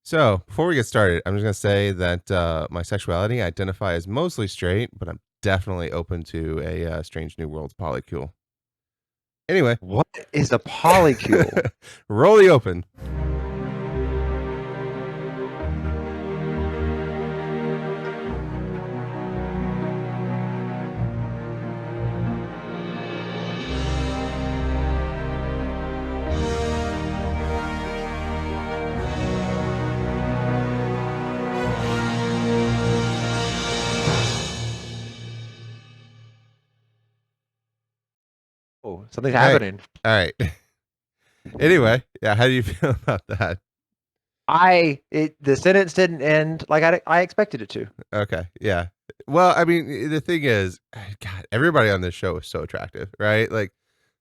So, before we get started, I'm just going to say that my sexuality, I identify as mostly straight, but I'm definitely open to a Strange New Worlds polycule. Anyway, What is a polycule? roll the open. Oh, something's Hey, happening. all right. Anyway, yeah, how do you feel about that? The sentence didn't end like I expected it to. Okay, yeah. Well, I mean, the thing is, God, everybody on this show is so attractive, right? Like,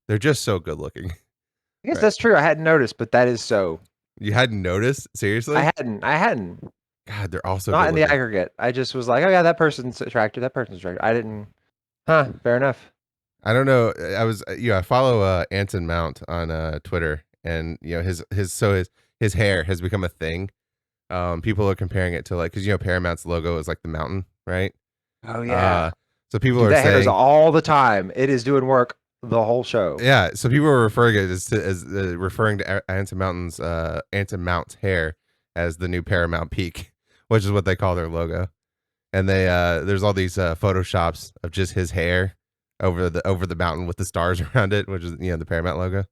they're just so good looking, I guess right? that's true. I hadn't noticed, but that is so. You hadn't noticed? I Seriously? hadn't. I hadn't. God, they're all so Not good in the looking. aggregate. I just was like, oh yeah, that person's attractive. That person's attractive. I didn't. Huh. Fair enough. I don't know. I follow Anson Mount on Twitter, and his hair has become a thing. People are comparing it to, like, because Paramount's logo is like the mountain, right? Oh yeah. Uh, so people Dude, are that hair is saying, all the time. It is doing work the whole show. yeah. So people are referring it as referring to Anson Mount's hair as the new Paramount peak, which is what they call their logo. And they there's all these photoshops of just his hair over the mountain with the stars around it, which is the Paramount logo.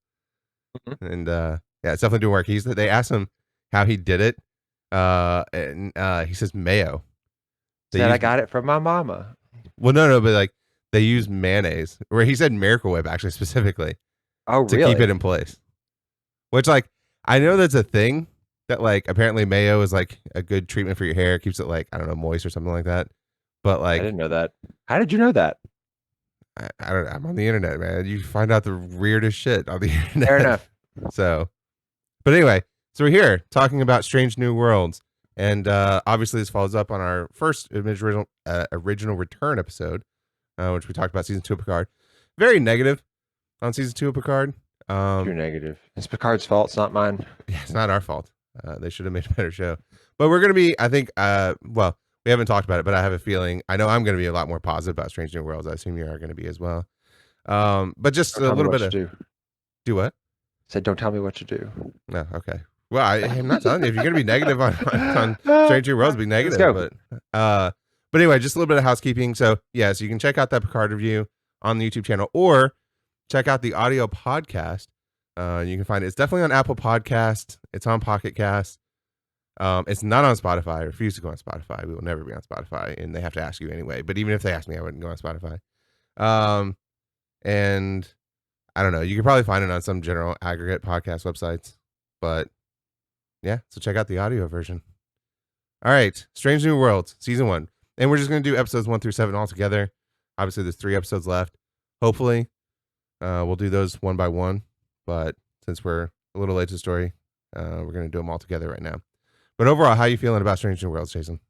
Mhm. And yeah, it's definitely doing work. They asked him how he did it, and he says mayo. They Said I use got it from my mama. no, but like they use mayonnaise. Where he said Miracle Whip actually specifically Oh to keep it really? in place. Which, like, I know that's a thing that, like, apparently mayo is like a good treatment for your hair. It keeps it, like, I don't know, moist or something like that. But I like, didn't know that. How did you know that? I don't know. I'm on the internet, man. You find out the weirdest shit on the Fair internet. enough. So, but anyway, so we're here talking about Strange New Worlds, and obviously this follows up on our first original return episode, which we talked about season 2 of Picard. Very negative on season 2 of Picard. You're negative. It's Picard's fault. It's not mine. Yeah, it's not our fault. They should have made a better show. But we're gonna be, I think, well, we haven't talked about it, but I have a feeling. I know I'm gonna be a lot more positive about Strange New Worlds. I assume you are gonna be as well. But just Don't a tell me little what bit to of do. do what? Said, don't tell me what to do. No, okay. Well, I'm not telling you if you're gonna be negative on Strange New Worlds, be Let's negative. go. But anyway, just a little bit of housekeeping. So yeah, so you can check out that Picard review on the YouTube channel, or check out the audio podcast. You can find it. It's definitely on Apple Podcast. It's on Pocket Cast. It's not on Spotify. I refuse to go on Spotify. We will never be on Spotify, and they have to ask you anyway. But even if they asked me, I wouldn't go on Spotify. And I don't know. You can probably find it on some general aggregate podcast websites. But yeah, so check out the audio version. All right, Strange New Worlds, season 1, and we're just gonna do episodes 1 through 7 all together. Obviously, there's 3 episodes left. Hopefully, we'll do those one by one. But since we're a little late to the story, we're gonna do them all together right now. But overall, how are you feeling about Strange New Worlds, Jason?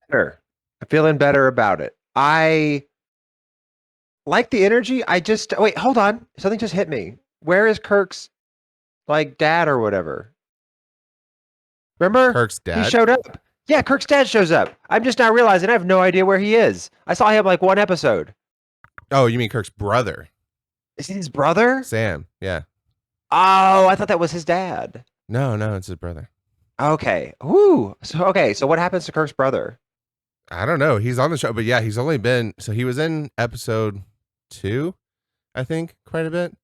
Better. I'm feeling better about it. I like the energy. I just wait, hold on. Something just hit me. Where is Kirk's like dad or whatever? Remember? Kirk's He dad? showed up. Yeah, Kirk's dad shows up. I'm just now realizing I have no idea where he is. I saw him like one episode. Oh, you mean Kirk's brother, Is he his brother? Sam? Yeah. Oh, I thought that was his dad. No, it's his brother. Okay. Ooh. So what happens to Kirk's brother? I don't know. He's on the show, but yeah, he's only been, so he was in episode 2, I think, quite a bit.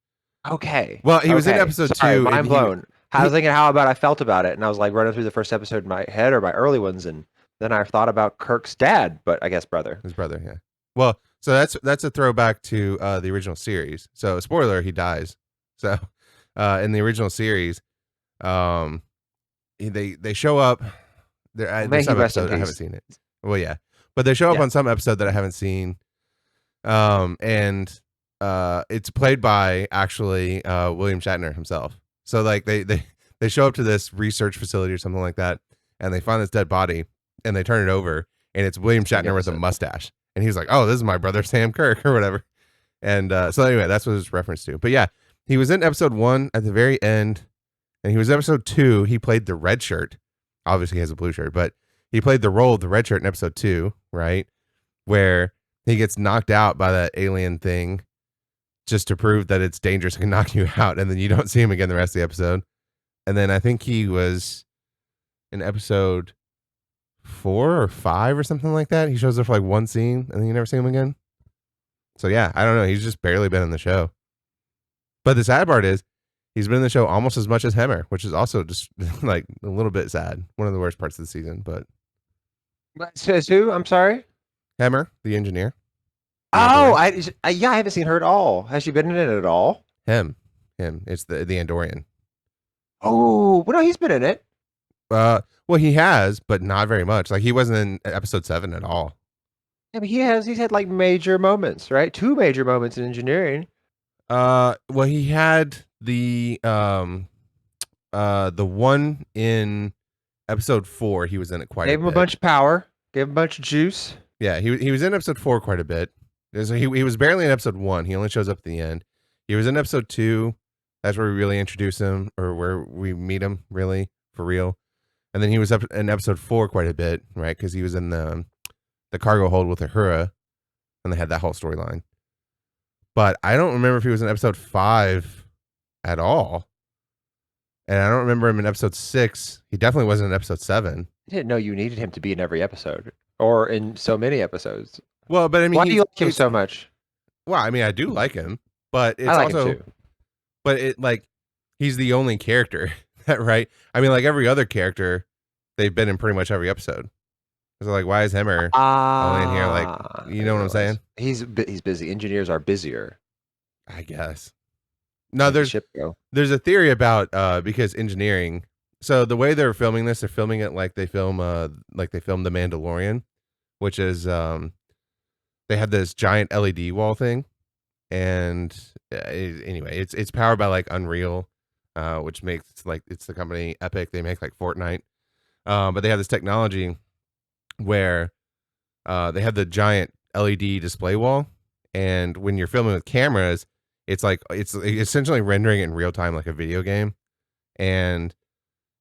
Okay. Well, he was in Okay. episode Sorry, 2, mind and blown. I was thinking how about I felt about it, and I was like running through the first episode in my head or my early ones, and then I thought about Kirk's dad, but I guess brother. his brother, yeah. Well, so that's a throwback to the original series. So spoiler, he dies. So in the original series, um, they show up. May There's he some rest in episode I haven't peace. seen it. Well, yeah, but they show up Yeah. on some episode that I haven't seen. And it's played by actually William Shatner himself. So like they show up to this research facility or something like that, and they find this dead body, and they turn it over, and it's William Big Shatner with a episode. mustache, and he's like, "Oh, this is my brother Sam Kirk," or whatever. And so anyway, that's what it's reference to. But yeah, he was in episode 1 at the very end. and he was episode 2. He played the red shirt. Obviously, he has a blue shirt, but he played the role of the red shirt in episode 2, right? Where he gets knocked out by that alien thing just to prove that it's dangerous and can knock you out, and then you don't see him again the rest of the episode. And then I think he was in episode 4 or 5 or something like that. He shows up for like one scene, and then you never see him again. So yeah, I don't know. He's just barely been in the show. But the sad part is, he's been in the show almost as much as Hemmer, which is also just like a little bit sad. One of the worst parts of the season. But Says who? I'm sorry. Hemmer, the engineer. Oh, yeah, I haven't seen her at all. Has she been in it at all? Him. It's the Andorian. Oh, well, no, he's been in it. Well, he has, but not very much. Like he wasn't in episode 7 at all. Yeah, but he's had like major moments, right? 2 major moments in engineering. Well, he had the one in episode 4. He was in it quite. Gave him a bunch of power. Gave him a bunch of juice. Yeah, he was in episode 4 quite a bit. So he was barely in episode 1. He only shows up at the end. He was in episode 2. That's where we really introduce him, or where we meet him really for real. And then he was up in episode 4 quite a bit, right? Because he was in the cargo hold with Uhura, and they had that whole storyline. But I don't remember if he was in episode 5 at all. And I don't remember him in episode 6. He definitely wasn't in episode 7. I didn't know you needed him to be in every episode or in so many episodes. Well, but I mean, why do you like him so much? Well, I mean, I do like him, but it's I like also, him too. But it like he's the only character, right? I mean, like every other character, they've been in pretty much every episode. So like, why is Hemmer only in here? Like, you know what I'm saying? He's busy. Engineers are busier, I guess. No, there's a theory about because engineering. So the way they're filming this, they're filming it like they film The Mandalorian, which is they have this giant LED wall thing, and anyway, it's powered by like Unreal, which makes like it's the company Epic. They make like Fortnite, but they have this technology where they have the giant LED display wall, and when you're filming with cameras, it's like it's essentially rendering it in real time like a video game, and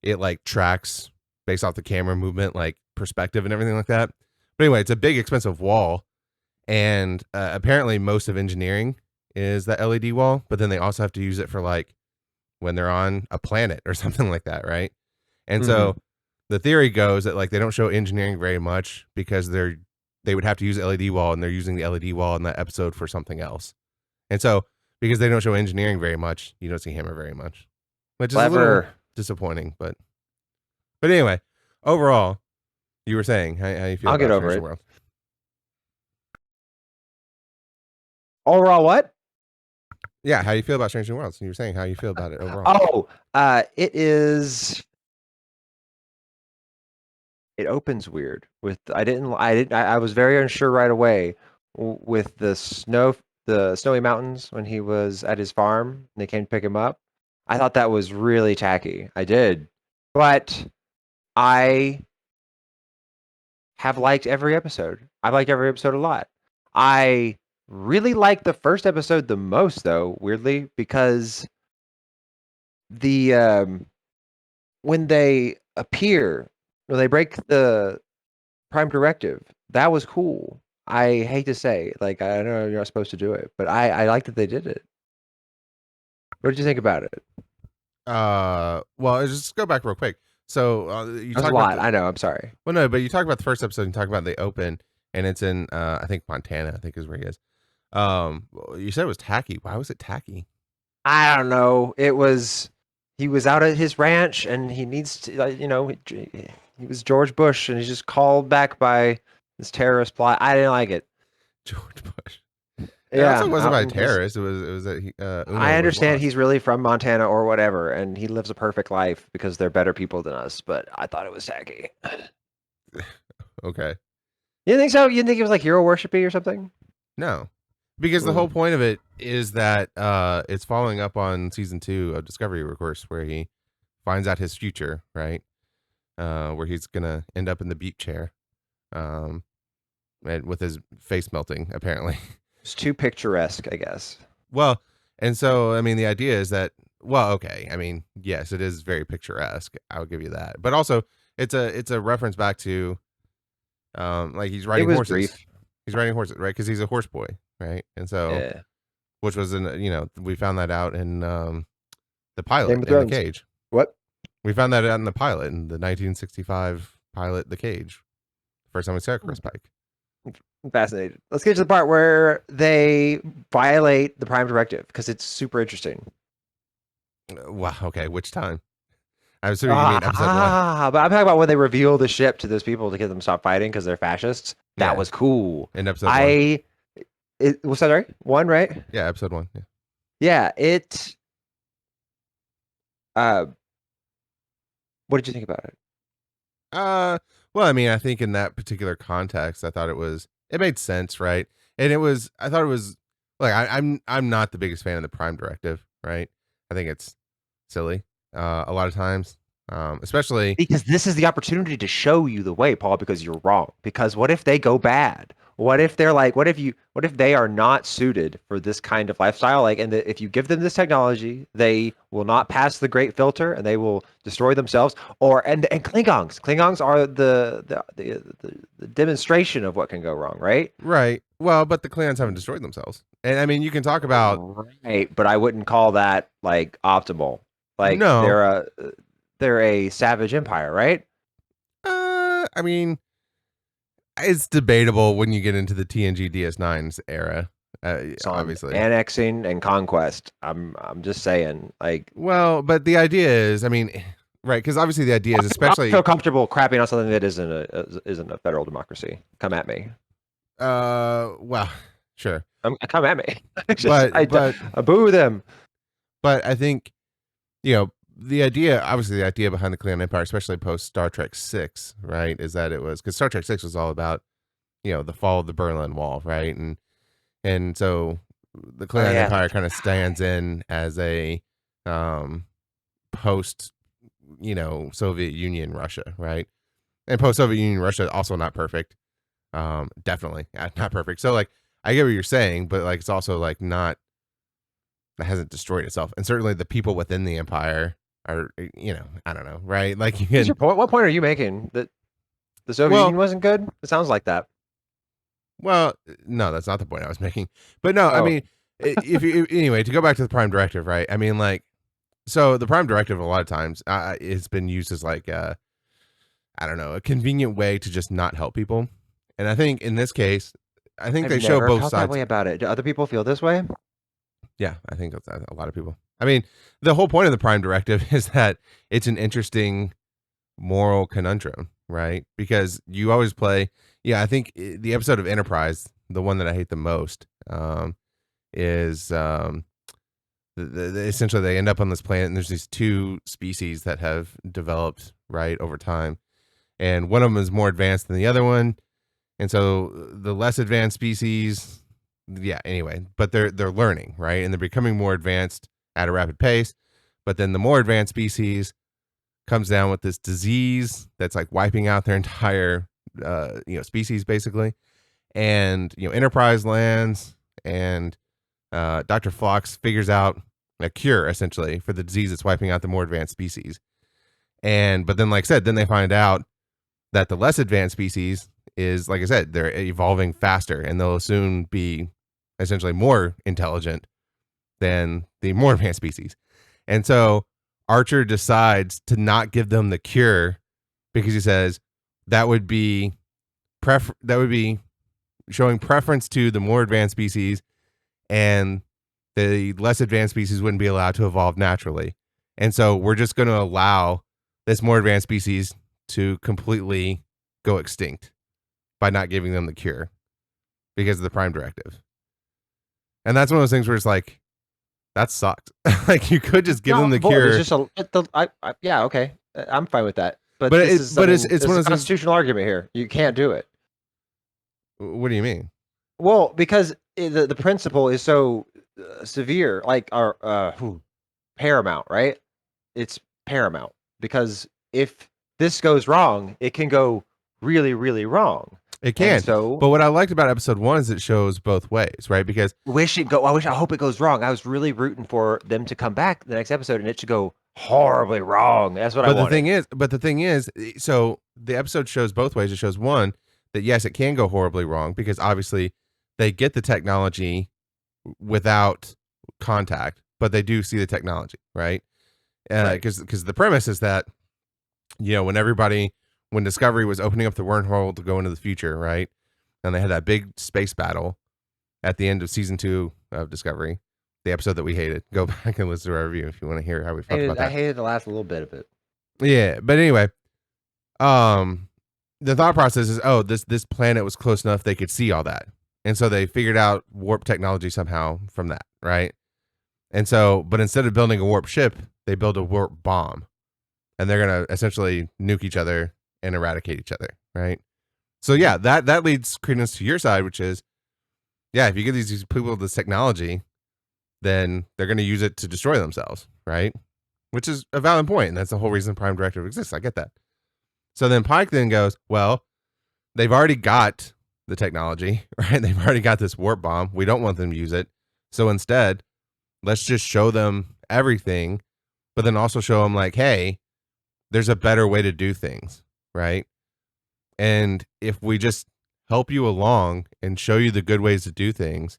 it like tracks based off the camera movement, like perspective and everything like that. But anyway, it's a big expensive wall, and apparently most of engineering is that LED wall, but then they also have to use it for like when they're on a planet or something like that, right? And so the theory goes that like they don't show engineering very much because they would have to use LED wall, and they're using the LED wall in that episode for something else. And so because they don't show engineering very much, you don't see Hammer very much, which is a little disappointing. But anyway, overall, you were saying how you feel. I'll about get over it. World. Overall, what? Yeah, how you feel about Strange New Worlds? You were saying how you feel about it overall. It is. It opens weird with I was very unsure right away with the snowy mountains when he was at his farm and they came to pick him up. I thought that was really tacky. I did. But I have liked every episode. I like every episode a lot. I really like the first episode the most though, weirdly, because the when they appear, when they break the Prime Directive, that was cool. I hate to say, like, I know you're not supposed to do it, but I like that they did it. What did you think about it? Well, just go back real quick. So you talked a lot. I know. I'm sorry. Well, no, but you talk about the first episode. You talk about the open, and it's in I think Montana. I think is where he is. You said it was tacky. Why was it tacky? I don't know. It was he was out at his ranch, and he needs to, he was George Bush, and he's just called back by this terrorist plot. I didn't like it. George Bush. Yeah, it also wasn't by terrorists. It was that he. I understand he's really from Montana or whatever, and he lives a perfect life because they're better people than us. But I thought it was tacky. Okay. You think so? You think it was like hero worshipy or something? No, because the whole point of it is that it's following up on season 2 of Discovery, of course, where he finds out his future, right? Where he's gonna end up in the beat chair, and with his face melting, apparently. It's too picturesque, I guess. Well, and so I mean, the idea is that well, okay. I mean, yes, it is very picturesque. I'll give you that. But also, it's a reference back to like he's It riding was horses. brief. He's riding horses, right? Because he's a horse boy, right? And so, Yeah. which was in we found that out in the Game pilot of in the Thrones. cage. What? We found that out in the pilot in the 1965 pilot, The Cage. First time we saw Chris Pike. I'm fascinated. Let's get to the part where they violate the Prime Directive because it's super interesting. Wow. Okay. Which time? I'm assuming you mean episode one. But I'm talking about when they reveal the ship to those people to get them to stop fighting because they're fascists. That Yeah. was cool. In episode one. Was that right? One, right? Yeah. Episode one. Yeah. Yeah. Uh, what did you think about it? Well, I mean, I think in that particular context, I thought it made sense, right? And I thought it was like I'm not the biggest fan of the Prime Directive, right? I think it's silly a lot of times, especially Because this is the opportunity to show you the way, Paul, because you're wrong. Because what if they go bad? What if they're like, what if they are not suited for this kind of lifestyle? Like, and if you give them this technology, they will not pass the great filter and they will destroy themselves. And Klingons are the demonstration of what can go wrong, right? right. Well, but the Klingons haven't destroyed themselves, and I mean, you can talk about Right, but I wouldn't call that like optimal. Like no. they're a savage empire, right? I mean, it's debatable when you get into the TNG DS9's era. On Obviously, annexing and conquest. I'm just saying, like, well, but the idea is, I mean, right? Because obviously the idea is, I feel especially, comfortable crapping on something that isn't a federal democracy. Come at me. well, sure, Come at me. but but I boo them. but I think the idea, obviously, the idea behind the Klingon Empire, especially post Star Trek 6, right, is that it was because Star Trek 6 was all about the fall of the Berlin Wall, right, and so the Oh Klingon yeah, Empire kind of stands in as a um post Soviet Union Russia, right, and post Soviet Union Russia also not perfect, definitely not perfect. So like I get what you're saying, but like it's also like not that hasn't destroyed itself, and certainly the people within the empire are I don't know, right? Like you what's can your point? What point are you making? That the Soviet well Union wasn't good? It sounds like that. well no, that's not the point I was making, but no, I Oh, mean if you anyway to go back to the Prime Directive, right? I mean like so the Prime Directive a lot of times it's been used as like I don't know, a convenient way to just not help people. And I think in this case, I think I've they show never both felt that sides. way about it. Do other people feel this way? Yeah, I think that's a lot of people. I mean, the whole point of the Prime Directive is that it's an interesting moral conundrum, right? Because you always play. Yeah, I think the episode of Enterprise, the one that I hate the most, is essentially they end up on this planet and there's these two species that have developed right over time, and one of them is more advanced than the other one. And so the less advanced species, yeah, anyway, but they're learning, right? And they're becoming more advanced at a rapid pace. But then the more advanced species comes down with this disease that's like wiping out their entire species basically. And Enterprise lands and Dr. Phlox figures out a cure essentially for the disease that's wiping out the more advanced species. And but then like I said, then they find out that the less advanced species is like I said, they're evolving faster and they'll soon be essentially more intelligent than the more advanced species. And so Archer decides to not give them the cure because he says that would be that would be showing preference to the more advanced species, and the less advanced species wouldn't be allowed to evolve naturally. And so we're just going to allow this more advanced species to completely go extinct by not giving them the cure because of the Prime Directive. And that's one of those things where it's like, that sucked. Like you could just give them No, the there's cure, just yeah, okay. I'm fine with that. But but this is it's this one is of a those things. constitutional argument here. You can't do it. What do you mean? Well, because the principle is so severe, like paramount, right? It's paramount because if this goes wrong, it can go really, really wrong. It And can. so But what I liked about episode 1 is it shows both ways, right? Because I hope it goes wrong. I was really rooting for them to come back the next episode and it should go horribly wrong. That's what I wanted. but the thing is, so the episode shows both ways. It shows one that yes, it can go horribly wrong because obviously they get the technology without contact, but they do see the technology, right? Right. Because the premise is that when Discovery was opening up the wormhole to go into the future, right, and they had that big space battle at the end of season 2 of Discovery, the episode that we hated. Go back and listen to our review if you want to hear how we felt about I that. hated the last little bit of it. Yeah, but anyway, the thought process is, oh, this planet was close enough they could see all that, and so they figured out warp technology somehow from that, right? And so, but instead of building a warp ship, they build a warp bomb, and they're gonna essentially nuke each other and eradicate each other, right? So yeah, that leads credence to your side, which is, yeah, if you give these people this technology, then they're gonna use it to destroy themselves, right? Which is a valid point, and that's the whole reason Prime Directive exists. I get that. So then Pike then goes, well, they've already got the technology, right? They've already got this warp bomb. We don't want them to use it. So instead, let's just show them everything, but then also show them like, hey, there's a better way to do things, right? And if we just help you along and show you the good ways to do things,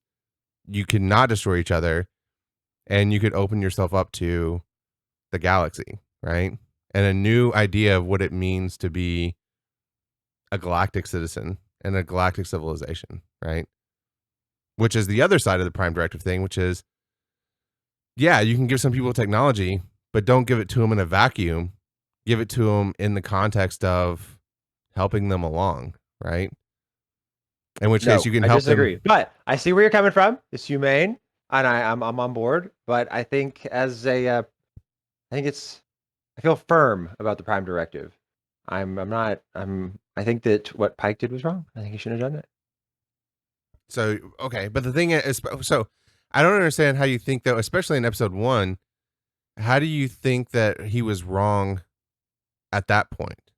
you can not destroy each other and you could open yourself up to the galaxy, right? And a new idea of what it means to be a galactic citizen and a galactic civilization, right? Which is the other side of the Prime Directive thing, which is, yeah, you can give some people technology, but don't give it to them in a vacuum. Give it to them in the context of helping them along, right? In which case you can I help disagree. them. But I see where you're coming from. It's humane, and I'm on board. But I think I feel firm about the Prime Directive. I think that what Pike did was wrong. I think he shouldn't have done it. So, okay. But the thing is, so I don't understand how you think, though, especially in episode 1, how do you think that he was wrong at that point?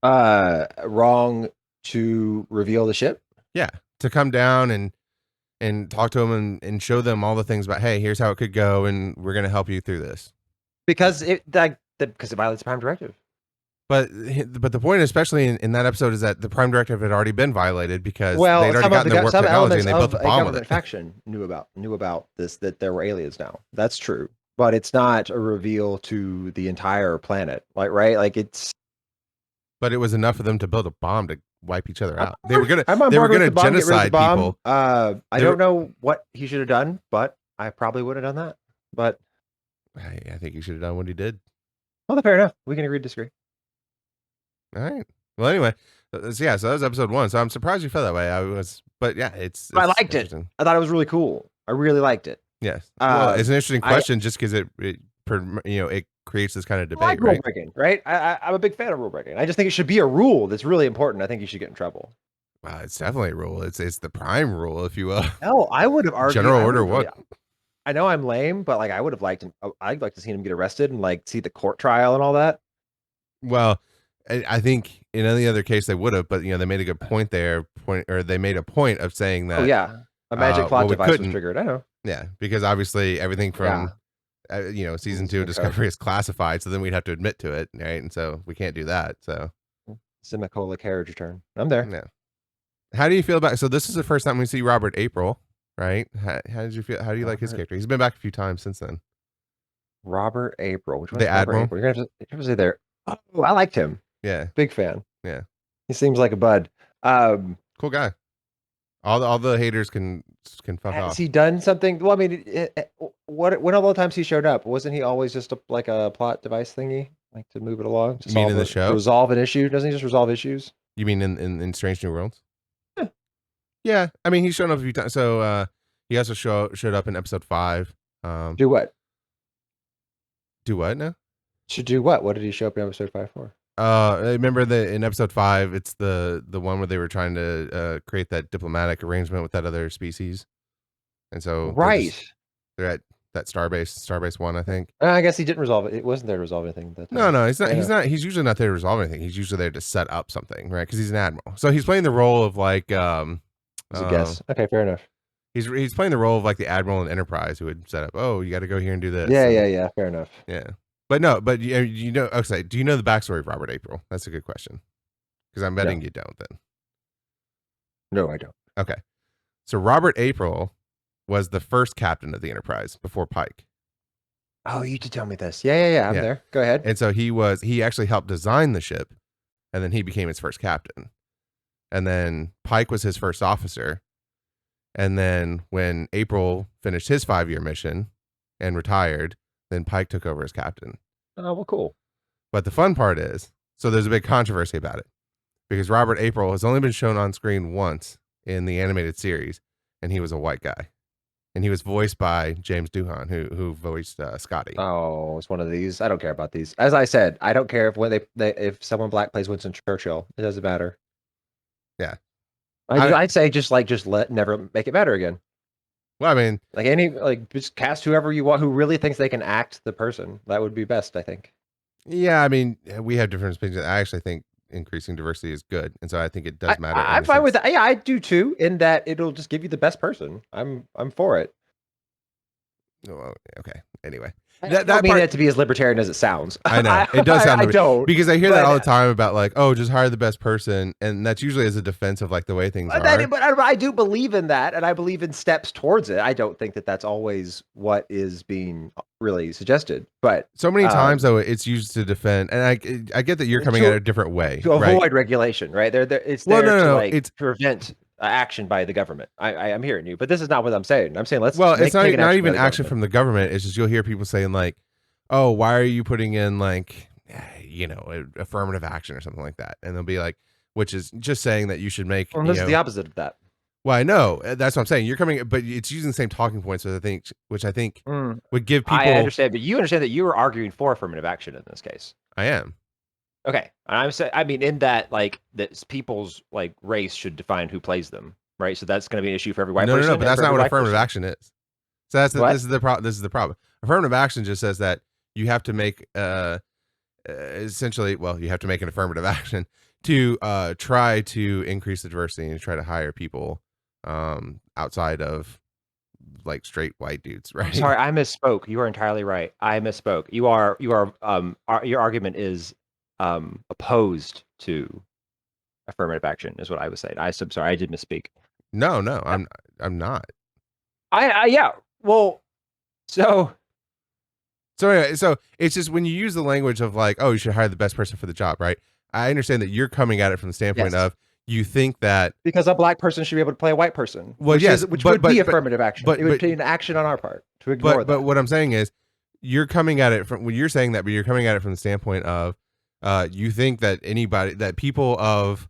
Wrong to reveal the ship. Yeah. To come down and talk to them and show them all the things about, hey, here's how it could go, and we're going to help you through this. Because it violates the Prime Directive. But the point, especially in that episode, is that the Prime Directive had already been violated because Well, they'd already gotten the warp technology and they built the bomb with government it. faction knew about this, that there were aliens now. That's true, but it's not a reveal to the entire planet. Right? Like it's. But it was enough for them to build a bomb to wipe each other out. I'm on board with the bomb, get rid of the genocide bomb. people. I don't know what he should have done, but I probably would have done that. But I think he should have done what he did. well, fair enough. We can agree to disagree. All right. Well, anyway, so that was episode 1. So I'm surprised you felt that way. But yeah, I liked it. I thought it was really cool. I really liked it. Yes. Well, it's an interesting question just because it creates this kind of debate, like rule breaking, right? I'm a big fan of rule breaking. I just think it should be a rule that's really important. I think you should get in trouble. Well, it's definitely a rule. It's the prime rule, if you will. No, I would have argued. General order what? I know I'm lame, but like I would have liked him. I'd like to see him get arrested and like see the court trial and all that. Well, I think in any other case they would have, but they made a good point there. They made a point of saying that. Oh yeah, a magic plot device was triggered. I know. Yeah, because obviously everything from season 2 of Discovery is classified, so then we'd have to admit to it, right? And so we can't do that. So Semicolon carriage return. I'm there. Yeah. How do you feel about? So this is the first time we see Robert April, right? How did you feel? How do you like his character? He's been back a few times since then. Robert April, which one? The Admiral. You're gonna have to say there. Oh, I liked him. Yeah, big fan. Yeah, he seems like a bud. Cool guy. All the haters can fuck off. Has he done something? Well, I mean, when all the times he showed up, wasn't he always just like a plot device thingy, like to move it along? You mean in the show? Resolve an issue? Doesn't he just resolve issues? You mean in Strange New Worlds? Yeah. I mean, he's shown up a few times. So he also showed up in episode 5. Do what? Do what now? Should do what? What did he show up in episode 5 for? Remember in episode 5, it's the one where they were trying to create that diplomatic arrangement with that other species, and so right, they're that Starbase One, I think. I guess he didn't resolve it. It wasn't there to resolve anything at that No, time. no, he's not. Fair He's enough. not. He's usually not there to resolve anything. He's usually there to set up something, right? Because he's an admiral. So he's playing the role of like, It's a guess. Okay, fair enough. he's playing the role of like the admiral in Enterprise who would set up. Oh, you got to go here and do this. Yeah, and, yeah, yeah. Fair enough. yeah. But no, but you know, okay. Do you know the backstory of Robert April? That's a good question. Because I'm betting you don't. Then No, I don't. okay. So Robert April was the first captain of the Enterprise before Pike. Oh, you did tell me this. Yeah, yeah, yeah. I'm there. Go ahead. And so he actually helped design the ship, and then he became its first captain. And then Pike was his first officer. And then when April finished his 5-year mission and retired, then Pike took over as captain. Oh, well, cool. But the fun part is, so there's a big controversy about it because Robert April has only been shown on screen once in the animated series, and he was a white guy. And he was voiced by James Doohan, who voiced Scotty. Oh, it's one of these. I don't care about these. As I said, I don't care if when if someone black plays Winston Churchill. It doesn't matter. Yeah. I'd say just never make it better again. Well, I mean, Just cast whoever you want who really thinks they can act the person. That would be best, I think. yeah, I mean, we have different opinions. I actually think increasing diversity is good, and so I think it does matter. I'm fine with that. Yeah, I do too. In that it'll just give you the best person. I'm for it. Oh, okay. Anyway, I don't mean it to be as libertarian as it sounds. I know it does sound. I don't, because I hear that all the time about like, oh, just hire the best person, and that's usually as a defense of like the way things are. But I do believe in that, and I believe in steps towards it. I don't think that that's always what is being really suggested. But so many times though, it's used to defend, and I get that you're coming at it a different way to avoid regulation, right? It's there to prevent action by the government. I'm hearing you, but this is not what I'm saying. I'm saying it's not even action from the government. It's just you'll hear people saying like, oh, why are you putting in like, affirmative action or something like that, and they'll be like, which is just saying that you should make. Well, this is the opposite of that. Well, I know that's what I'm saying. You're coming, but it's using the same talking points, which I think would give people. I understand, but you understand that you were arguing for affirmative action in this case. I am. Okay, and I'm saying, I mean, in that, like, that people's like race should define who plays them, right? So that's going to be an issue for every white person. No, but that's not what affirmative action is. So this is the problem. This is the problem. Affirmative action just says that you have to make essentially, well, you have to make an affirmative action to try to increase the diversity and try to hire people outside of like straight white dudes, right? Sorry, I misspoke. You are entirely right. I misspoke. Your argument is opposed to affirmative action is what I was saying. I'm sorry, I did misspeak. No, I'm not. Yeah. Well, so anyway, so it's just when you use the language of like, oh, you should hire the best person for the job, right? I understand that you're coming at it from the standpoint of you think that because a black person should be able to play a white person. Well, which would be affirmative action. But it would be an action on our part to ignore that. But what I'm saying is, you're coming at it from when you're saying that, but you're coming at it from the standpoint of, you think that people of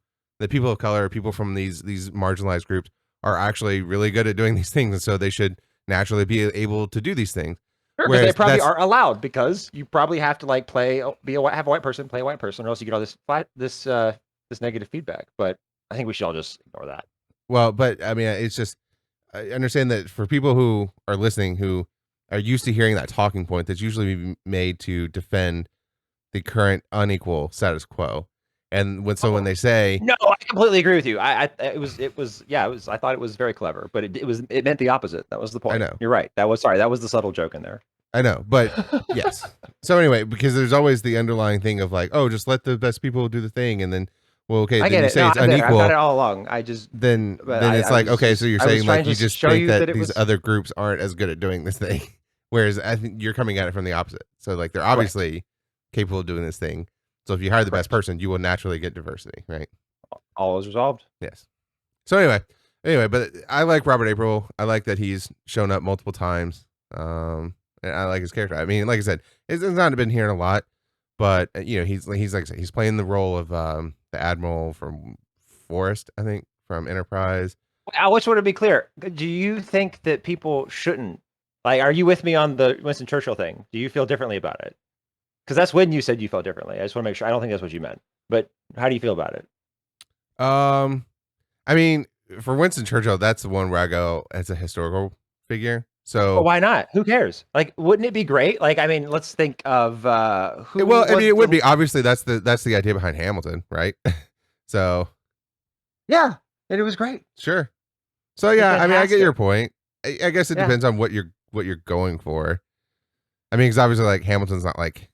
color, people from these marginalized groups are actually really good at doing these things, and so they should naturally be able to do these things. Sure, because they probably are allowed, because you probably have to like have a white person play a white person, or else you get all this negative feedback. But I think we should all just ignore that. Well, but I mean, it's just, I understand that for people who are listening who are used to hearing that talking point that's usually made to defend the current unequal status quo, and when they say no, I completely agree with you. I thought it was very clever, but it meant the opposite. That was the point. I know. You're right. That was the subtle joke in there. I know, but yes. So anyway, because there's always the underlying thing of like, oh, just let the best people do the thing, and then, well, okay, I then you say it's unequal. I've got it all along. Then it's like, okay, so you're saying like you just think that these other groups aren't as good at doing this thing, whereas I think you're coming at it from the opposite. So like they're obviously capable of doing this thing. So if you hire the best person, you will naturally get diversity, right? All is resolved. Yes. So anyway, but I like Robert April. I like that he's shown up multiple times. And I like his character. I mean, like I said, it's not been hearing a lot, but he's like I said, he's playing the role of the admiral from Forrest, I think, from Enterprise. I just want to be clear. Do you think that people shouldn't, like, are you with me on the Winston Churchill thing? Do you feel differently about it? Because that's when you said you felt differently. I just want to make sure. I don't think that's what you meant. But how do you feel about it? I mean, for Winston Churchill, that's the one where I go as a historical figure. But So, why not? Who cares? Like, wouldn't it be great? Like, I mean, let's think of who well, I mean, was it would the be obviously that's the idea behind Hamilton, right? So, yeah, and it was great. sure. So It was yeah, I mean, I get your fantastic. point. I guess it Yeah. depends on what you're going for. I mean, because obviously, like Hamilton's not like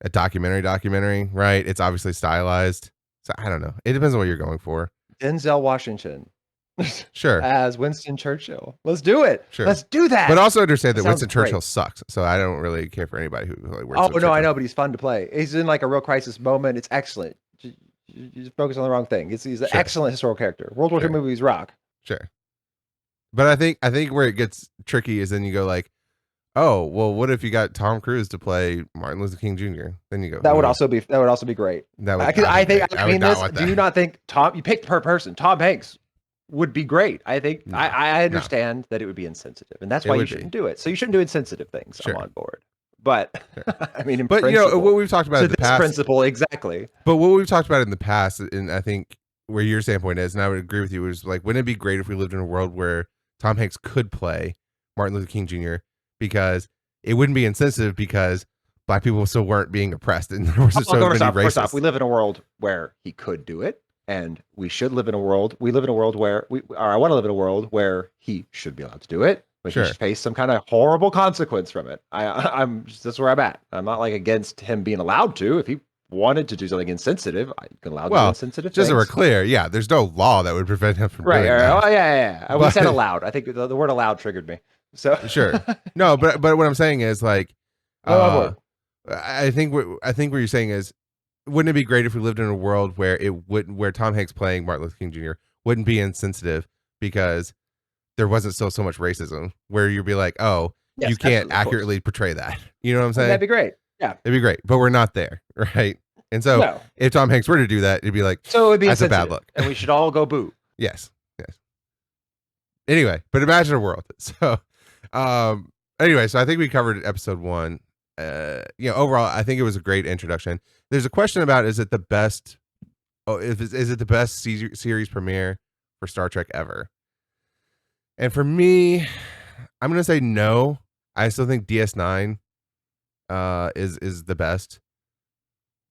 a documentary, right? It's obviously stylized. So I don't know. It depends on what you're going for. Denzel Washington Sure, as Winston Churchill. Let's do it. sure. Let's do But that. also understand That that sounds Winston great. Churchill sucks. So I don't really care for anybody who like Oh Winston no, I Churchill. know, but he's fun to play. He's in like a real crisis moment. It's excellent. You just focus on the wrong thing. He's an Sure, excellent historical character. World War II sure, movies rock. sure. But I think where it gets tricky is then you go like, oh, well, what if you got Tom Cruise to play Martin Luther King Jr.? Then you go, That would also be great. that I would could, not be I think great. I I would mean not this. want Do you that. not think Tom? You picked per person. Tom Hanks would be great. I think No, I no, understand that it would be insensitive, and that's it why you would be shouldn't do it. So you shouldn't do insensitive things. I'm sure, on board. But sure. I mean, in But what principle, we've talked about to in the this past, principle exactly. but what we've talked about in the past, and I think where your standpoint is, and I would agree with you, is like, wouldn't it be great if we lived in a world where Tom Hanks could play Martin Luther King Jr. because it wouldn't be insensitive because black people still weren't being oppressed and there was Well, so many first off, we racists. live in a world where he could do it, and we should live in a world. We live in a world where or I want to live in a world where he should be allowed to do it, but he Sure. should face some kind of horrible consequence from it. I'm just, that's where I'm at. I'm not like against him being allowed to. If he wanted to do something insensitive, I can allow him to do Well, insensitive just so we're things. clear, yeah, there's no law that would prevent him from Right. doing Oh that. yeah. We said But allowed. I think the word allowed triggered me. So sure. No, but what I'm saying is like I'm on uh board. I think what you're saying is wouldn't it be great if we lived in a world where where Tom Hanks playing Martin Luther King Jr. wouldn't be insensitive because there wasn't still so much racism where you'd be like, oh, you Yes, can't absolutely, of course. accurately portray that. You know what I'm I mean, saying? that'd be great. Yeah. It'd be great, but we're not there, right? And so No. if Tom Hanks were to do that, it'd be like, So it would be that's a bad insensitive, look. and we should all go boo. Yes, yes. Anyway, but imagine a world. So, anyway, so I think we covered episode one. Overall, I think it was a great introduction. There's a question about is it the best? Oh, is it the best series premiere for Star Trek ever? And for me, I'm gonna say no. I still think DS9 is the best,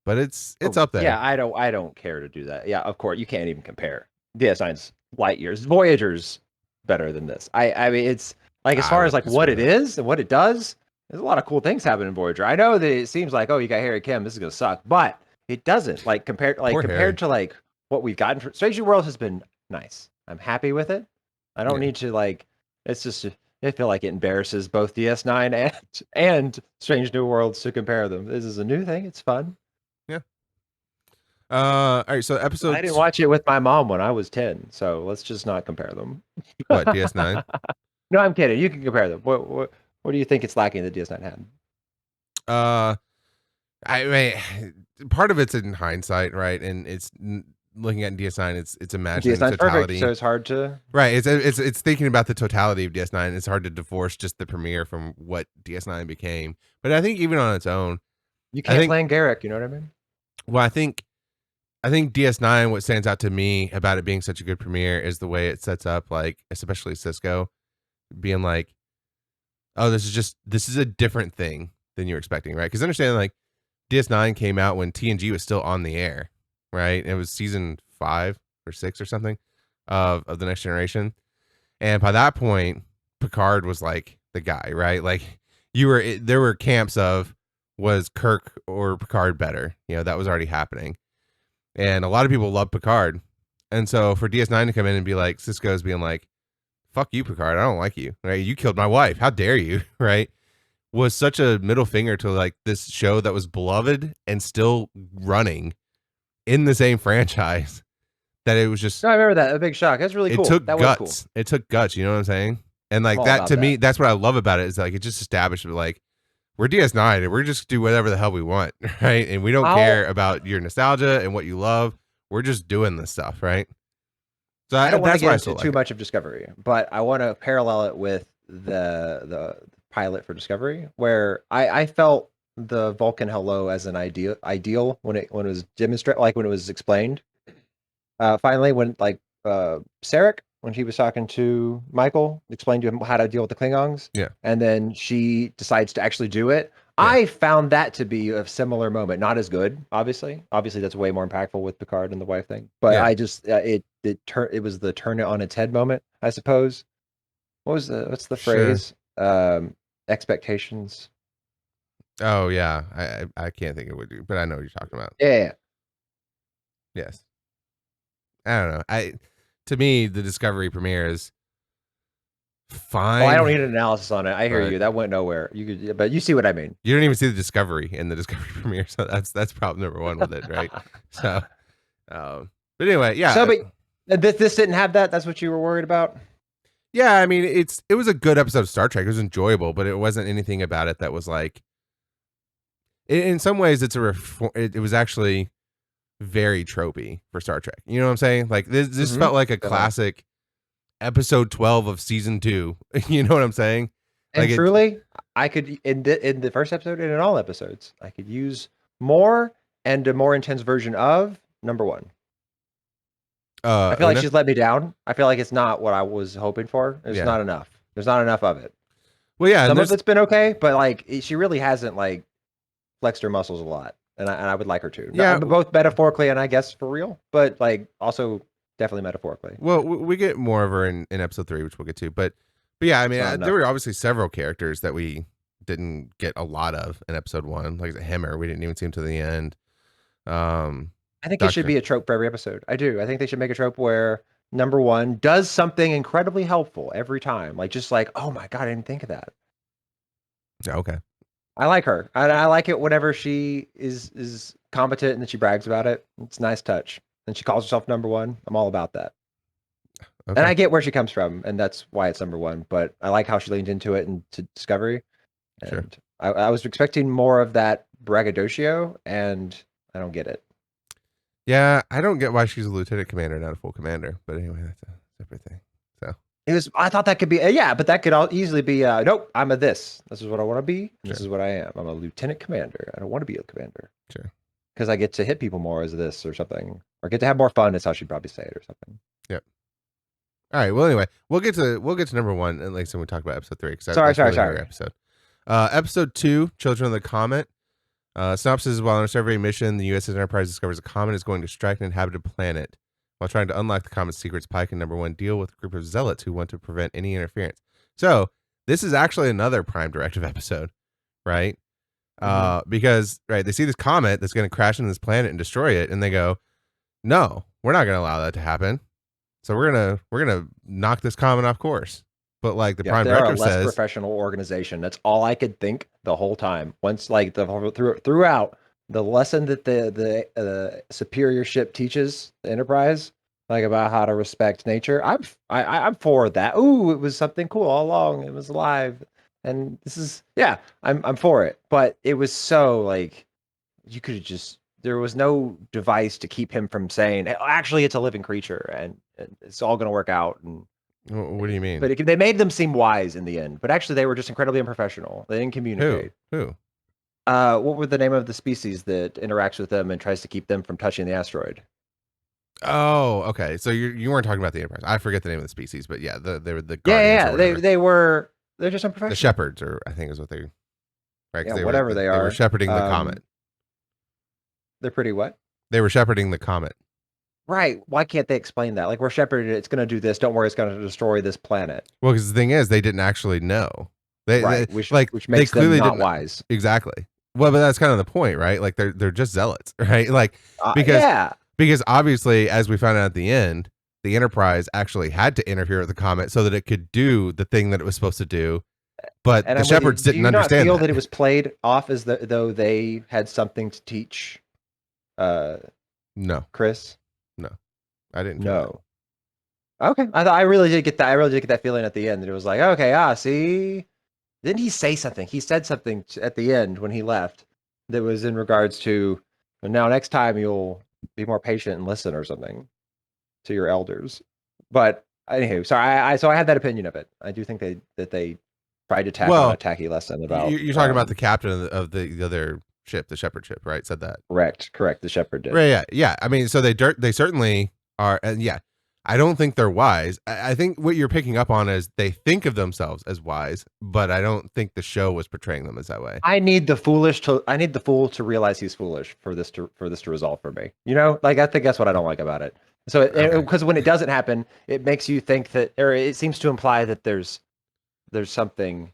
but it's up there. Yeah, I don't care to do that. Yeah, of course you can't even compare. DS9's light years. Voyager's better than this. I mean it's like as I far as would like what disagree it with is and what it does, there's a lot of cool things happening in Voyager. I know that it seems like, oh, you got Harry Kim, this is gonna suck, but it doesn't. Like that. Poor Harry. compared to like what we've gotten for Strange New Worlds has been nice. I'm happy with it. I don't Yeah. need to like it's just I feel like it embarrasses both DS9 and Strange New Worlds to compare them. This is a new thing. It's fun. Yeah. All right. So episode I didn't watch it with my mom when I was 10, so let's just not compare them. what DS9? No, I'm kidding. You can compare them. What do you think it's lacking that DS9 had? Uh, I mean, part of it's in hindsight, right? And it's looking at DS9. It's imagining the DS9's perfect, totality, so it's hard to. right? It's thinking about the totality of DS9. It's hard to divorce just the premiere from what DS9 became. But I think even on its own, You I can't think plan Garrick. You know what I mean? well, I think DS9. What stands out to me about it being such a good premiere is the way it sets up, like especially Cisco being like, oh, this is a different thing than you're expecting, right? Because understand like DS9 came out when TNG was still on the air, right? It was season 5 or 6 or something of the Next Generation, and by that point, Picard was like the guy, right? Like there were camps of was Kirk or Picard better, that was already happening, and a lot of people love Picard, and so for DS9 to come in and be like Cisco's being like, "Fuck you, Picard, I don't like you, right? You killed my wife, how dare you?" Right? Was such a middle finger to like this show that was beloved and still running in the same franchise that it was just No, I remember that. A big shock. That's really it cool. took That was cool. guts. It took guts, you know what I'm saying? And I'm like all that about to me, that. that's what I love about it is like it just established like we're DS9 and we're just do whatever the hell we want, right? And we don't I'll. care about your nostalgia and what you love. We're just doing this stuff, right? So I don't want to that's why get I into still like too it. much of Discovery, but I want to parallel it with the pilot for Discovery, where I felt the Vulcan hello as an ideal when it was demonstrated, like when it was explained. Finally, when like Sarek when he was talking to Michael, explained to him how to deal with the Klingons. Yeah. And then she decides to actually do it. Yeah. I found that to be a similar moment. Not as good, obviously. Obviously, that's way more impactful with Picard and the wife thing. But Yeah. I just it was the turn it on its head moment, I suppose. What's the Sure. phrase? Expectations. Oh yeah, I can't think of what you, but I know what you're talking about. Yeah. Yes. I don't know. To me, the Discovery premiere is fine. Oh, I don't need an analysis on it. I hear but you. That went nowhere. But you see what I mean. You don't even see the Discovery in the Discovery premiere, so that's problem number one with it, right? So, but anyway, yeah. So, but this didn't have that. That's what you were worried about. Yeah, I mean, it was a good episode of Star Trek. It was enjoyable, but it wasn't anything about it that was like. In some ways, it was actually very tropey for Star Trek. You know what I'm saying? Like this felt like a classic episode 12 of season 2. You know what I'm saying? And Like truly, I could in the first episode and in all episodes, I could use more and a more intense version of number 1. I feel like she's let me down. I feel like it's not what I was hoping for. It's not enough. There's not enough of it. Well, yeah, some of it's been okay, but like she really hasn't like flexed her muscles a lot, and I would like her to. Yeah, both metaphorically and I guess for real, but like also definitely metaphorically. Well, we get more of her in episode 3, which we'll get to, but yeah, I mean, there were obviously several characters that we didn't get a lot of in episode 1, like Hemmer. We didn't even see him to the end. I think it should be a trope for every episode. I do. I think they should make a trope where number 1 does something incredibly helpful every time. Like just like, oh my god, I didn't think of that. Yeah, okay. I like her. I like it whenever she is competent and then she brags about it. It's a nice touch. And she calls herself number 1. I'm all about that. Okay. And I get where she comes from, and that's why it's number 1. But I like how she leaned into it and to Discovery. And sure. I was expecting more of that braggadocio, and I don't get it. Yeah, I don't get why she's a lieutenant commander, not a full commander. But anyway, that's a separate thing. So I thought that could be but that could easily be nope. I'm a this. This is what I want to be. This is what I am. I'm a lieutenant commander. I don't want to be a commander. Sure. Because I get to hit people more as this or something, or get to have more fun. Is how she'd probably say it or something. Yep. All right. Well, anyway, we'll get to number 1, and like I said, we talk about episode 3. Sorry. Episode. Episode 2, Children of the Comet. Synopsis is while on a survey mission, the USS Enterprise discovers a comet is going to strike an inhabited planet. While trying to unlock the comet's secrets, Pike and number 1 deal with a group of zealots who want to prevent any interference. So this is actually another Prime Directive episode, right? Because they see this comet that's going to crash into this planet and destroy it, and they go, "No, we're not going to allow that to happen. So we're gonna knock this comet off course." But like the Prime Directive says, less professional organization. That's all I could think the whole time. Once like throughout the lesson that the superior ship teaches the Enterprise, like about how to respect nature. I'm for that. Ooh, it was something cool all along. It was alive, and this is I'm for it. But it was so like you could have just. There was no device to keep him from saying, actually, it's a living creature, and it's all going to work out. And what do you mean? But they made them seem wise in the end. But actually, they were just incredibly unprofessional. They didn't communicate. Who? What were the name of the species that interacts with them and tries to keep them from touching the asteroid? Oh, okay. So you weren't talking about the Enterprise. I forget the name of the species, but yeah, they were the Guardians. They're just unprofessional. The Shepherds, or I think is what they. Right. Yeah, whatever they are. They were shepherding the comet. They're pretty what? They were shepherding the comet. Right. Why can't they explain that? Like, we're shepherding it. It's going to do this. Don't worry. It's going to destroy this planet. Well, because the thing is, they didn't actually know. Which makes them not wise. Exactly. Well, but that's kind of the point, right? Like they're just zealots, right? Like because obviously, as we found out at the end, the Enterprise actually had to interfere with the comet so that it could do the thing that it was supposed to do. But the Shepherds didn't understand. Do you not feel that it was played off as though they had something to teach? No, Chris. No, I didn't. No. Okay, I really did get that. I really did get that feeling at the end that it was like, okay, see, didn't he say something? He said something at the end when he left that was in regards to now next time you'll be more patient and listen or something to your elders. But anyway, sorry, so I had that opinion of it. I do think they tried to tack on a tacky lesson about. You're talking about the captain of the other ship, the Shepherd ship, right? Said that. Correct. The Shepherd did. Right. Yeah. I mean, so they certainly are, and yeah. I don't think they're wise. I think what you're picking up on is they think of themselves as wise, but I don't think the show was portraying them as that way. I need the fool to realize he's foolish for this to resolve for me. You know, like I think that's what I don't like about it. So Okay. because when it doesn't happen, it makes you think that, or it seems to imply that there's something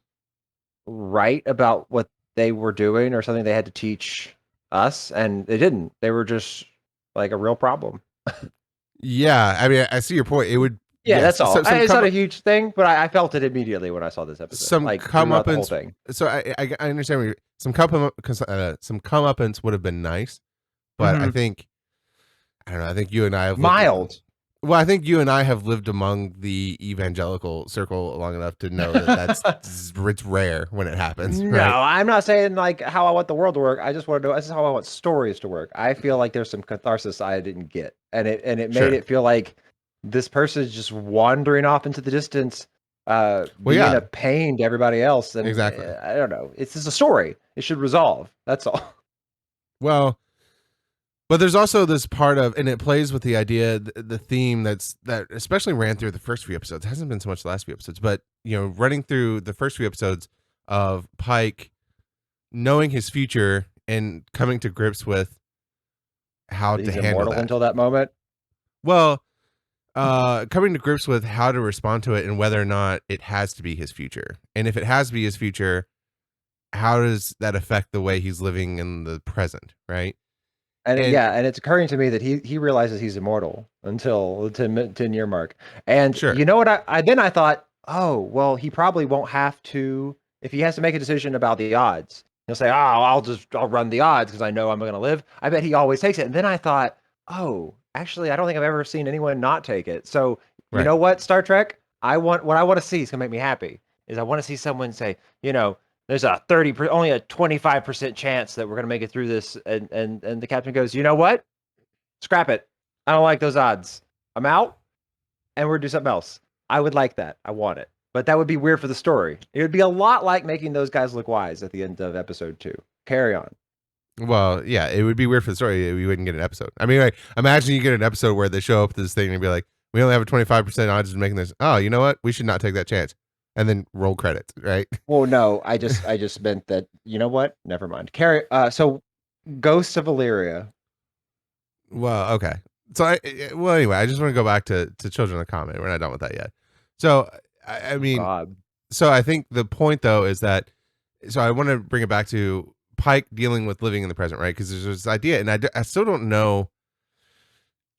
right about what they were doing or something they had to teach us, and they didn't. They were just like a real problem. Yeah, I mean, I see your point. It would, Yeah, yes, that's all. It's not some a huge thing, but I felt it immediately when I saw this episode, some like throughout the whole comeuppance. thing. So I understand where some comeuppance would have been nice, but Hmm. I don't know. I think you and I have lived. Mild. Well, I think you and I have lived among the evangelical circle long enough to know that it's rare when it happens, No, right? I'm not saying like how I want the world to work. I just want to know this is how I want stories to work. I feel like there's some catharsis I didn't get. And it made Sure. it feel like this person is just wandering off into the distance, Well, being yeah, a pain to everybody else. And exactly. I don't know. It's just a story. It should resolve. That's all. Well, but there's also this part of, and it plays with the idea, the theme that especially ran through the first few episodes. It hasn't been so much the last few episodes, but running through the first few episodes of Pike knowing his future and coming to grips with how to He's handle immortal that. until that moment. Well, coming to grips with how to respond to it and whether or not it has to be his future, and if it has to be his future, how does that affect the way he's living in the present, right? And And yeah, and it's occurring to me that he realizes he's immortal until the 10-year mark. And sure, you know what? I thought, oh, well, he probably won't have to if he has to make a decision about the odds. He'll say, oh, I'll run the odds because I know I'm going to live. I bet he always takes it. And then I thought, oh, actually, I don't think I've ever seen anyone not take it. So you right. know what, Star Trek? What I want to see is gonna make me happy. Is I want to see someone say, there's a only a 25% chance that we're going to make it through this. And the captain goes, you know what? Scrap it. I don't like those odds. I'm out and we're going to do something else. I would like that. I want it. But that would be weird for the story. It would be a lot like making those guys look wise at the end of episode 2. Carry on. Well, yeah, it would be weird for the story. We wouldn't get an episode. I mean, like, imagine you get an episode where they show up to this thing and be like, "We only have a 25% odds of making this." Oh, you know what? We should not take that chance, and then roll credits, right? Well, no, I just meant that, you know what? Never mind. So Ghosts of Illyria. Well, okay. So, well, anyway, I just want to go back to Children of the Comet. We're not done with that yet. So, I Oh mean, God. so I think the point though is that, so I want to bring it back to Pike dealing with living in the present, right? Because there's this idea, and I still don't know.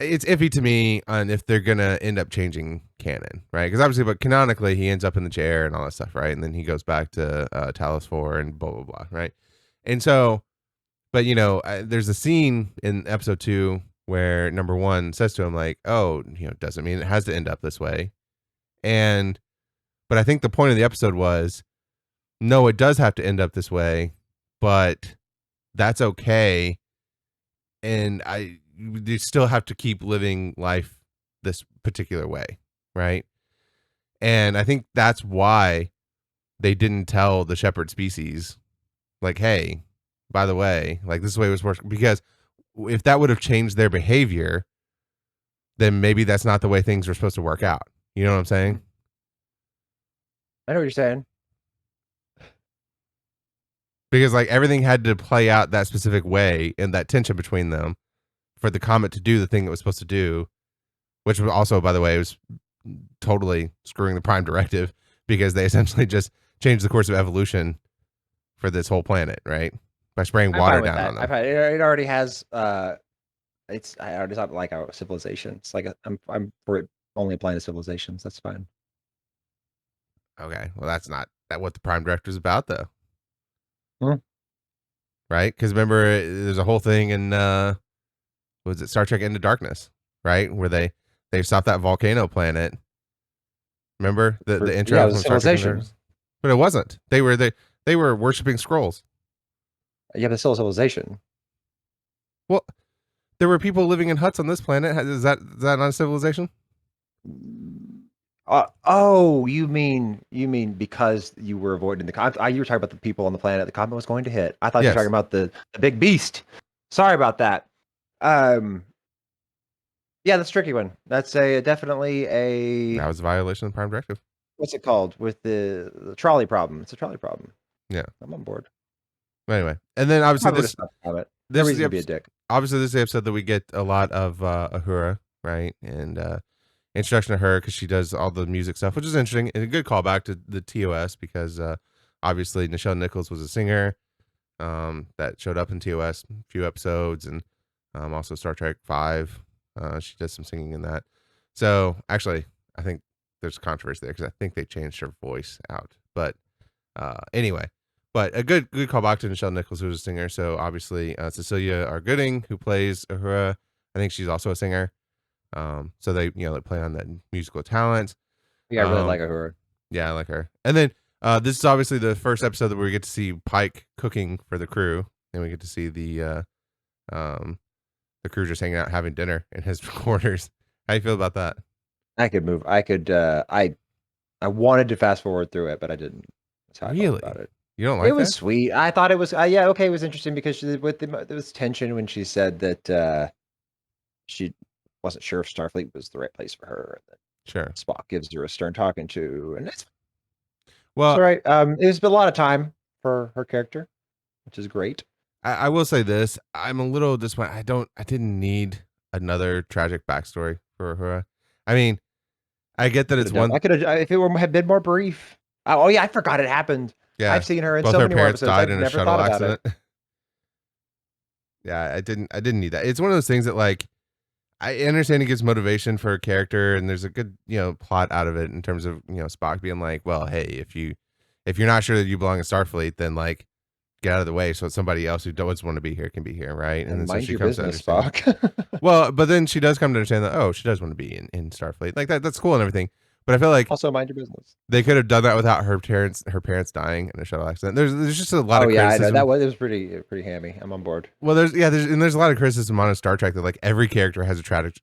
It's iffy to me on if they're gonna end up changing canon, right? Because obviously, but canonically, he ends up in the chair and all that stuff, right? And then he goes back to Talos 4 and blah blah blah, right? And so, but there's a scene in episode 2 where number one says to him like, "Oh, doesn't mean it has to end up this way." And but I think the point of the episode was, no, it does have to end up this way, but that's okay, and you still have to keep living life this particular way, right? And I think that's why they didn't tell the shepherd species, like, hey, by the way, like this way was working, because if that would have changed their behavior, then maybe that's not the way things were supposed to work out. You know what I'm saying? I know what you're saying. Because like everything had to play out that specific way and that tension between them for the comet to do the thing it was supposed to do, which was also, by the way, was totally screwing the prime directive because they essentially just changed the course of evolution for this whole planet, right? By spraying I'm water fine with down that. on I've them. had it already has it's not like our civilization. It's like I'm for it only applying to civilizations. That's fine. Okay, well, that's not that what the prime directive is about, though, Hmm. right? Because remember, there's a whole thing in was it Star Trek Into Darkness, right, where they stopped that volcano planet. Remember the Yeah, it intro was a from Star Trek Into civilization. Darkness? But it wasn't. They were worshiping scrolls. Yeah, but it's still a civilization. Well, there were people living in huts on this planet. Is that not a civilization? Oh, you mean because you were avoiding the you were talking about the people on the planet the comet was going to hit. I thought you were talking Yes. about the big beast. Sorry about that. Um, Yeah, that's a tricky one. That's definitely That a was a violation of the Prime Directive. what's it called with the trolley problem? It's a trolley problem. Yeah. I'm on board. But anyway, and then obviously Probably would have stopped about it. No this is reason the to be a episode. dick. Obviously, this is the episode that we get a lot of Ahura, right? And introduction to her because she does all the music stuff, which is interesting and a good callback to the TOS because obviously Nichelle Nichols was a singer that showed up in TOS a few episodes and also Star Trek 5. She does some singing in that. So actually, I think there's controversy there because I think they changed her voice out. But anyway, but a good callback to Nichelle Nichols, who's a singer. So obviously Cecilia R. Gooding, who plays Ahura, I think she's also a singer. So they they play on that musical talent. Yeah, I really like her. Yeah, I like her. And then this is obviously the first episode that we get to see Pike cooking for the crew, and we get to see um the crew just hanging out having dinner in his quarters. How you feel about that? I could move. I could. I wanted to fast forward through it, but I didn't. That's how I felt Really? about it. You don't It like was that? sweet. I thought it was. Yeah, okay. It was interesting because there was tension when she said that she wasn't sure if Starfleet was the right place for her. And Sure. Spock gives her a stern talking to, and it's Well, all right. It's been a lot of time for her character, which is great. I will say this: I'm a little disappointed. I didn't need another tragic backstory for Uhura. I mean, I get that Could it's have done. I one. could have if it were had been more brief. Oh yeah, I forgot it happened. Yeah, I've seen her in both so her many more parents episodes. died I've in a never thought shuttle about it. accident. Yeah, I didn't need that. It's one of those things that like I understand it gives motivation for a character and there's a good, plot out of it in terms of, Spock being like, well, hey, if you're not sure that you belong in Starfleet, then like get out of the way so somebody else who does want to be here can be here, right? And And then so mind she your comes to business, understand. Spock. Well, but then she does come to understand that she does want to be in Starfleet. Like that's cool and everything. But I feel like Also, mind your business. they could have done that without her parents dying in a shuttle accident. There's just a lot Oh of yeah, I know criticism. it was pretty hammy. I'm on board. Well, there's a lot of criticism on Star Trek that like every character has a tragic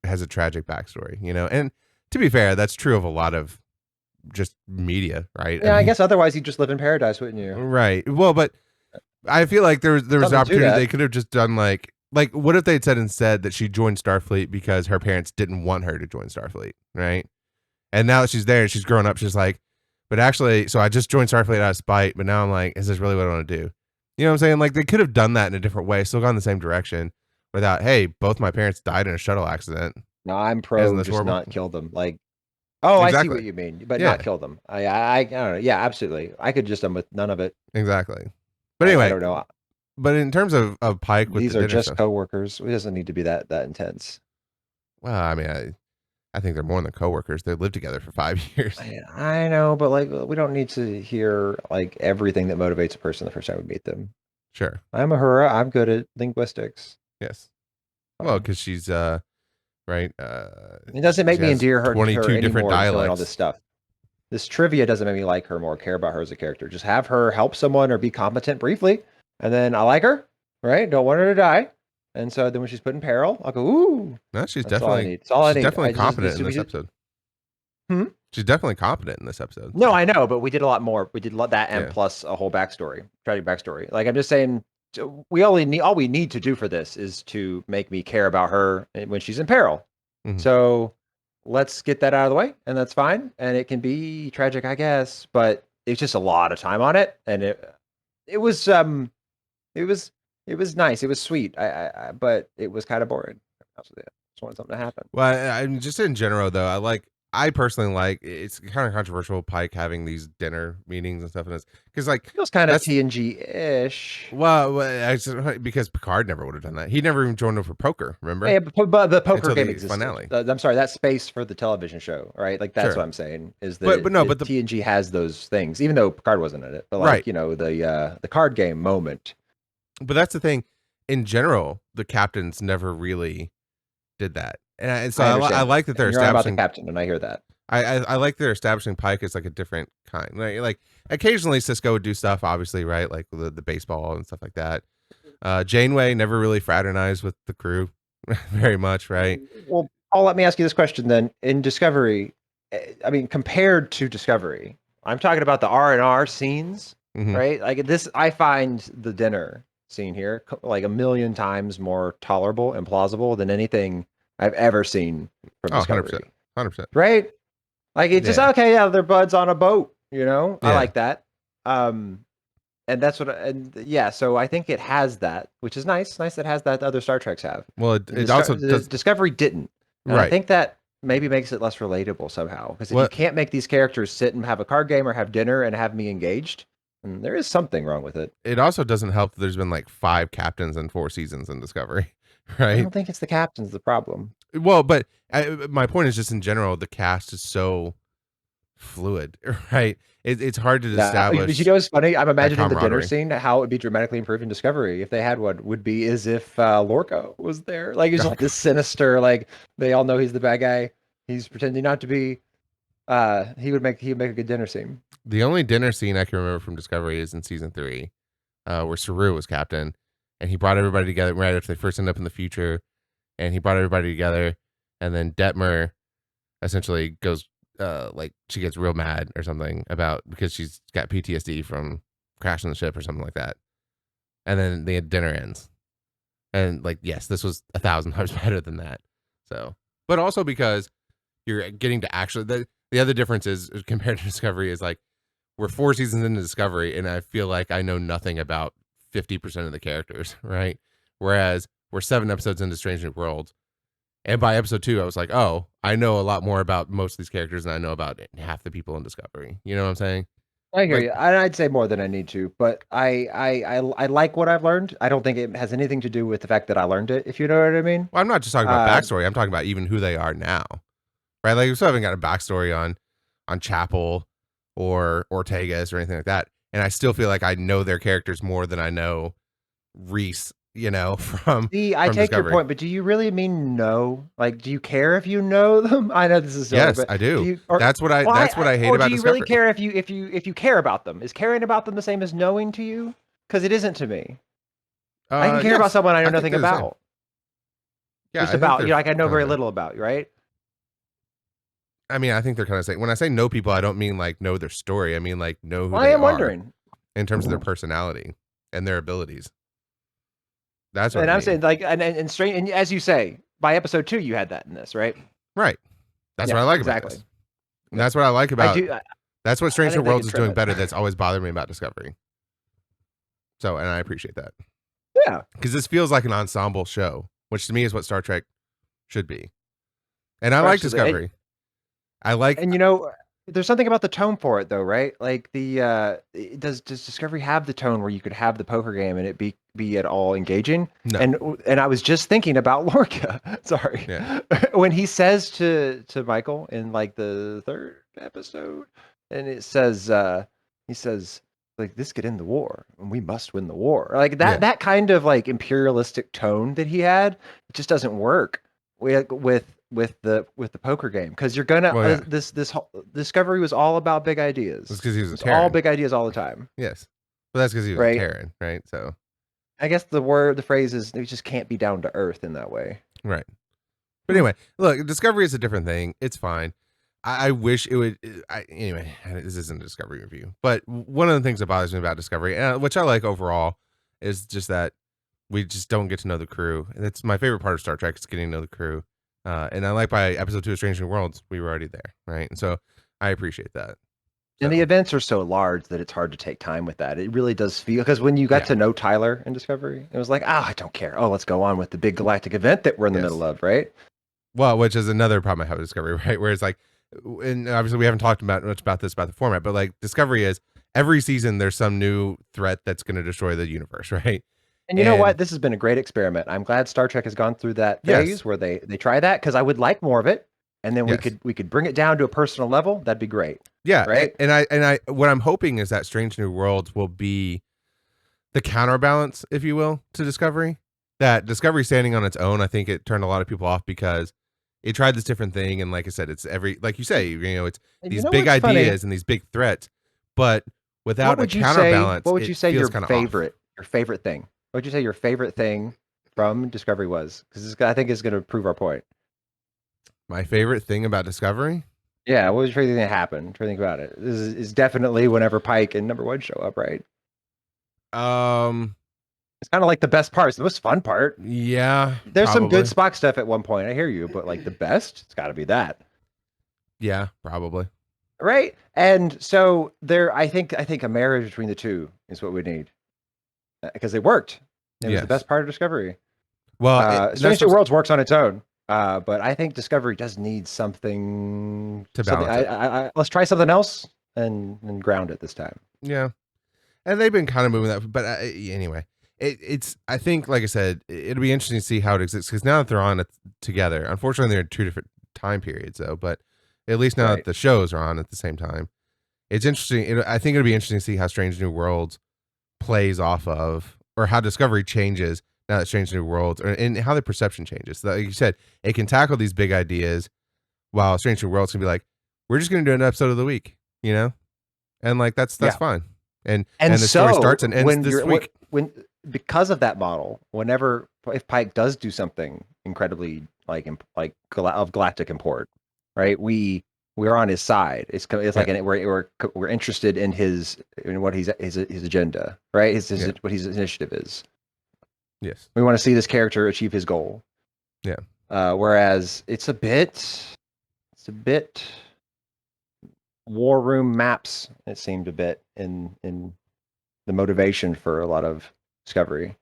backstory, And to be fair, that's true of a lot of just media, right? I Yeah, I mean, guess otherwise you'd just live in paradise, wouldn't you? right. Well, but I feel like there was an Something to opportunity they that. could have just done like what if they had said instead that she joined Starfleet because her parents didn't want her to join Starfleet, right? And now that she's there and she's grown up, she's like, but actually, so I just joined Starfleet out of spite, but now I'm like, is this really what I want to do? You know what I'm saying? Like they could have done that in a different way, still gone the same direction without, hey, both my parents died in a shuttle accident. No, I'm Isn't pro this just horrible? not kill them. Like, oh, I see Exactly. what you mean, but not Yeah, kill them. I don't know. Yeah, absolutely. I could just done with none of it. exactly. But I anyway, don't know. but in terms of Pike with the These are dinner just stuff, coworkers. It doesn't need to be that intense. well, I mean, I think they're more than coworkers. They lived together for 5 years. I know, but like we don't need to hear like everything that motivates a person the first time we meet them. Sure. I'm a Hura. I'm good at linguistics. Yes. Well, Fine. because she's right. It doesn't make She me has endear her to her 22 different anymore, just knowing all this dialects. stuff. This trivia doesn't make me like her more, care about her as a character. Just have her help someone or be competent briefly, and then I like her, right? Don't want her to die. And so then when she's put in peril, I'll go, ooh, No, she's that's all I definitely need. That's all I she's need. definitely I just competent this in we this should. episode. Hmm? She's definitely competent in this episode. No, So I know, but we did a lot more. We did that and yeah. plus a whole backstory, tragic backstory. Like I'm just saying, we only need all we need to do for this is to make me care about her when she's in peril. Mhm. So let's get that out of the way, and that's fine. And it can be tragic, I guess, but it's just a lot of time on it, and it was it was it was nice. It was sweet. But it was kind of boring. I just wanted something to happen. Well, I'm just in general though. I personally like it's kind of controversial Pike having these dinner meetings and stuff, and it's because like Feels kind of that's TNG-ish. because Picard never would have done that. He never even joined up for poker. Remember Yeah, but the poker until game the existed. finale. I'm sorry, that space for the television show, right? Like that's what Sure, I'm saying is but that no, but the TNG has those things, even though Picard wasn't in it. But right, like the card game moment. but that's the thing. In general, the captains never really did that, and so I I understand, like that they're and you're on about the establishing. captain, and I hear that. I like they're establishing Pike as like a different kind. Like occasionally Cisco would do stuff, obviously, right? Like the baseball and stuff like that. Janeway never really fraternized with the crew very much, right? Well, Paul, let me ask you this question then. In Discovery, I mean, compared to Discovery, I'm talking about the R&R scenes, Hmm. right? Like this, I find the dinner scene here like a million times more tolerable and plausible than anything I've ever seen from Oh, 100%. Discovery. 100%. Right? Like it's just Yeah. okay, yeah, they're buds on a boat, you know? I Yeah. like that. And that's what and yeah, so I think it has that, which is nice. Nice that it has that other Star Treks have. Well, it also does. Discovery didn't. And I Right. think that maybe makes it less relatable somehow. Because if you What can't make these characters sit and have a card game or have dinner and have me engaged, then there is something wrong with it. it also doesn't help that there's been like 5 captains and 4 seasons in Discovery, I right? don't think it's the captain's the problem. Well, but my point is just in general, the cast is so fluid, right? It's hard to Yeah, but you establish know what's funny? I'm that imagining the dinner camaraderie. scene, how it would be dramatically improved in Discovery if they had one, would be as if Lorca was there. Like he's Oh, like this sinister, like they all know he's the bad guy. He's pretending not to be. He would make a good dinner scene. the only dinner scene I can remember from Discovery is in season 3, where Saru was captain, and he brought everybody together right after they first end up in the future, and he brought everybody together, and then Detmer essentially goes, like she gets real mad or something about because she's got PTSD from crashing the ship or something like that, and then the dinner ends, and like yes, this was 1,000 times better than that. So, but also because you're getting to actually the other difference is compared to Discovery is like we're 4 seasons into Discovery, and I feel like I know nothing about 50% of the characters, right? Whereas we're 7 episodes into Strange New Worlds, and by episode 2, I was like, oh, I know a lot more about most of these characters than I know about half the people in Discovery. You know what I'm saying? I hear Like, you. I'd say more than I need to, but I like what I've learned. I don't think it has anything to do with the fact that I learned it, if you know what I mean. well, I'm not just talking about Uh, backstory. I'm talking about even who they are now, right? Like, we still haven't got a backstory on Chapel or Ortegas or anything like that, and I still feel like I know their characters more than I know Reese. You know, See, I from take your Discovery. point, but do you really mean no? Like, do you care if you know them? I know this is silly, Yes, but I do do. you? Or That's what I. why? That's what I hate Or do about you really Discovery. care if you care about them? Is caring about them the same as knowing to you? Because it isn't to me. I can care about Yes, someone I know I think nothing they're the same. about. Yeah, Just I think about, they're like I know kind of very the same. little about, right? I mean, I think they're kind of the same. When I say know people, I don't mean like know their story. I mean like know who Well, I they am are wondering. in terms of their personality and their abilities. That's what I And I'm mean. saying like and strange and as you say, by episode 2 you had that in this, right? Right. That's what Yeah, I like about exactly. this. And Yeah. that's what I like I about. do That's what I Stranger think they Worlds could is trim doing it. better. That's always bothered me about Discovery. So, and I appreciate that Yeah. because this feels like an ensemble show, which to me is what Star Trek should be. And I like Absolutely. Discovery. I like And there's something about the tone for it though, right? Like does Discovery have the tone where you could have the poker game and it be at all engaging? no. And I was just thinking about Lorca. Sorry. Yeah. When he says to Michael in like the third episode, and he says like this could end the war and we must win the war. Like that Yeah. that kind of like imperialistic tone that he had, it just doesn't work with the poker game because you're gonna Well, yeah. this whole Discovery was all about big It's ideas. because he was a It's all Terran. big ideas all the time, Yes. But that's because he was a right? Terran, right? So, I guess the phrase is it just can't be down to earth in that way. right. But Hmm. anyway, look, Discovery is a different thing. It's fine. I wish it would. Anyway, this isn't a Discovery review, but one of the things that bothers me about Discovery, which I like overall, is just that we just don't get to know the crew. And it's my favorite part of Star Trek is getting to know the crew. And I like by episode 2 of Strange New Worlds, we were already there, right? And so I appreciate that. And the So events are so large that it's hard to take time with that. It really does feel because when you got yeah, to know Tyler in Discovery, it was like, I don't care. Oh, let's go on with the big galactic event that we're in the middle yes. of, right? Well, which is another problem I have with Discovery, right? Where it's like, and obviously we haven't talked about much about this about the format, but like Discovery is every season there's some new threat that's going to destroy the universe, right? And you know And what? This has been a great experiment. I'm glad Star Trek has gone through that yes, phase where they try that because I would like more of it, and then we yes, could bring it down to a personal level. That'd be great, yeah, right? and I what I'm hoping is that Strange New Worlds will be the counterbalance, if you will, to Discovery. That Discovery standing on its own, I think it turned a lot of people off because it tried this different thing, and like I said, it's every like you say, it's And you these know big what's funny? ideas and these big threats, but What without a would you say? counterbalance, What would it you say feels kind of off. your favorite thing? What would you say your favorite thing from Discovery was? Because I think is going to prove our point. My favorite thing about Discovery, Yeah, what was your favorite thing that happened? Try to think about it. This is definitely whenever Pike and Number One show up, right? um, It's kind of like the best part. It's the most fun part. Yeah, There's some good probably. Spock stuff at one point. I hear you, but like the best, it's got to be that, Yeah, probably. right? And so there, I think a marriage between the two is what we need because it worked. It was the Yes. best part of Discovery. Well, and that's Strange New what's Worlds works on its own, but I think Discovery does need something. to Something. balance it. Let's try something else and ground it this time. Yeah. And they've been kind of moving that, but anyway, it's. I think, like I said, it'll be interesting to see how it exists because now that they're on it together, unfortunately, they're in two different time periods, though. But at least now that Right. the shows are on at the same time, it's interesting. I think it'll be interesting to see how Strange New Worlds plays off of, or how Discovery changes now that Strange New Worlds, and how the perception changes. Like you said, it can tackle these big ideas, while Strange New Worlds can be like, we're just going to do an episode of the week, and like that's Yeah. fine. And And the story so starts and ends when this you're week. when because of that model, whenever if Pike does do something incredibly of galactic import, right? We're on his side. It's like Yeah. we're interested in what his agenda, right? Yeah. What his initiative is. Yes. We want to see this character achieve his goal. Yeah. Whereas it's a bit war room maps. It seemed a bit in the motivation for a lot of Discovery.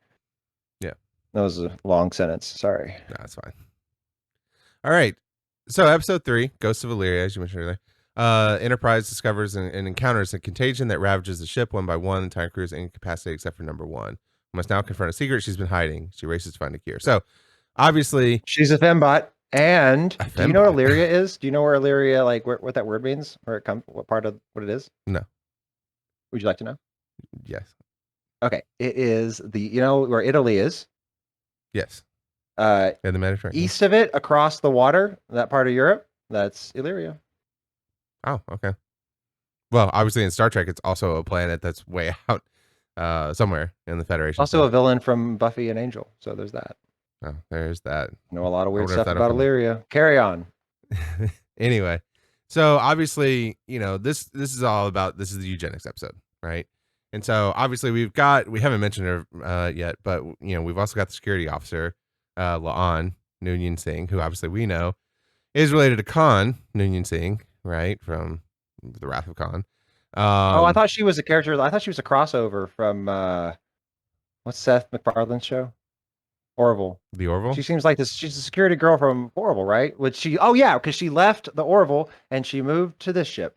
Yeah. That was a long sentence. Sorry. No, that's fine. All right. So episode 3, Ghosts of Illyria, as you mentioned earlier. Enterprise discovers and encounters a contagion that ravages the ship one by one. The entire crew is incapacitated except for number 1. Must now confront a secret she's been hiding. She races to find a cure. So obviously, She's a fembot. And a do you know what fembot. Illyria is? Do you know where Illyria, like what that word means? Where it comes? What part of what it is? No. Would you like to know? Yes. Okay, it is where Italy is. Yes. Uh, In the Mediterranean. East of it, across the water, that part of Europe, that's Illyria. Oh, okay. Well, obviously in Star Trek, it's also a planet that's way out somewhere in the Federation. Also a villain from Buffy and Angel. So there's that. Oh, there's that. Know a lot of I weird wonder if stuff that'll about come. Illyria. Carry on. Anyway, so obviously, this is all about, this is the eugenics episode, right? And so obviously we haven't mentioned her yet, but we've also got the security officer, Laan Noonien Singh, who obviously we know is related to Khan Noonien Singh, right, from the Wrath of Khan. I thought she was a character. I thought she was a crossover from what's Seth MacFarlane's show? Orville. The Orville. She seems like this. She's a security girl from Orville, right? Would she? Oh yeah, because she left the Orville and she moved to this ship.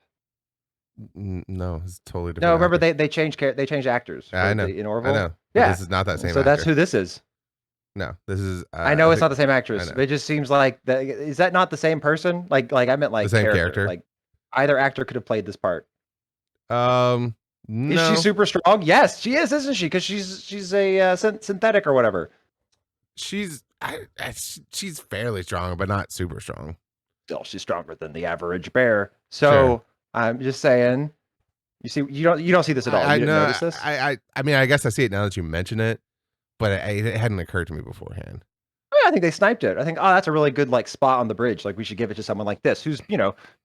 No, it's totally different. No, remember actor. they changed actors. I know. In Orville. I know. But Yeah, this is not that same. so that's actor. who this is. No, this is. I know it's not the same I actress, know. but it just seems like that. Is that not the same person? Like I meant like The same character? Like either actor could have played this part. No. Is she super strong? Yes, she is, isn't she? Because she's a synthetic or whatever. She's fairly strong, but not super strong. Still, she's stronger than the average bear. So Sure. I'm just saying. You don't see this at all. You didn't notice this? I mean, I guess I see it now that you mention it, but it hadn't occurred to me beforehand. I think they sniped it. I think, that's a really good like spot on the bridge. Like we should give it to someone like this, who's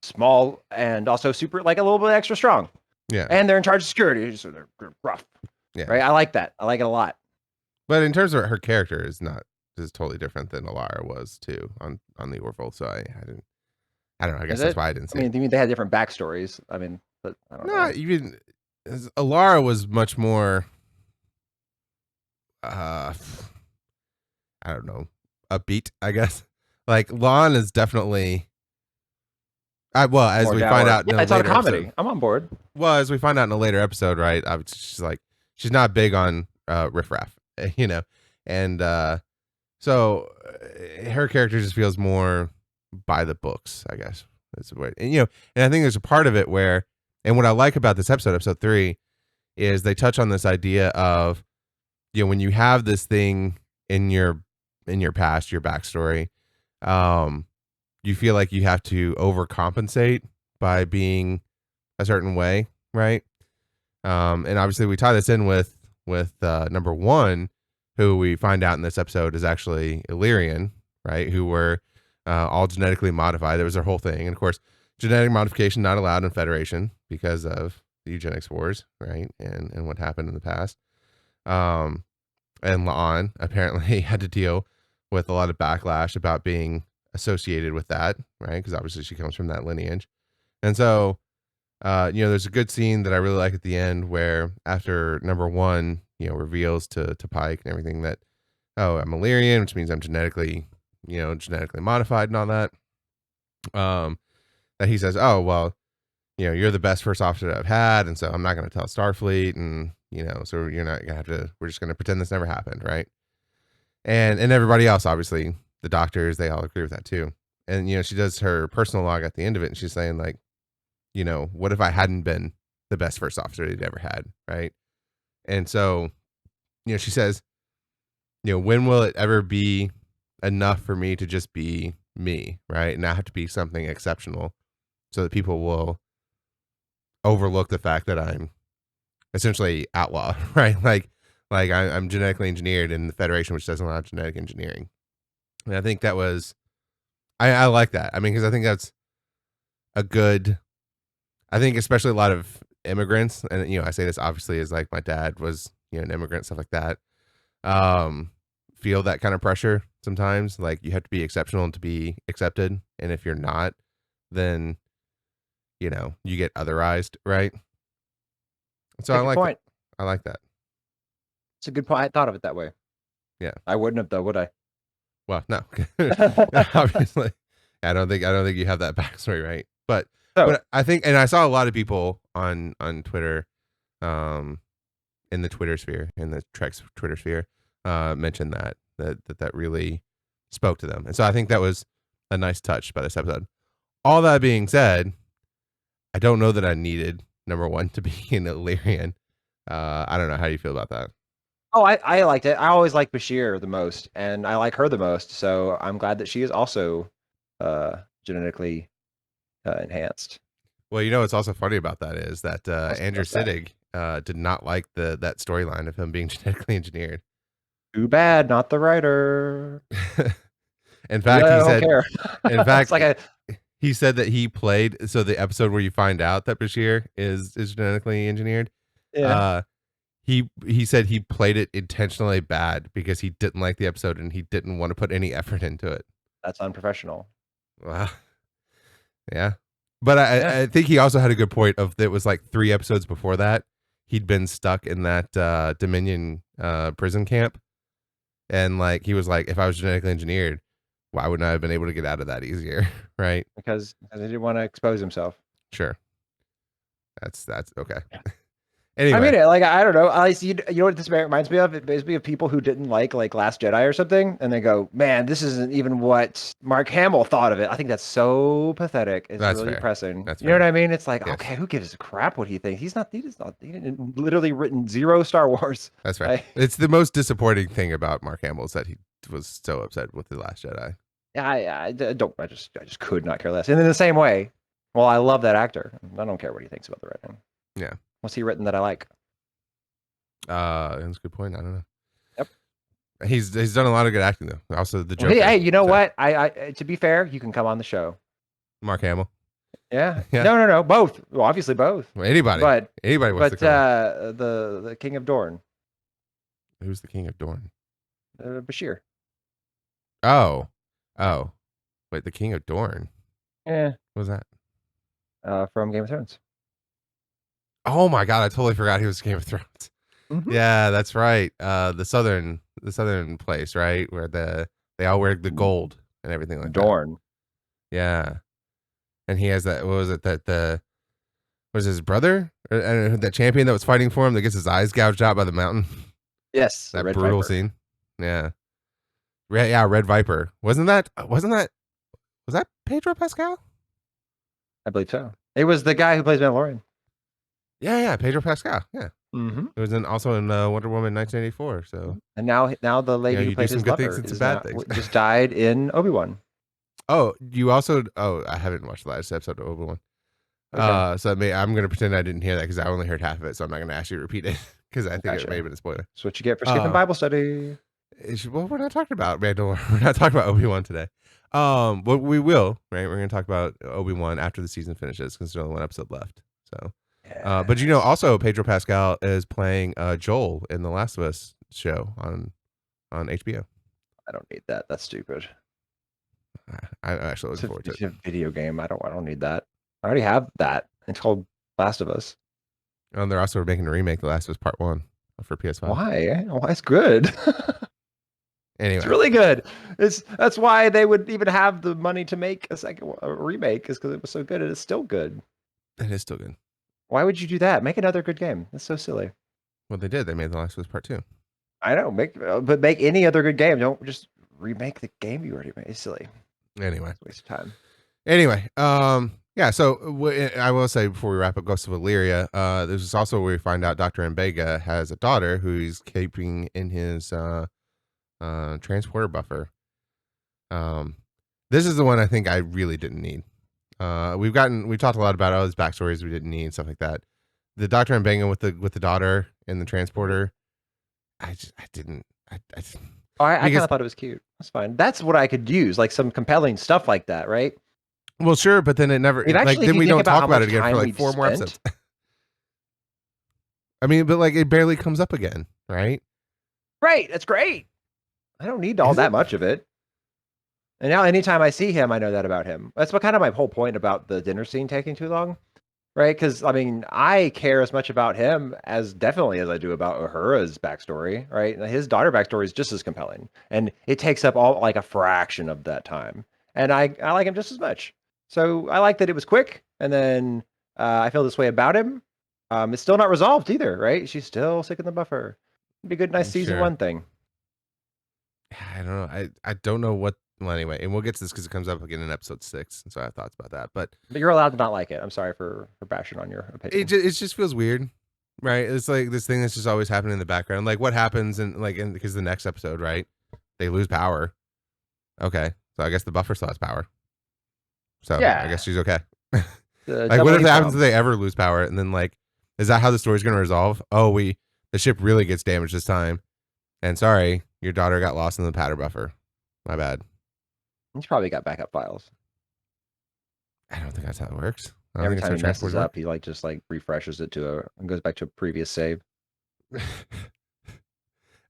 small and also super, like a little bit extra strong. Yeah. And they're in charge of security, so they're rough. Yeah. Right. I like that. I like it a lot. But in terms of her character is totally different than Alara was too on the Orville. So I don't know. I guess that's why I didn't see. I mean, they had different backstories. I mean, but I don't know. Not even. Alara was much more. I don't know, upbeat, I guess. Like Lon is definitely. Well, as More we dour. find out, Yeah, in a it's not a later comedy. episode, I'm on board. well, as we find out in a later episode, right? She's not big on riffraff, and so her character just feels more by the books, I guess. That's the way, and I think there's a part of it where, and what I like about this episode 3, is they touch on this idea of, when you have this thing in your past, your backstory, you feel like you have to overcompensate by being a certain way, right? And obviously we tie this in with number 1, who we find out in this episode is actually Illyrian, right? Who were all genetically modified. There was their whole thing, and of course, genetic modification not allowed in Federation because of the eugenics wars, right? And what happened in the past. and La'an apparently had to deal with a lot of backlash about being associated with that, right? Because obviously she comes from that lineage. And so, there's a good scene that I really like at the end where after number one, reveals to Pike and everything that, oh, I'm Illyrian, which means I'm genetically modified and all that. That he says, oh, well, you're the best first officer that I've had. And so I'm not going to tell Starfleet. And, so you're not going to have to, we're just going to pretend this never happened. Right. And everybody else, obviously, the doctors, they all agree with that too. And, she does her personal log at the end of it. And she's saying, like, what if I hadn't been the best first officer he'd ever had? Right. And so, she says, when will it ever be enough for me to just be me? Right. And not have to be something exceptional so that people will overlook the fact that I'm essentially outlaw, right? Like I'm genetically engineered in the Federation, which doesn't allow genetic engineering. And I think that was, I like that. I mean, because I think that's a good, I think especially a lot of immigrants, and I say this obviously as like my dad was, an immigrant, stuff like that, feel that kind of pressure sometimes. Like you have to be exceptional to be accepted, and if you're not, then you get otherized, right? So Take your point. I like that. It's a good point. I thought of it that way. Yeah. I wouldn't have though, would I? Well, no. Obviously. I don't think you have that backstory, right? But I think, and I saw a lot of people on Twitter, in the Twitter sphere, in the Trek's Twitter sphere, mention that really spoke to them. And so I think that was a nice touch by this episode. All that being said, I don't know that I needed number one to be an Illyrian. I don't know how you feel about that. Oh, I liked it. I always like Bashir the most, and I like her the most. So I'm glad that she is also genetically enhanced. Well, what's also funny about that is that Andrew Siddig did not like that storyline of him being genetically engineered. Too bad, not the writer. In fact, he said. Care. In fact, it's like he said that he played. So the episode where you find out that Bashir is genetically engineered. Yeah. He said he played it intentionally bad because he didn't like the episode and he didn't want to put any effort into it. That's unprofessional. Wow. Yeah. But I think he also had a good point of it was like 3 episodes before that. He'd been stuck in that Dominion prison camp. And like he was like, if I was genetically engineered, why wouldn't I have been able to get out of that easier? Right? Because he didn't want to expose himself. Sure. That's okay. Anyway. I mean, like, I don't know. I see. You know what this reminds me of? It reminds me of people who didn't like Last Jedi or something, and they go, "Man, this isn't even what Mark Hamill thought of it." I think that's so pathetic. It's really depressing. You know what I mean? It's like, okay, who gives a crap what he thinks? He didn't literally written 0 Star Wars. That's right. It's the most disappointing thing about Mark Hamill is that he was so upset with The Last Jedi. Yeah, I just could not care less. And in the same way, well, I love that actor. I don't care what he thinks about the writing. Yeah. What's he written that I like? That's a good point. I don't know. Yep. He's done a lot of good acting though. Also the Joker. Hey, you know what? I to be fair, you can come on the show. Mark Hamill. Yeah. No. Both. Well, obviously both. Well, anybody. But anybody wants to come. The King of Dorne. Who's the King of Dorne? Bashir. Oh. Wait, the King of Dorne. Yeah. What was that? From Game of Thrones. Oh my god, I totally forgot he was Game of Thrones. Mm-hmm. Yeah, that's right. The southern place, right, where they all wear the gold and everything like Dorne. That. Yeah, and he has that. What was it that was his brother? That champion that was fighting for him that gets his eyes gouged out by the mountain. Yes, that brutal Viper. Scene. Yeah, Red Viper. Was that Pedro Pascal? I believe so. It was the guy who plays Mandalorian. Yeah, Pedro Pascal. Yeah. Mm-hmm. It was also in Wonder Woman 1984. So. And now the lady who played his lover just died in Obi-Wan. Oh, you also? Oh, I haven't watched the last episode of Obi-Wan. Okay. So I'm going to pretend I didn't hear that because I only heard half of it. So I'm not going to ask you to repeat it because I think it may have been a spoiler. That's what you get for skipping Bible study. Well, we're not talking about Mandalorian. We're not talking about Obi-Wan today. But we will. Right, we're going to talk about Obi-Wan after the season finishes because there's only 1 episode left. So. But also Pedro Pascal is playing Joel in The Last of Us show on HBO. I don't need that. That's stupid. I'm actually looking forward to It's it. a video game. I don't need that. I already have that. It's called Last of Us. And they're also making a remake, The Last of Us Part 1 for PS5. Why? Why it's good? Anyway. It's really good. That's why they would even have the money to make a remake, is because it was so good and it's still good. It is still good. Why would you do that? Make another good game. That's so silly. Well, they did. They made The Last of Us Part 2. I know, but make any other good game. Don't just remake the game you already made. It's silly. Anyway. It's a waste of time. Anyway, yeah, so I will say before we wrap up Ghosts of Illyria, this is also where we find out Dr. Mbega has a daughter who he's keeping in his transporter buffer. This is the one I think I really didn't need. We talked a lot about all these backstories we didn't need, stuff like that. The Dr. Mbega with the daughter in the transporter, I didn't. I kind of thought it was cute. That's fine. That's what I could use, like some compelling stuff like that, right? Well, sure, but then it never. Like, then we don't talk about it again for like 4 more episodes. I mean, but like it barely comes up again, right? Right. That's great. I don't need all that much of it. And now, anytime I see him, I know that about him. That's what kind of my whole point about the dinner scene taking too long, right? Because I mean, I care as much about him as definitely as I do about Uhura's backstory, right? And his daughter backstory is just as compelling, and it takes up all like a fraction of that time. And I like him just as much. So I like that it was quick, and then I feel this way about him. It's still not resolved either, right? She's still sick in the buffer. It'd be a good, nice season 1 thing. I don't know. I don't know what. Well, anyway, and we'll get to this because it comes up again in episode 6, and so I have thoughts about that. But you're allowed to not like it. I'm sorry for bashing on your opinion. It just feels weird, right? It's like this thing that's just always happening in the background. Like what happens because the next episode, right? They lose power. Okay, so I guess the buffer still has power. So yeah. I guess she's okay. Like what if happens if they ever lose power, and then like, is that how the story's going to resolve? Oh, the ship really gets damaged this time, and sorry, your daughter got lost in the powder buffer. My bad. He's probably got backup files. I don't think that's how it works. Every time he messes up, he just refreshes it and goes back to a previous save.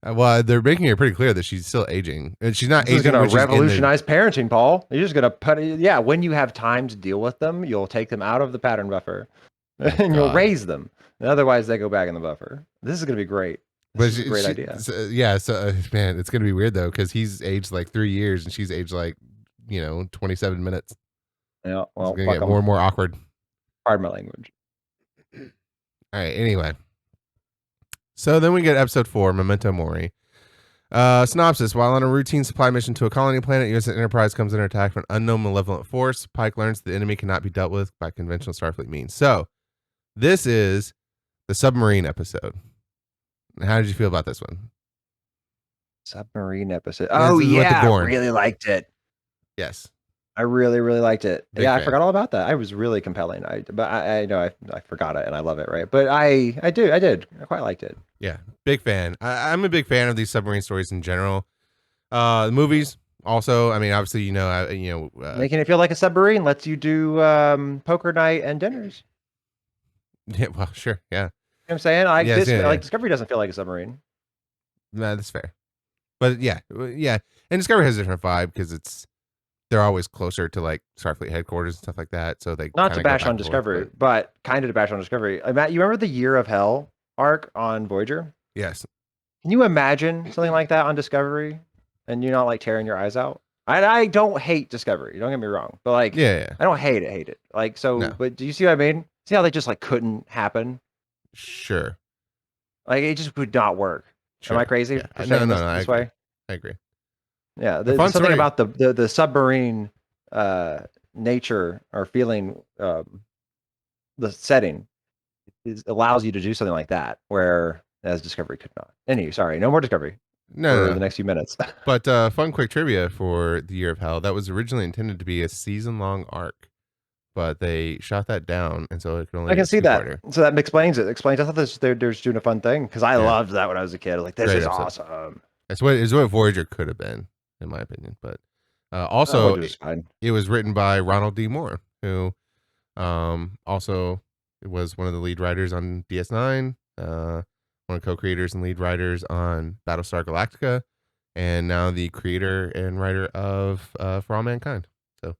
Well, they're making it pretty clear that she's still aging, and she's not aging. He's going to revolutionize parenting, Paul. You're just going to put it. Yeah, when you have time to deal with them, you'll take them out of the pattern buffer, and you'll raise them. And otherwise, they go back in the buffer. This is going to be great. This is a great idea. Yeah. So, man, it's going to be weird though because he's aged like 3 years and she's aged like 27 minutes. Yeah. Well, it's going to get more and more awkward. Pardon my language. All right. Anyway. So then we get episode 4, Memento Mori. Synopsis. While on a routine supply mission to a colony planet, U.S. Enterprise comes under attack from an unknown malevolent force. Pike learns the enemy cannot be dealt with by conventional Starfleet means. So this is the submarine episode. How did you feel about this one? Submarine episode. Oh, yeah. I really liked it. Yes. I really, really liked it. Big fan. I forgot all about that. I was really compelling. I know I forgot it and I love it, right? But I did. I quite liked it. Yeah, big fan. I'm a big fan of these submarine stories in general. The movies also. I mean, obviously, making it feel like a submarine lets you do poker night and dinners. Yeah, well, sure, yeah. You know what I'm saying? Like Discovery doesn't feel like a submarine. No, that's fair. But yeah. And Discovery has a different vibe because they're always closer to like Starfleet headquarters and stuff like that. So they not to bash on Discovery, but kind of to bash on Discovery. Matt, you remember the Year of Hell arc on Voyager? Yes. Can you imagine something like that on Discovery, and you not like tearing your eyes out? I don't hate Discovery. Don't get me wrong, but like, yeah. I don't hate it. Like, so, no. But do you see what I mean? See how they just like couldn't happen? Sure. Like it just would not work. Sure. Am I crazy? Yeah. No, this way? I agree. Yeah, something about the submarine nature or feeling, the setting allows you to do something like that, whereas Discovery could not. Sorry, no more Discovery. No. The next few minutes. But fun quick trivia for the Year of Hell. That was originally intended to be a season-long arc, but they shot that down, and so it could only. I can see that. So that explains it. I thought they're just doing a fun thing because I loved that when I was a kid. I was like, this is awesome. It's what Voyager could have been, in my opinion. But also, it was written by Ronald D. Moore, who also was one of the lead writers on DS9, one one of the co-creators and lead writers on Battlestar Galactica, and now the creator and writer of For All Mankind. So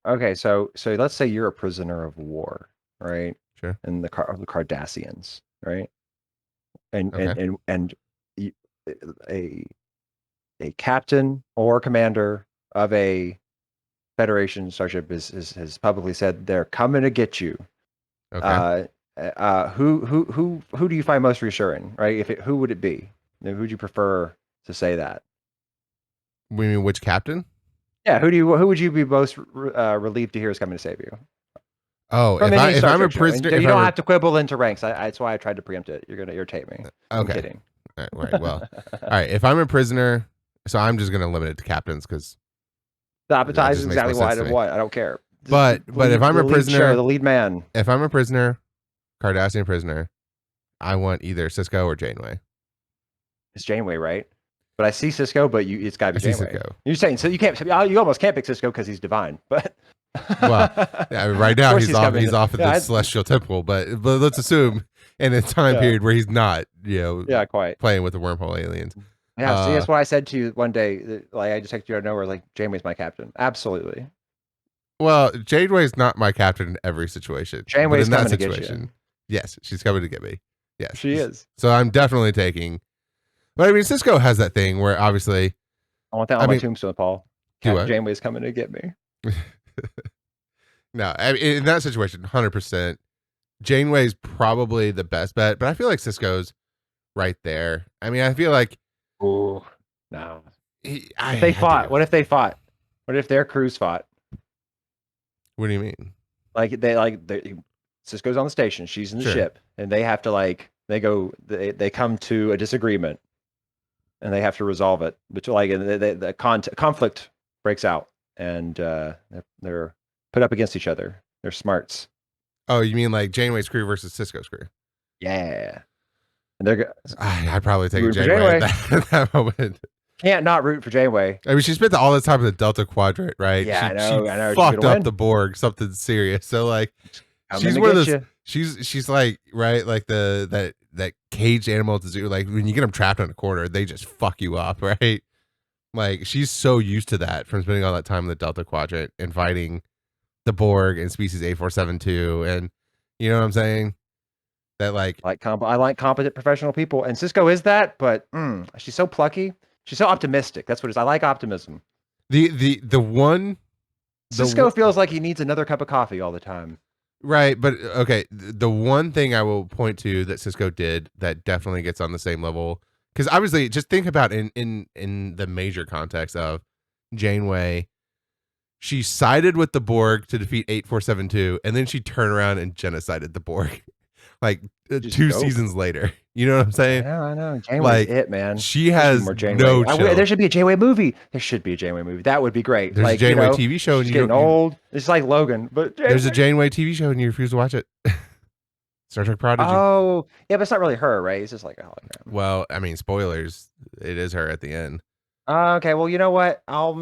Okay, so let's say you're a prisoner of war, right? sure, And the Cardassians, right? And okay, y- a captain or commander of a Federation starship has publicly said they're coming to get you. okay. Uh, who do you find most reassuring, right? Who would it be? Who would you prefer to say that? We mean which captain? Yeah, who would you be most relieved to hear is coming to save you Oh, from any if Star I'm a Trek show? And prisoner, you don't have to quibble into ranks. That's why I tried to preempt it. You're gonna irritate me. I'm okay, kidding. right. Well, all right. If I'm a prisoner, so I'm just gonna limit it to captains because The that appetizer is just makes more exactly why sense to I me. what I don't care. But if I'm a the lead show, prisoner, the lead man. if I'm a prisoner, Cardassian prisoner, I want either Cisco or Janeway. It's Janeway, right? But I see Cisco, but it's got to I be see Janeway. Cisco. You're saying so you can't. You almost can't pick Cisco because he's divine, but Well, yeah, right now course he's he's off. coming He's to- off at yeah, the I- celestial temple, but let's assume in a time Yeah. period where he's not, yeah, quite. playing with the wormhole aliens. Yeah, see, that's what I said to you one day. Like I just texted you out of nowhere, like Janeway's my captain. Absolutely, Well, Janeway's not my captain in every situation. But Janeway's in that coming to get you. situation, yes, she's coming to get me. Yes, She is. So I'm definitely taking. But I mean, Cisco has that thing where obviously, I want that on my tombstone, Paul. Do what? Captain Janeway's coming to get me. no, I mean, in that situation, 100%. Janeway's probably the best bet, but I feel like Cisco's right there. I mean, I feel like Ooh, no. If They fought. What if they fought? What if their crews fought? What do you mean? Cisco's on the station. She's in the Sure. ship, and they have to they come to a disagreement, and they have to resolve it. But the conflict breaks out, and they're put up against each other. They're smarts. Oh, you mean like Janeway's crew versus Cisco's crew? Yeah, and they're I'd probably take Root for Janeway at that moment. can't not root for Janeway. I mean, she spent all this time in the Delta Quadrant, right? Yeah, she, I know. She I know. She's fucked gonna up win. the Borg, something serious. So like, Coming she's to one of get those. you. She's like right, like that caged animal at the zoo. Like when you get them trapped in a corner, they just fuck you up, right? Like she's so used to that from spending all that time in the Delta Quadrant and fighting the Borg and species A472, and you know what I'm saying? That like I like competent professional people, and Cisco is that. But she's so plucky. She's so optimistic. That's what it is. I like optimism. the one Cisco feels like he needs another cup of coffee all the time. Right, but okay, the one thing I will point to that Cisco did that definitely gets on the same level, because obviously, just think about in the major context of Janeway, she sided with the Borg to defeat 8472, and then she turned around and genocided the Borg, like Just 2 dope. seasons later. You know what I'm saying? I know. Janeway's Like, it, man. She There should be has more Janeway. no chill. There should be a Janeway movie. There should be a Janeway movie. That would be great. There's a Janeway TV show, and she's you getting don't. old. It's like Logan, but There's a Janeway TV show, and you refuse to watch it. Star Trek Prodigy. Oh, yeah, but it's not really her, right? It's just like a hologram. Well, I mean, spoilers. It is her at the end. Okay, well, you know what? I'll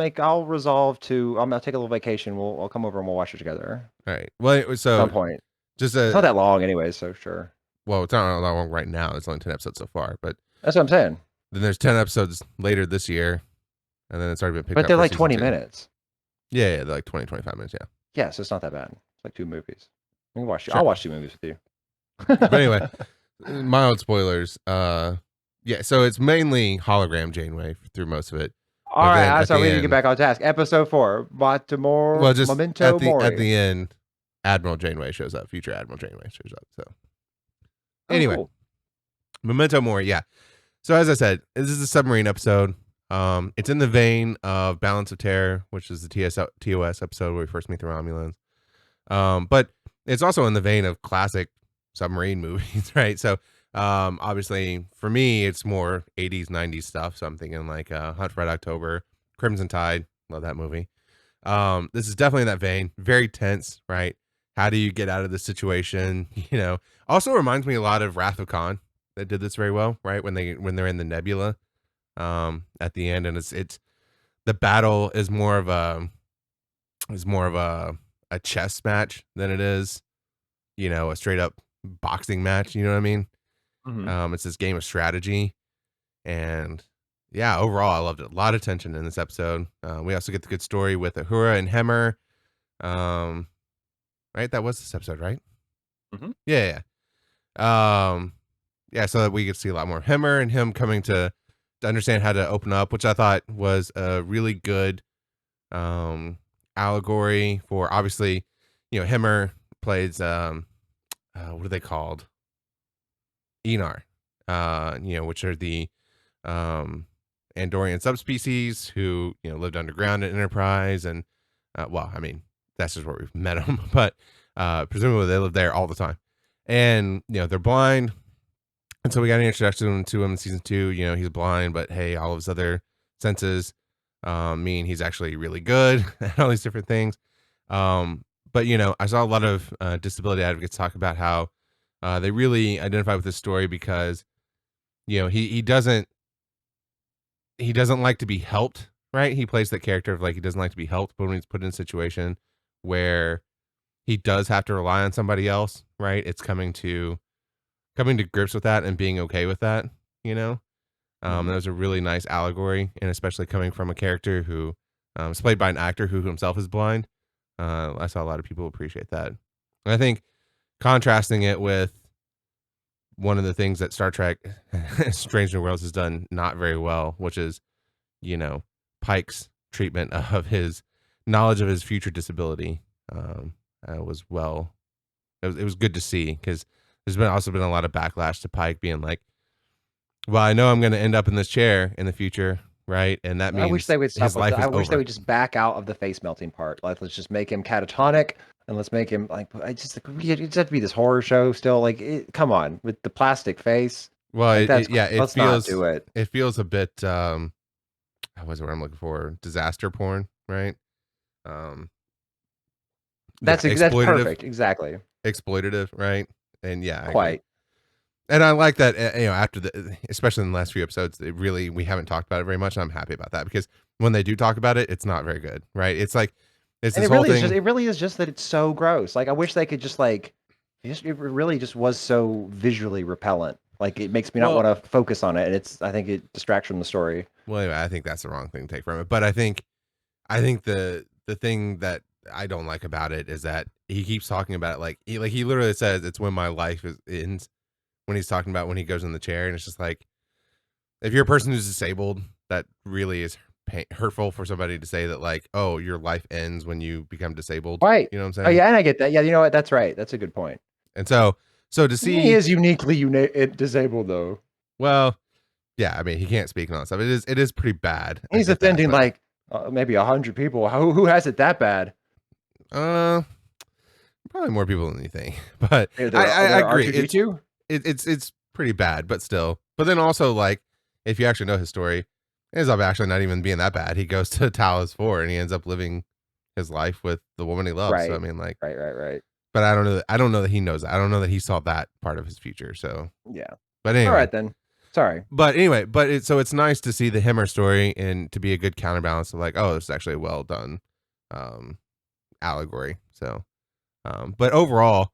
resolve to. I'll take a little vacation. I'll come over and we'll watch it together. All right. Well, At so some point. just It's not that long, anyway. So sure. well, it's not that long right now. It's only 10 episodes so far, but That's what I'm saying. then there's 10 episodes later this year, and then it's already been picked up. But they're for like season 20 2. minutes. Yeah, they're like 20, 25 minutes. Yeah. Yeah, so it's not that bad. It's like 2 movies. We can watch. Sure. I'll watch 2 movies with you. But anyway, mild spoilers. Yeah, so it's mainly hologram Janeway through most of it. All But then right, at so the we need to end- get back on task. Episode 4, Baltimore. Well, just Memento Mori. at the end, Admiral Janeway shows up. Future Admiral Janeway shows up. So Oh, anyway, cool. Memento Mori. Yeah. So as I said, this is a submarine episode. It's in the vein of Balance of Terror, which is the TOS episode where we first meet the Romulans. But it's also in the vein of classic submarine movies, right? So obviously for me, it's more 80s, 90s stuff. So I'm thinking like Hunt for Red October, Crimson Tide. Love that movie. This is definitely in that vein. Very tense, right? How do you get out of this situation? You know, also reminds me a lot of Wrath of Khan that did this very well, right? When they're in the nebula at the end, and it's the battle is more of a chess match than it is, you know, a straight up boxing match. You know what I mean? Mhm. It's this game of strategy, and yeah, overall, I loved it. A lot of tension in this episode. We also get the good story with Ahura and Hemmer. Um, right, that was this episode, right? Mhm. Yeah, yeah. Yeah, so that we get to see a lot more of Hemmer and him coming to understand how to open up, which I thought was a really good allegory for, obviously, Hemmer plays what are they called? Enar, which are the um Andorian subspecies who, lived underground at Enterprise, and well, I mean, that's just where we've met them, but presumably they live there all the time. And, they're blind. And so we got an introduction to him in season 2. He's blind, but hey, all of his other senses mean he's actually really good at all these different things. But I saw a lot of disability advocates talk about how they really identify with this story because he doesn't like to be helped, right? He plays that character of like he doesn't like to be helped, but when he's put in a situation where he does have to rely on somebody else, right? It's coming to grips with that and being okay with that, you know? That Mhm. was a really nice allegory, and especially coming from a character who is played by an actor who himself is blind. I saw a lot of people appreciate that. And I think contrasting it with one of the things that Star Trek Strange New Worlds has done not very well, which is, you know, Pike's treatment of his knowledge of his future disability, was well. It was good to see because there's been a lot of backlash to Pike being like, well, I know I'm going to end up in this chair in the future, right? And that I wish means they would stop his with life that. I is wish they over. would just back out of the face melting part. Like, let's just make him catatonic, and let's make him like. I just like it just have to be this horror show still. Like, come on with the plastic face. Well, Like that's yeah, it let's not feels do it. it feels a bit what's the word I'm looking for? Disaster porn, right? Um yeah, That's perfect. Exactly. exploitative, right? And yeah, I agree. Quite. And I like that, after especially in the last few episodes, we haven't talked about it very much. And I'm happy about that because when they do talk about it, it's not very good, right? It's like, it's And this whole it thing. really is just that it's so gross. Like I wish they could just like it really just was so visually repellent. Like it makes me not Well, want to focus on it. And it's I think it distracts from the story. well, anyway, I think that's the wrong thing to take from it. But I think the thing that I don't like about it is that he keeps talking about it like he literally says it's when my life ends, when he's talking about when he goes in the chair, and it's just like, if you're a person who's disabled, that really is hurtful for somebody to say that, like, oh, your life ends when you become disabled. Right. You know what I'm Oh saying? yeah, and I get that. Yeah, you know what? That's right. That's a good point. And so to He see, is uniquely disabled though. well, yeah, I mean, he can't speak and all that stuff. It is pretty bad. I He's get that, offending but like maybe 100 people. Who has it that bad? uh, probably more people than you think. But I, There I, I there agree. R2D2. It's pretty bad, but still. But then also, like, if you actually know his story, it ends up actually not even being that bad. He goes to Talos 4 and he ends up living his life with the woman he loves. So I Right. mean, like, Right. but I don't know that he knows that. I don't know that he saw that part of his future. So, Yeah. but All anyway, right then. Sorry. it's nice to see the Himmer story and to be a good counterbalance of like, oh, it's actually a well done um allegory. So, but overall,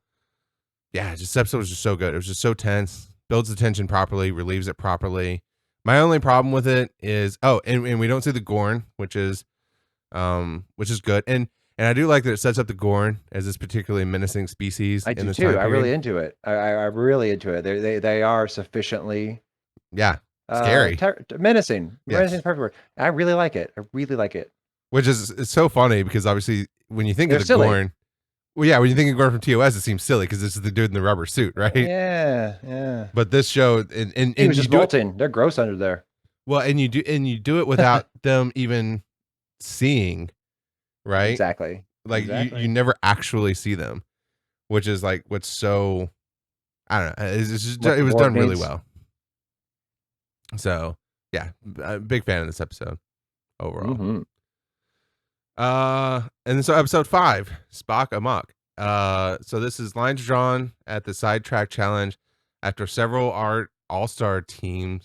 yeah, just this episode was just so good. It was just so tense, builds the tension properly, relieves it properly. My only problem with it is, and we don't see the Gorn, which is good. And I do like that it sets up the Gorn as this particularly menacing species I in do this too. time I really period. into it. I'm really into it. They are sufficiently Yeah, scary. menacing. Menacing is Yes, the perfect word. I really like it. I really like it. which is it's so funny because obviously when you think of They're the silly. Gorn, well, yeah, when you think of Gorn from TOS, it seems silly because this is the dude in the rubber suit, right? Yeah. But this show, and He and was you just do it molting. They're gross under there. well, and you do it without them even seeing, right? Exactly. Like you Exactly. never actually see them, which is like what's so, I don't know. What It the was Borg done really needs. well. So yeah, a big fan of this episode overall. Hmm. And so episode 5, Spock Amok. So this is lines drawn at the sidetrack challenge after several all stars team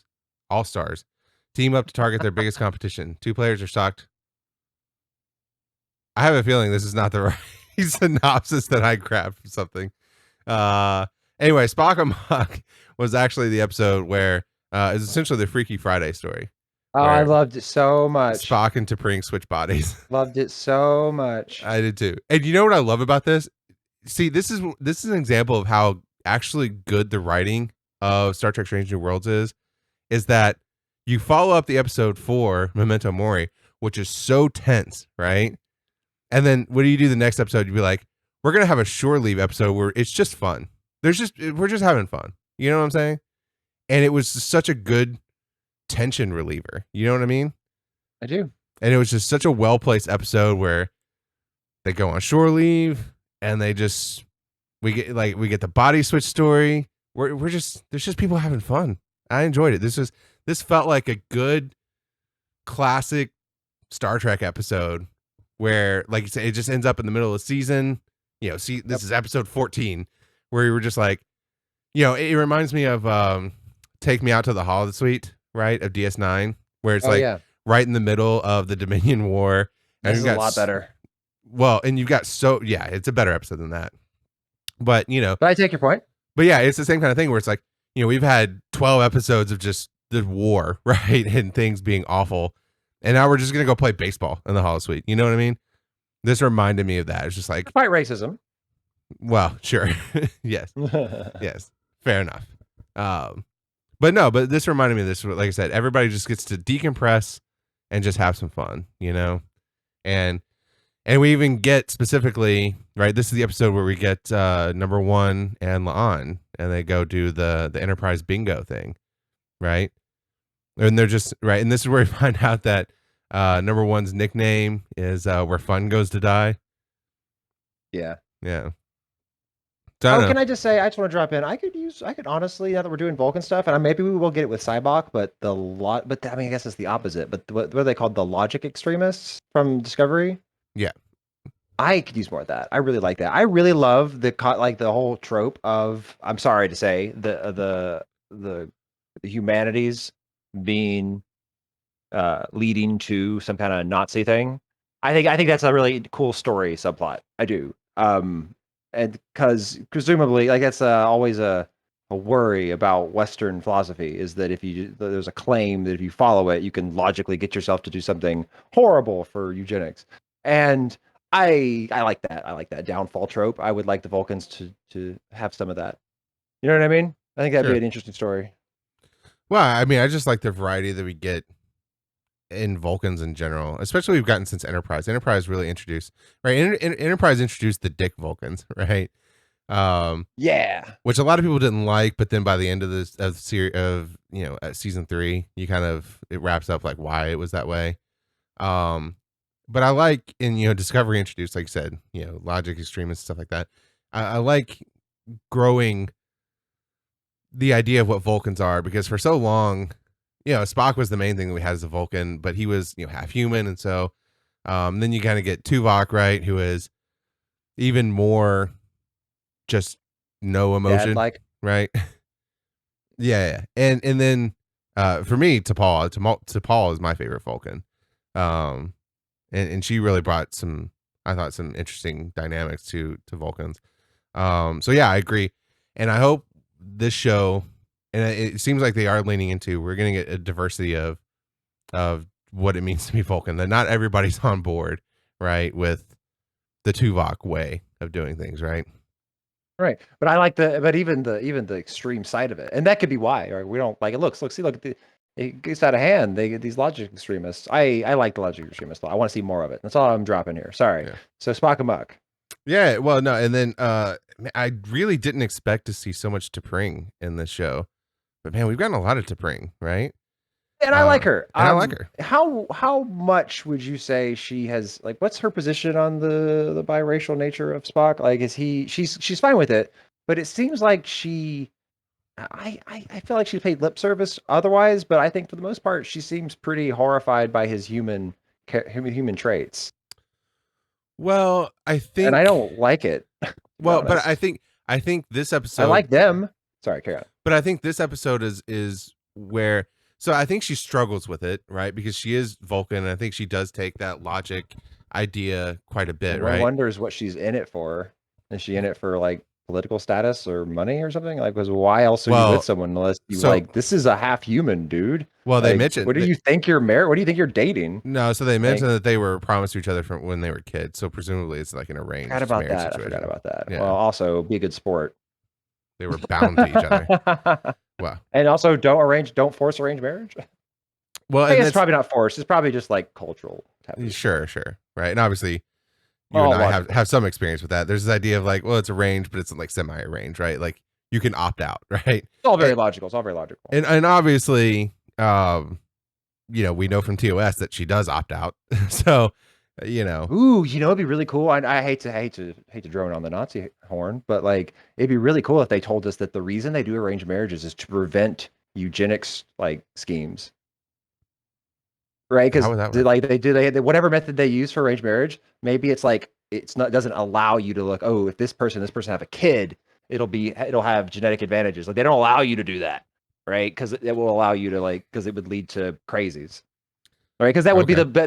up to target their biggest competition. Two players are shocked. I have a feeling this is not the right synopsis that I grabbed from something. Uh, Anyway, Spock Amok was actually the episode where is essentially the Freaky Friday story, Oh, I where loved it so much. Spock and T'Pring switch bodies. Loved it so much. I did too. And you know what I love about this? See, this is an example of how actually good the writing of Star Trek Strange New Worlds is that you follow up the episode for Memento Mori, which is so tense, right? And then what do you do the next episode? You'd be like, we're gonna have a shore leave episode where it's just fun. We're just having fun. You know what I'm saying? And it was such a good tension reliever. You know what I mean? I do. And it was just such a well placed episode where they go on shore leave and we get the body switch story. We're just there's just people having fun. I enjoyed it. This felt like a good classic Star Trek episode where, like you say, it just ends up in the middle of the season. You know, see, this is episode 14, where you were just like, you know, it reminds me of Take Me Out to the Holiday Suite, right? Of DS9, where it's right in the middle of the Dominion War. And this is a lot better. Well, and you've got it's a better episode than that. But, you know. But I take your point. But yeah, it's the same kind of thing where it's like, you know, we've had 12 episodes of just the war, right? And things being awful. And now we're just going to go play baseball in the Holo Suite. You know what I mean? This reminded me of that. It's just like. Fight racism. Well, sure. Yes. Yes. Fair enough. But this reminded me of this. Like I said, everybody just gets to decompress and just have some fun, you know? And we even get specifically, right? This is the episode where we get number one and La'an, and they go do the Enterprise bingo thing, right? And they're just right. And this is where we find out that number one's nickname is where fun goes to die. Yeah. Yeah. So can I just say, I just want to drop in. I could honestly, now that we're doing Vulcan stuff, and maybe we will get it with Cybok, but I mean, I guess it's the opposite. But what are they called? The logic extremists from Discovery. Yeah. I could use more of that. I really like that. I really love the whole trope of, I'm sorry to say, the humanities being leading to some kind of Nazi thing. I think that's a really cool story subplot. I do. And because presumably, like, that's always a worry about Western philosophy, is that there's a claim that if you follow it, you can logically get yourself to do something horrible for eugenics. And I like that. I like that downfall trope. I would like the Vulcans to have some of that. You know what I mean? I think that'd be an interesting story. Well, I mean, I just like the variety that we get in Vulcans in general, especially we've gotten since Enterprise. Enterprise really introduced, right? Enterprise introduced the Dick Vulcans, right? Yeah, which a lot of people didn't like, but then by the end of this series of at season 3, it wraps up like why it was that way. But I like Discovery introduced, like you said, logic extremists, stuff like that. I like growing the idea of what Vulcans are, because for so long, Spock was the main thing that we had as a Vulcan, but he was, half human. And so then you kind of get Tuvok, right, who is even more just no emotion, right? yeah. And then for me, T'Pol is my favorite Vulcan. And she really brought some interesting dynamics to Vulcans. So yeah, I agree. And I hope this show, and it seems like they are leaning into, we're going to get a diversity of what it means to be Vulcan, that not everybody's on board, right, with the Tuvok way of doing things, right? Right. But I like even the extreme side of it. And that could be why, or we don't like it. Look at it gets out of hand. They get these logic extremists. I like the logic extremists. I want to see more of it. That's all I'm dropping here. Sorry. Yeah. So Spock and Muck. Yeah, well, no, and then I really didn't expect to see so much T'Pring in this show, but man, we've gotten a lot of T'Pring, right? And I like her. I like her. How much would you say she has? Like, what's her position on the biracial nature of Spock? Like, she's fine with it, but it seems like I feel like she paid lip service otherwise, but I think for the most part she seems pretty horrified by his human traits. Well, I think, and I don't like it. Well, but I think this episode, I like them. Sorry, carry on. But I think this episode is where, so I think she struggles with it, right? Because she is Vulcan, and I think she does take that logic idea quite a bit, right? One wonders what she's in it for. Is she in it for like political status or money or something? Like, was why else are you with Well, someone unless you so like this is a half human, dude? they Like, what mentioned do that, you think you're married? What do you think you're dating? no, so they Like, mentioned that they were promised to each other from when they were kids. So presumably it's like an forgot arranged about marriage that. I forgot situation. about that. Well, Yeah, also be a good sport. they were bound to each other. Wow. And also don't force arranged marriage. Well, I and guess it's that's probably not forced. It's probably just like cultural taboo. sure, sure, right. And obviously, you and All I have logical. some experience with that. There's this idea of like, well, it's arranged, but it's like semi-arranged, right? Like you can opt out, right? It's all And very logical. It's all very logical. and obviously, we know from TOS that she does opt out. So, you know, Ooh, it'd be really cool. I hate to drone on the Nazi horn, but like it'd be really cool if they told us that the reason they do arranged marriages is to prevent eugenics like schemes, right? how Because would that work? like they whatever method they use for arranged marriage, maybe it's like it's not doesn't allow you to look. Oh, if this person have a kid, it'll have genetic advantages. Like they don't allow you to do that, right? Because it will allow you to like because it would lead to crazies. Right, because Okay,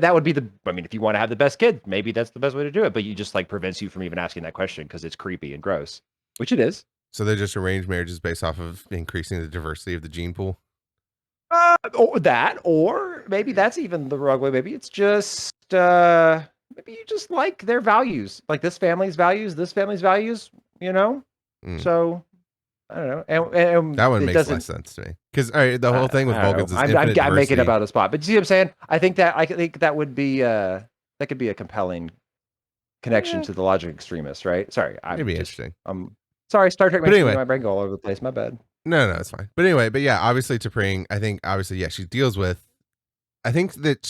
that would be the. I mean, if you want to have the best kid, maybe that's the best way to do it. But you just like prevents you from even asking that question because it's creepy and gross, which it is. so they're just arranged marriages based off of increasing the diversity of the gene pool. Or maybe that's even the wrong way. Maybe it's just maybe you just like their values, like this family's values. You know, Mm. so I don't know, and That one it makes less doesn't. sense to me because all right, the whole thing with I don't Vulcans know. is infinite I'm making it diversity. about a spot, but you see what I'm saying? I think that would be that could be a compelling connection Yeah, to the logic extremists, right? Sorry, it'd be interesting. sorry, Star Trek But makes anyway, my brain go all over the place. My bad. no, it's fine. But anyway, but yeah, obviously T'Pring, I think obviously, yeah, she deals with. I think that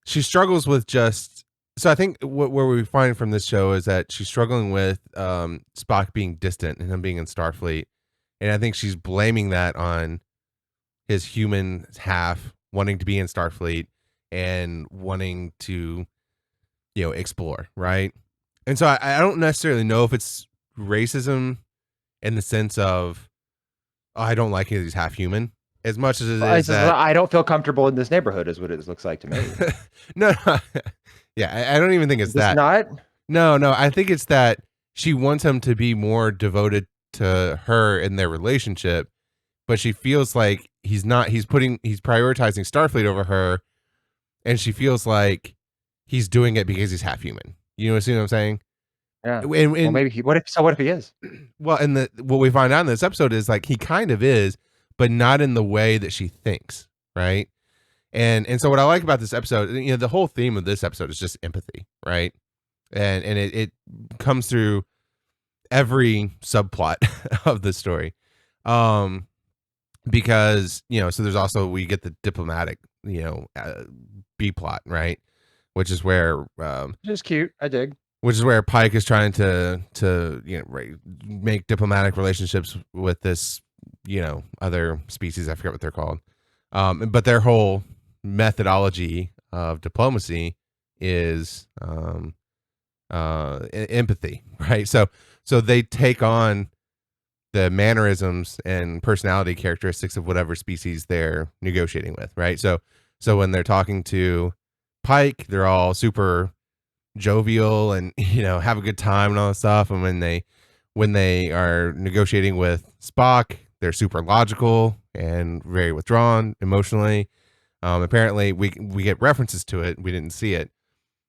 she struggles with just. So I think where we find from this show is that she's struggling with Spock being distant and him being in Starfleet, and I think she's blaming that on his human half wanting to be in Starfleet and wanting to explore, right? And so I don't necessarily know if it's racism in the sense of, oh, I don't like it, he's half human, as much as it Well, is that I don't feel comfortable in this neighborhood, is what it looks like to me. no, yeah, I don't even think it's This that. not? No, I think it's that she wants him to be more devoted to her in their relationship, but she feels like he's not. He's prioritizing Starfleet over her, and she feels like he's doing it because he's half human. You know, see what I'm saying? Yeah. Well, And maybe he. What if he is? well, and what we find out in this episode is like he kind of is, but not in the way that she thinks, right? And so what I like about this episode, the whole theme of this episode is just empathy, right? And it comes through every subplot of the story. Because, so there's also we get the diplomatic, B plot, right? Which is where Just cute. I dig. Pike is trying to make diplomatic relationships with this other species. I forget what they're called, but their whole methodology of diplomacy is empathy, right? So they take on the mannerisms and personality characteristics of whatever species they're negotiating with, right? So when they're talking to Pike, they're all super jovial and have a good time and all that stuff. And when they are negotiating with Spock, they're super logical and very withdrawn emotionally. Apparently, we get references to it. We didn't see it,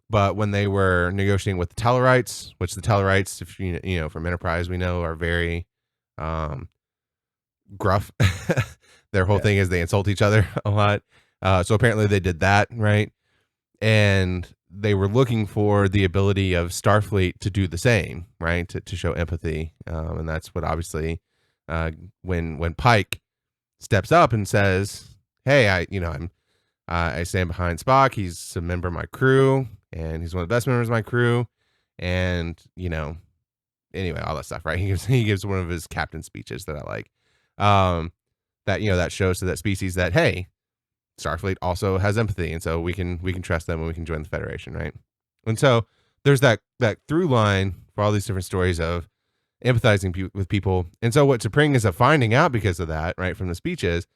but when they were negotiating with the Tellarites, which the Tellarites, if from Enterprise, we know are very gruff. Their whole thing is they insult each other a lot. So apparently they did that, right? And they were looking for the ability of Starfleet to do the same, right? To show empathy. And that's what obviously when Pike steps up and says, "Hey, I stand behind Spock. He's a member of my crew, and he's one of the best members of my crew." And anyway, all that stuff, right? He gives one of his captain speeches that I like. That shows to that species that, hey, Starfleet also has empathy, and so we can trust them and we can join the Federation, right? And so there's that through line for all these different stories of empathizing with people. And so what T'Pring is finding out because of that, right, from the speeches,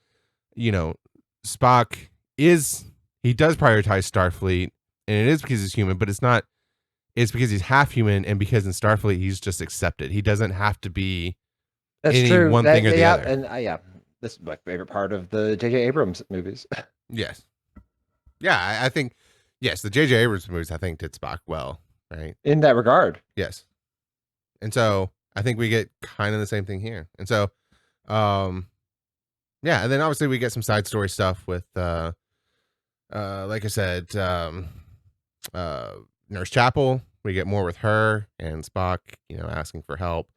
Spock he does prioritize Starfleet, and it is because he's human, but it's not it's because he's half human, and because in Starfleet he's just accepted. He doesn't have to be That's any true. one thing or the yeah, other. and yeah, this is my favorite part of the J.J. Abrams movies. Yes. Yeah, I think yes, the J.J. Abrams movies I think did Spock well, right? In that regard. Yes. And so I think we get kind of the same thing here. And so yeah, and then obviously we get some side story stuff with like I said, Nurse Chapel. We get more with her and Spock, asking for help.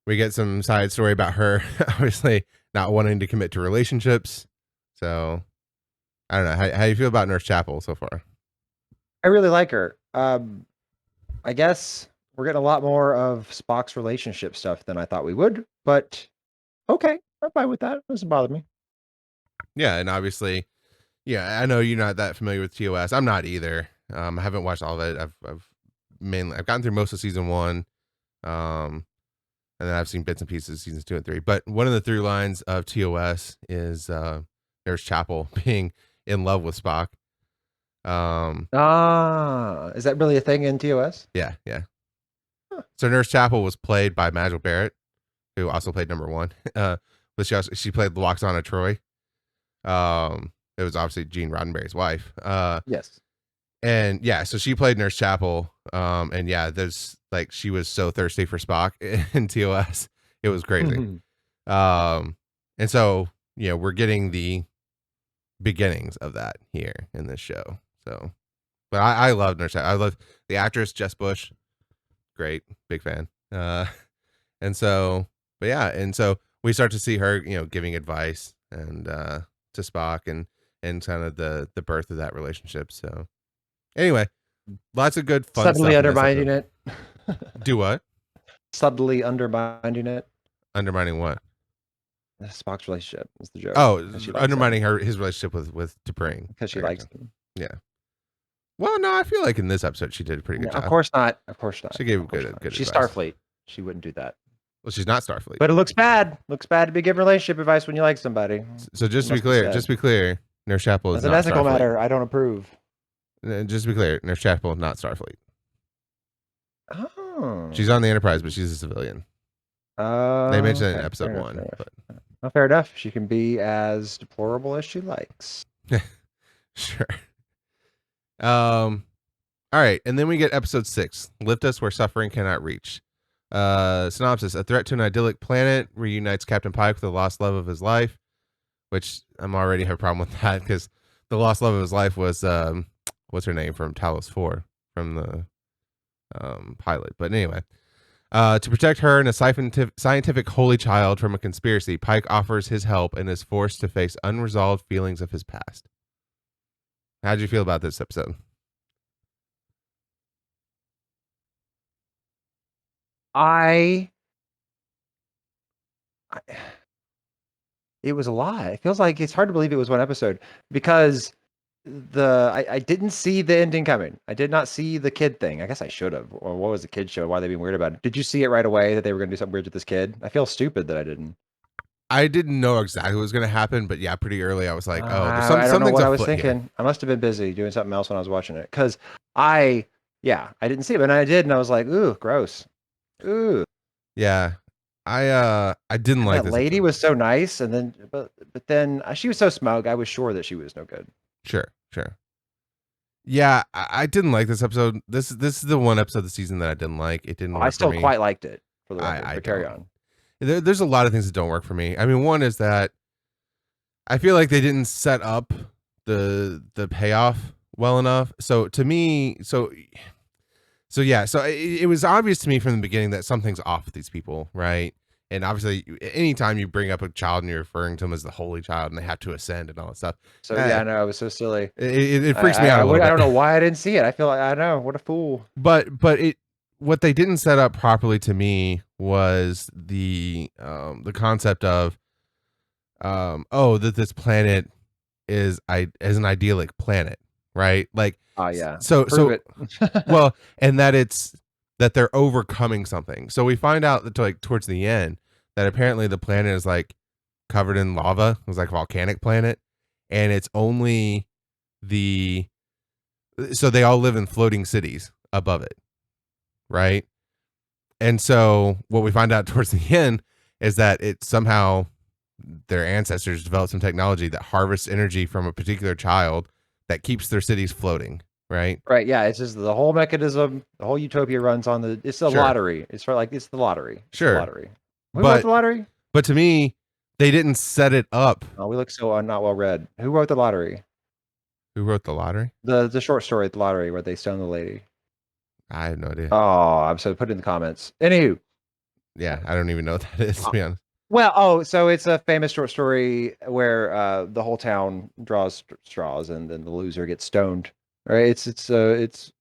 We get some side story about her obviously not wanting to commit to relationships. So I don't know. How you feel about Nurse Chapel so far? I really like her. I guess we're getting a lot more of Spock's relationship stuff than I thought we would, but okay, I'm fine with that. It doesn't bother me. Yeah, and obviously, yeah, I know you're not that familiar with TOS. I'm not either. I haven't watched all of it. I've gotten through most of season 1. And then I've seen bits and pieces of seasons 2 and 3. But one of the through lines of TOS is Nurse Chapel being in love with Spock. Is that really a thing in TOS? Yeah, yeah. Huh. So Nurse Chapel was played by Majel Barrett, who also played number 1. But she played Loxana Troy. It was obviously Gene Roddenberry's wife. Yes. And yeah, so she played Nurse Chapel. And yeah, there's like she was so thirsty for Spock in TOS. It was crazy. And so, we're getting the beginnings of that here in this show. So, but I love Nurse Chapel. I love the actress Jess Bush. Great, big fan. And so, but yeah, and so we start to see her, giving advice and to Spock and kind of the birth of that relationship. So, anyway, lots of good fun Subtly stuff. undermining it. Do what? Subtly undermining it. Undermining what? Spock's relationship is the joke. Oh, undermining his relationship with T'Pring because she likes him. Yeah. Well, no, I feel like in this episode she did a pretty good job. Of course not. Of course not. She gave good She's advice. Starfleet. She wouldn't do that. Well, she's not Starfleet. But it looks bad. Looks bad to be giving relationship advice when you like somebody. So just to be clear, Nurse Chapel is As an not ethical Starfleet. matter, I don't approve. Just to be clear, Nurse Chapel not Starfleet. Oh. She's on the Enterprise, but she's a civilian. They mentioned it in episode 1. Well, fair enough. She can be as deplorable as she likes. Sure. All right, and then we get episode 6, Lift Us Where Suffering Cannot Reach. Synopsis: a threat to an idyllic planet reunites Captain Pike with the lost love of his life, which I'm already have a problem with that because the lost love of his life was what's her name from Talos 4 from the pilot. But anyway, to protect her and a scientific holy child from a conspiracy, Pike offers his help and is forced to face unresolved feelings of his past. How'd you feel about this episode? It was a lot. It feels like it's hard to believe it was one episode because I didn't see the ending coming. I did not see the kid thing. I guess I should have. Or what was the kid show? Why are they being weird about it? Did you see it right away that they were going to do something weird with this kid? I feel stupid that I didn't. I didn't know exactly what was going to happen, but yeah, pretty early I was like, oh, there's I don't know what I was thinking. Here. I must have been busy doing something else when I was watching it because I didn't see it, but I did, and I was like, ooh, gross. Ooh. Yeah. I didn't like that lady was so nice, and then but then she was so smug. I was sure that she was no good. Sure. Yeah, I didn't like this episode. This is the one episode of the season that I didn't like. It didn't work. I still for me. quite liked it. For the record, but carry on. There's a lot of things that don't work for me. I mean, one is that I feel like they didn't set up the payoff well enough. So to me, so it was obvious to me from the beginning that something's off with these people, right? And obviously, anytime you bring up a child and you're referring to them as the holy child and they have to ascend and all that stuff. So I know it was so silly. It freaks me out a little bit. I don't know why I didn't see it. I feel like I know what a fool. But what they didn't set up properly to me was the concept of that this planet is an idyllic planet, right? Like yeah. So well, and that they're overcoming something. So we find out that like towards the end that apparently the planet is like covered in lava. It was like a volcanic planet, and it's only the So they all live in floating cities above it, right? And so what we find out towards the end is that it somehow their ancestors developed some technology that harvests energy from a particular child that keeps their cities floating, right? Right. Yeah. It's just the whole mechanism, the whole utopia runs on it's the Sure. lottery. It's for like, it's the lottery. It's the Sure. lottery. Who wrote But the lottery? but to me, they didn't set it up. Oh, we look so not well read. Who wrote the lottery? Who wrote the lottery? The short story, the lottery, where they stone the lady. I have no idea. Oh, I'm so put it in the comments. Anywho, Yeah, I don't even know what that is, to be honest. well, oh, so it's a famous short story where the whole town draws straws and then the loser gets stoned. Right? It's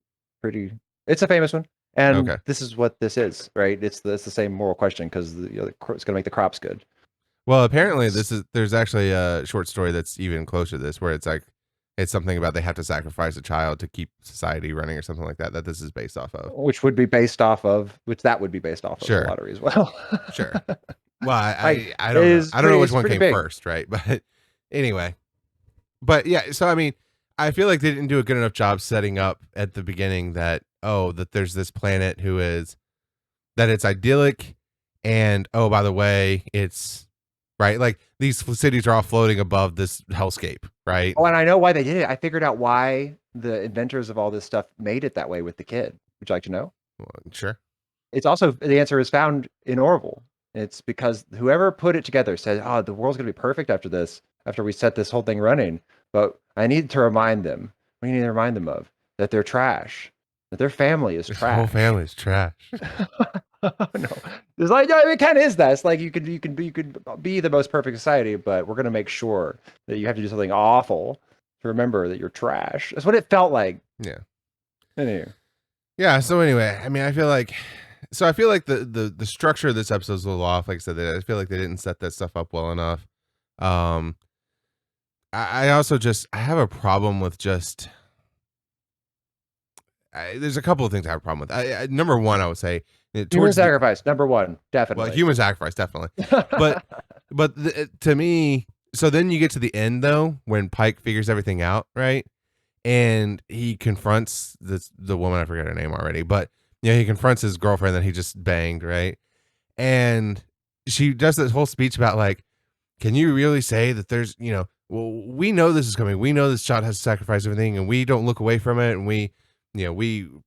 pretty. It's a famous one, and Okay. this is what this is. Right? It's the same moral question because it's going to make the crops good. Well, apparently there's actually a short story that's even closer to this where it's like it's something about they have to sacrifice a child to keep society running or something like that this is based off of. Which would be based off of that would be based off of the Sure. lottery as well. Sure. Well, Like, I don't know. I don't know which it's one pretty came big. first, right? But anyway. But yeah, so I mean, I feel like they didn't do a good enough job setting up at the beginning that that there's this planet who is that it's idyllic and oh by the way, it's right? Like these cities are all floating above this hellscape, right? Oh, and I know why they did it. I figured out why the inventors of all this stuff made it that way with the kid. Would you like to know? Well, sure. It's also the answer is found in Orville. It's because whoever put it together said, "Oh, the world's gonna be perfect after this, after we set this whole thing running." But I need to remind them. We need to remind them of that they're trash. That their family is This whole trash. family's trash. No, it's like it kind of is that. It's like you could be the most perfect society, but we're gonna make sure that you have to do something awful to remember that you're trash. That's what it felt like. Yeah. Anyway. Yeah, so anyway, I mean, I feel like the structure of this episode is a little off. Like I said, I feel like they didn't set that stuff up well enough. Um, I also just I have a problem with just there's a couple of things I have a problem with. Number one, I would say Human towards the sacrifice, number one, well, definitely. human sacrifice definitely, but to me, so then you get to the end though when Pike figures everything out, right? And he confronts the woman, I forget her name already, but he confronts his girlfriend that he just banged, right? And she does this whole speech about like, can you really say that there's well, we know this is coming, we know this child has to sacrifice everything, and we don't look away from it, and we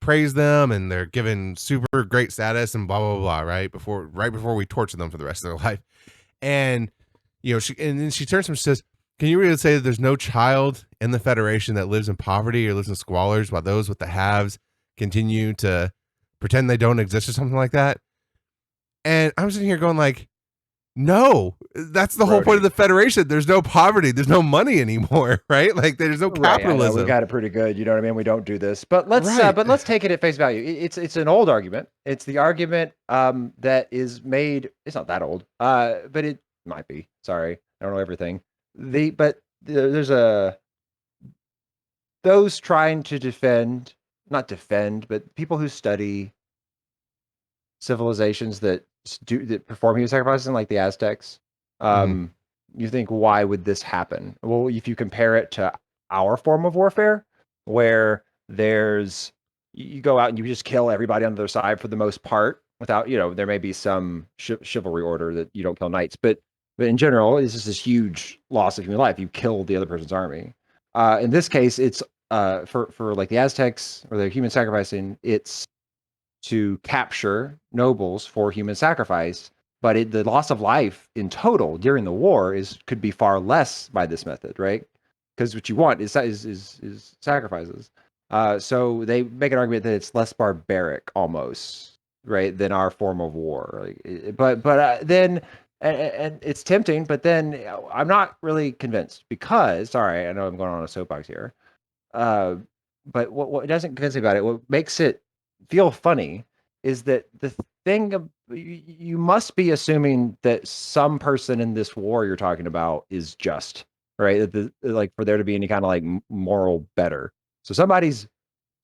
praise them, and they're given super great status and blah blah blah, right before we torture them for the rest of their life. And then she turns to him and says, can you really say that there's no child in the Federation that lives in poverty or lives in squalors while those with the haves continue to pretend they don't exist or something like that? And I'm sitting here going like, no, that's the whole point of the Federation. There's no poverty. There's no money anymore, right? Like there's no capitalism. We got it pretty good. You know what I mean? We don't do this, but let's take it at face value. It's an old argument. It's the argument that is made. It's not that old, but it might be. Sorry, I don't know everything. There's those trying to not defend, but people who study civilizations that perform human sacrifices, like the Aztecs. You think, why would this happen? Well, if you compare it to our form of warfare, where you go out and you just kill everybody on the other side for the most part, without there may be some chivalry order that you don't kill knights, but in general, it's just this huge loss of human life. You kill the other person's army. In this case, it's for like the Aztecs or the human sacrificing, it's to capture nobles for human sacrifice, but the loss of life in total during the war could be far less by this method, right? Because what you want is sacrifices. So they make an argument that it's less barbaric, almost, right, than our form of war. But then, and it's tempting, but then I'm not really convinced because, sorry, I know I'm going on a soapbox here. But what doesn't convince me about it, what makes it feel funny, is that the thing you must be assuming that some person in this war you're talking about is just, right? Like for there to be any kind of like moral better. So somebody's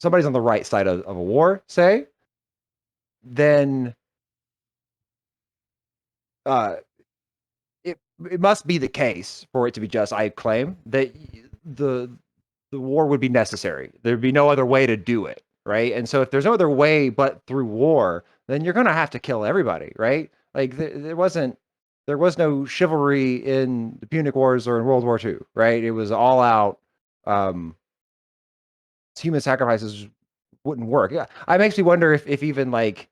on the right side of a war, say, then it must be the case for it to be just. I claim that the war would be necessary. There'd be no other way to do it, right? And so if there's no other way but through war, then you're gonna have to kill everybody, right? Like there was no chivalry in the Punic Wars or in World War II, right? It was all out. Um, Human sacrifices wouldn't work. Yeah, it makes me wonder if even like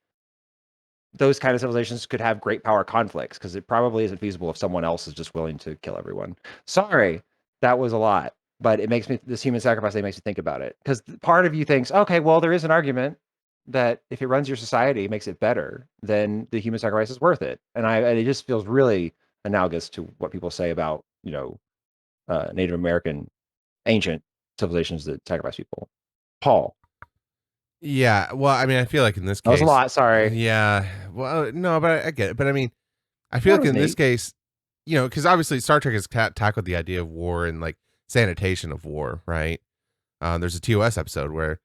those kind of civilizations could have great power conflicts because it probably isn't feasible if someone else is just willing to kill everyone. Sorry, that was a lot, but it makes me this human sacrifice thing makes me think about it because part of you thinks, okay, well, there is an argument that if it runs your society, makes it better, then the human sacrifice is worth it. And it just feels really analogous to what people say about Native American ancient civilizations that sacrifice people. Paul, Yeah. Well, I mean, I feel like in this that was a case, lot. Sorry. yeah. Well, no, but I get it. But I mean, I feel That like was in this neat. case, because obviously Star Trek has tackled the idea of war and like sanitation of war, right? There's a TOS episode where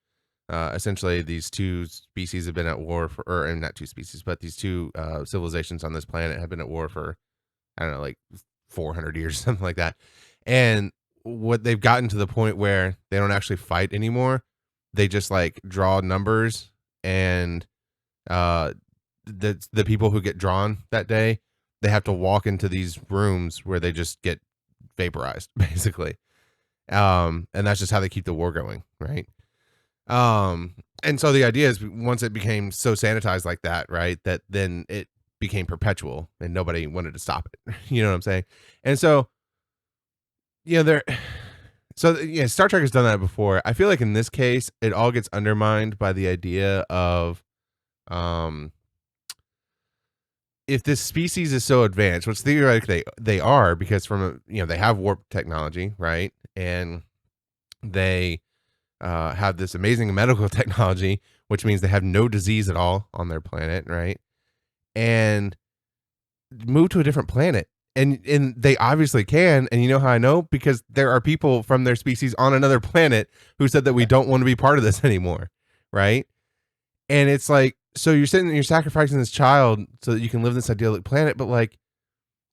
essentially these two species have been at war for, or not two species, but these two civilizations on this planet have been at war for, I don't know, like 400 years, something like that. And what they've gotten to the point where they don't actually fight anymore. They just like draw numbers, and the people who get drawn that day, they have to walk into these rooms where they just get vaporized, basically. And that's just how they keep the war going, right? And so the idea is once it became so sanitized like that, right, that then it became perpetual and nobody wanted to stop it. You know what I'm saying? And so, there, so yeah, Star Trek has done that before. I feel like in this case, it all gets undermined by the idea of, um, if this species is so advanced, which theoretically they are, because they have warp technology, right, and they have this amazing medical technology, which means they have no disease at all on their planet, right? And move to a different planet. And they obviously can. And you know how I know? Because there are people from their species on another planet who said that we don't want to be part of this anymore, right? And it's like, so you're sacrificing this child so that you can live this idyllic planet, but like,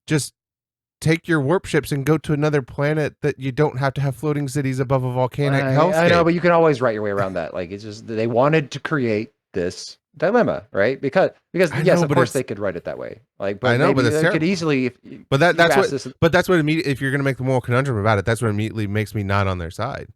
just take your warp ships and go to another planet that you don't have to have floating cities above a volcanic I know, hellscape. but you can always write your way around that. Like it's just they wanted to create this dilemma, right? Because I yes, know, of but course it's they could write it that way. Like, I but know, but maybe it's they could terrible. easily if But you that's ask what this. if you're gonna make the moral conundrum about it, that's what immediately makes me not on their side.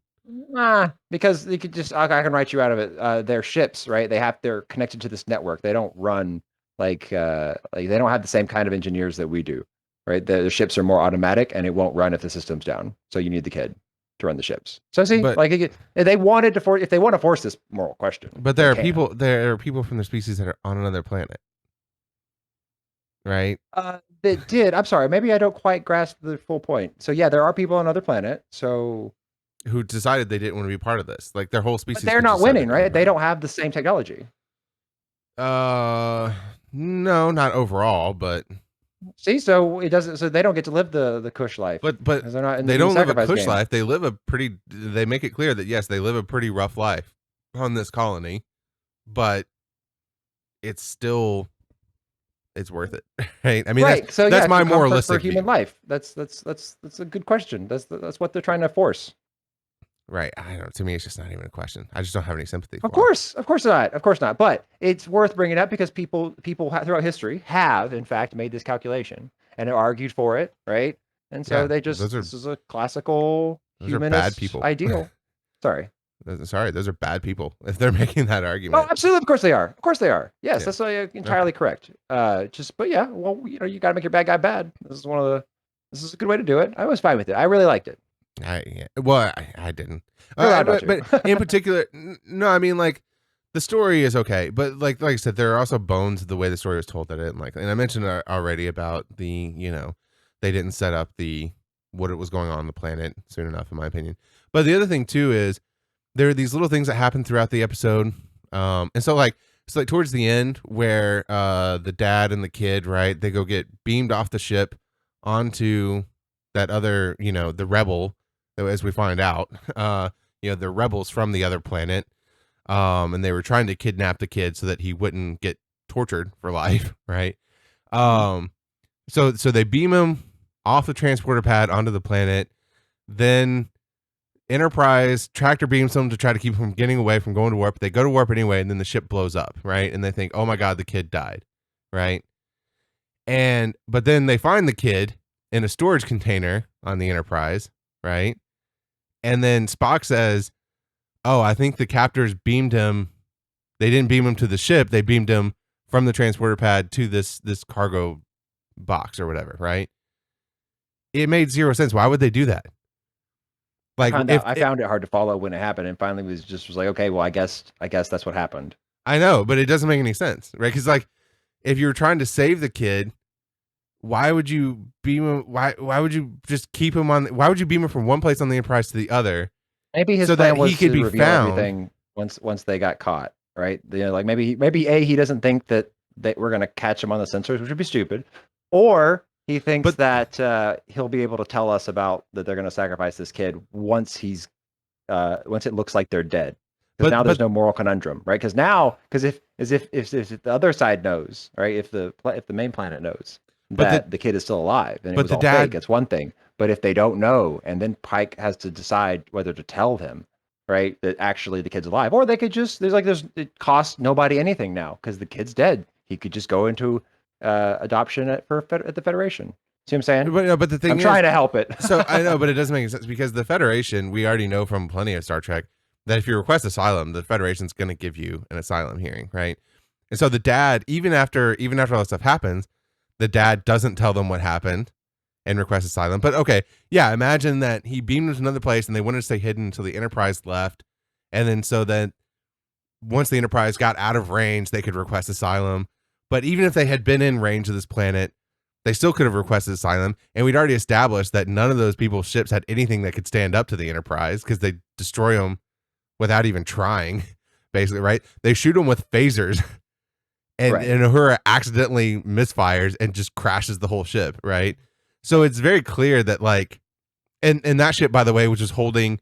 Because they could just I can write you out of it. Their ships, right? They're connected to this network. They don't run like they don't have the same kind of engineers that we do, right? The ships are more automatic and it won't run if the system's down. So you need the kid to run the ships. So see, But like if they wanted to force if they want to force this moral question, but they can. there are people from the species that are on another planet, right? That did. I'm sorry. Maybe I don't quite grasp the full point. So yeah, there are people on another planet. So, Who decided they didn't want to be part of this. Like their whole but species they're could not decide they winning, don't want right? to be They part don't have the same technology. of it. No, not overall, but See, so it doesn't. So they don't get to live the Kush life but because they're not in the they human don't live a sacrifice cush game. life. They live a pretty. They make it clear that yes, they live a pretty rough life on this colony, but it's still it's worth it, right? I mean, Right. So that's yeah, my for moralistic human view, life. That's a good question. That's what they're trying to force. right? I don't know. To me, it's just not even a question. I just don't have any sympathy for Of course not, of course not. But it's worth bringing up because people throughout history have, in fact, made this calculation and have argued for it, right? And so yeah. they just this is a classical Those are bad humanist people. ideal. Sorry. Sorry, those are bad people if they're making that Oh, argument. absolutely. Of course they are. Of course they are. Yes, Yeah. that's Okay. entirely correct. But yeah, well, you got to make your bad guy bad. This is a good way to do it. I was fine with it. I really liked it. I didn't. You're allowed not But to. in particular, no. I mean, like the story is okay, but like I said, there are also bones of the way the story was told that I didn't like. And I mentioned already about the they didn't set up the what it was going on the planet soon enough, in my opinion. But the other thing too is there are these little things that happen throughout the episode, and so like towards the end where the dad and the kid, right, they go get beamed off the ship onto that other, the rebel, as we find out, the rebels from the other planet, and they were trying to kidnap the kid so that he wouldn't get tortured for life, right? Mhm. um so they beam him off the transporter pad onto the planet. Then Enterprise tractor beams them to try to keep them from getting away from going to warp. They go to warp anyway, and then the ship blows up, right? And they think, oh my god, the kid died, right? And but then they find the kid in a storage container on the Enterprise, right? And then Spock says, "Oh, I think the captors beamed him. They didn't beam him to the ship. They beamed him from the transporter pad to this cargo box or whatever, right?" It made zero sense. Why would they do that? Like, I found it hard to follow when it happened, and finally was like, okay, well, I guess that's what happened. I know, but it doesn't make any sense, right? Because like, if you were trying to save the kid, why would you beam him? Why would you just keep him on? Why would you beam him from one place on the Enterprise to the other? Maybe his so plan that was he could to be reveal found. everything once they got caught, right? Like maybe he doesn't think that we're gonna catch him on the sensors, which would be stupid, or he thinks that he'll be able to tell us about that they're gonna sacrifice this kid once once it looks like they're dead. Because now there's no moral conundrum, right? Because if the other side knows, right? If the main planet knows that the kid is still alive and it was all fake, it's one thing. But if they don't know, and then Pike has to decide whether to tell him, right, that actually the kid's alive, or they could just it costs nobody anything now because the kid's dead. He could just go into adoption at the Federation. See what I'm saying? But the thing I'm trying to help it. So I know, but it doesn't make sense because the Federation, we already know from plenty of Star Trek that if you request asylum, the Federation's going to give you an asylum hearing, right? And so the dad, even after all this stuff happens, the dad doesn't tell them what happened and request asylum. But okay, yeah, imagine that he beamed them to another place and they wanted to stay hidden until the Enterprise left, and then so that once the Enterprise got out of range, they could request asylum. But even if they had been in range of this planet, they still could have requested asylum. And we'd already established that none of those people's ships had anything that could stand up to the Enterprise because they destroy them without even trying, basically, right? They shoot them with phasers and Uhura accidentally misfires and just crashes the whole ship, right? So it's very clear that like, and that ship, by the way, which is holding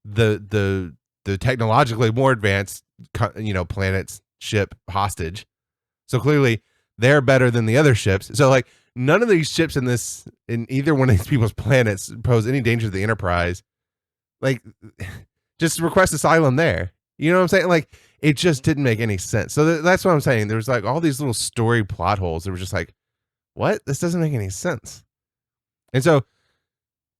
the technologically more advanced, planet's ship hostage. So clearly they're better than the other ships. So like none of these ships in either one of these people's planets pose any danger to the Enterprise. Like just request asylum there. You know what I'm saying? Like it just didn't make any sense. So that's what I'm saying. There was like all these little story plot holes. It was just like, what? This doesn't make any sense. And so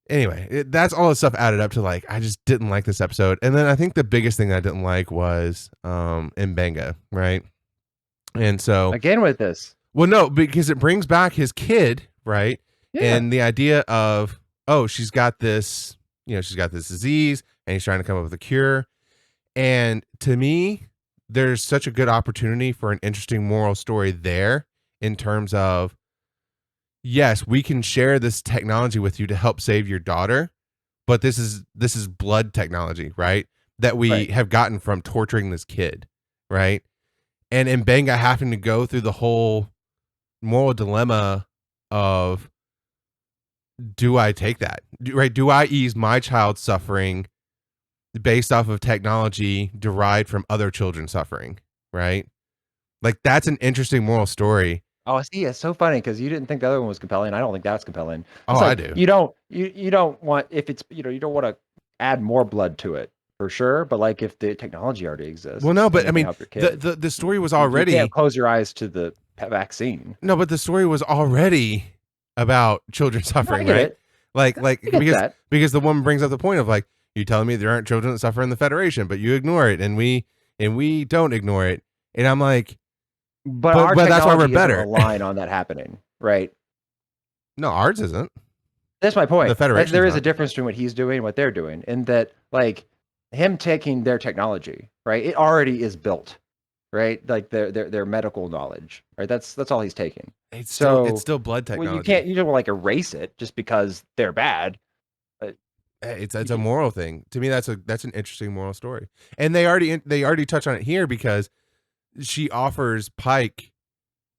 anyway, that's all the stuff added up to like, I just didn't like this episode. And then I think the biggest thing I didn't like was Mbenga, right? And so again with this. Well, no, because it brings back his kid, right? Yeah. And the idea of, oh, she's got this disease and he's trying to come up with a cure. And to me, there's such a good opportunity for an interesting moral story there in terms of, yes, we can share this technology with you to help save your daughter, but this is blood technology, right? That we have gotten from torturing this kid, right? And Mbenga having to go through the whole moral dilemma of, do I take that? Do I ease my child's suffering based off of technology derived from other children's suffering, right? Like that's an interesting moral story. Oh, see, it's so funny because you didn't think the other one was compelling. I don't think that's compelling. Oh, like, I do. You don't want if it's you don't want to add more blood to it for sure. But like if the technology already exists. Well, no, but I mean the story was already. You can't close your eyes to the vaccine. No, but the story was already about children suffering, right? Because the woman brings up the point of like, you telling me there aren't children that suffer in the Federation, but you ignore it, and we don't ignore it, and I'm like, but that's why we're better. Align on that happening, right? No, ours isn't. That's my point. The Federation. There is a difference between what he's doing and what they're doing, in that like him taking their technology, right? It already is built. Right, like their medical knowledge, right? That's all he's taking. It's still blood technology. Well, you don't like erase it just because they're bad. It's a moral thing to me. That's an interesting moral story, and they already touch on it here because she offers Pike,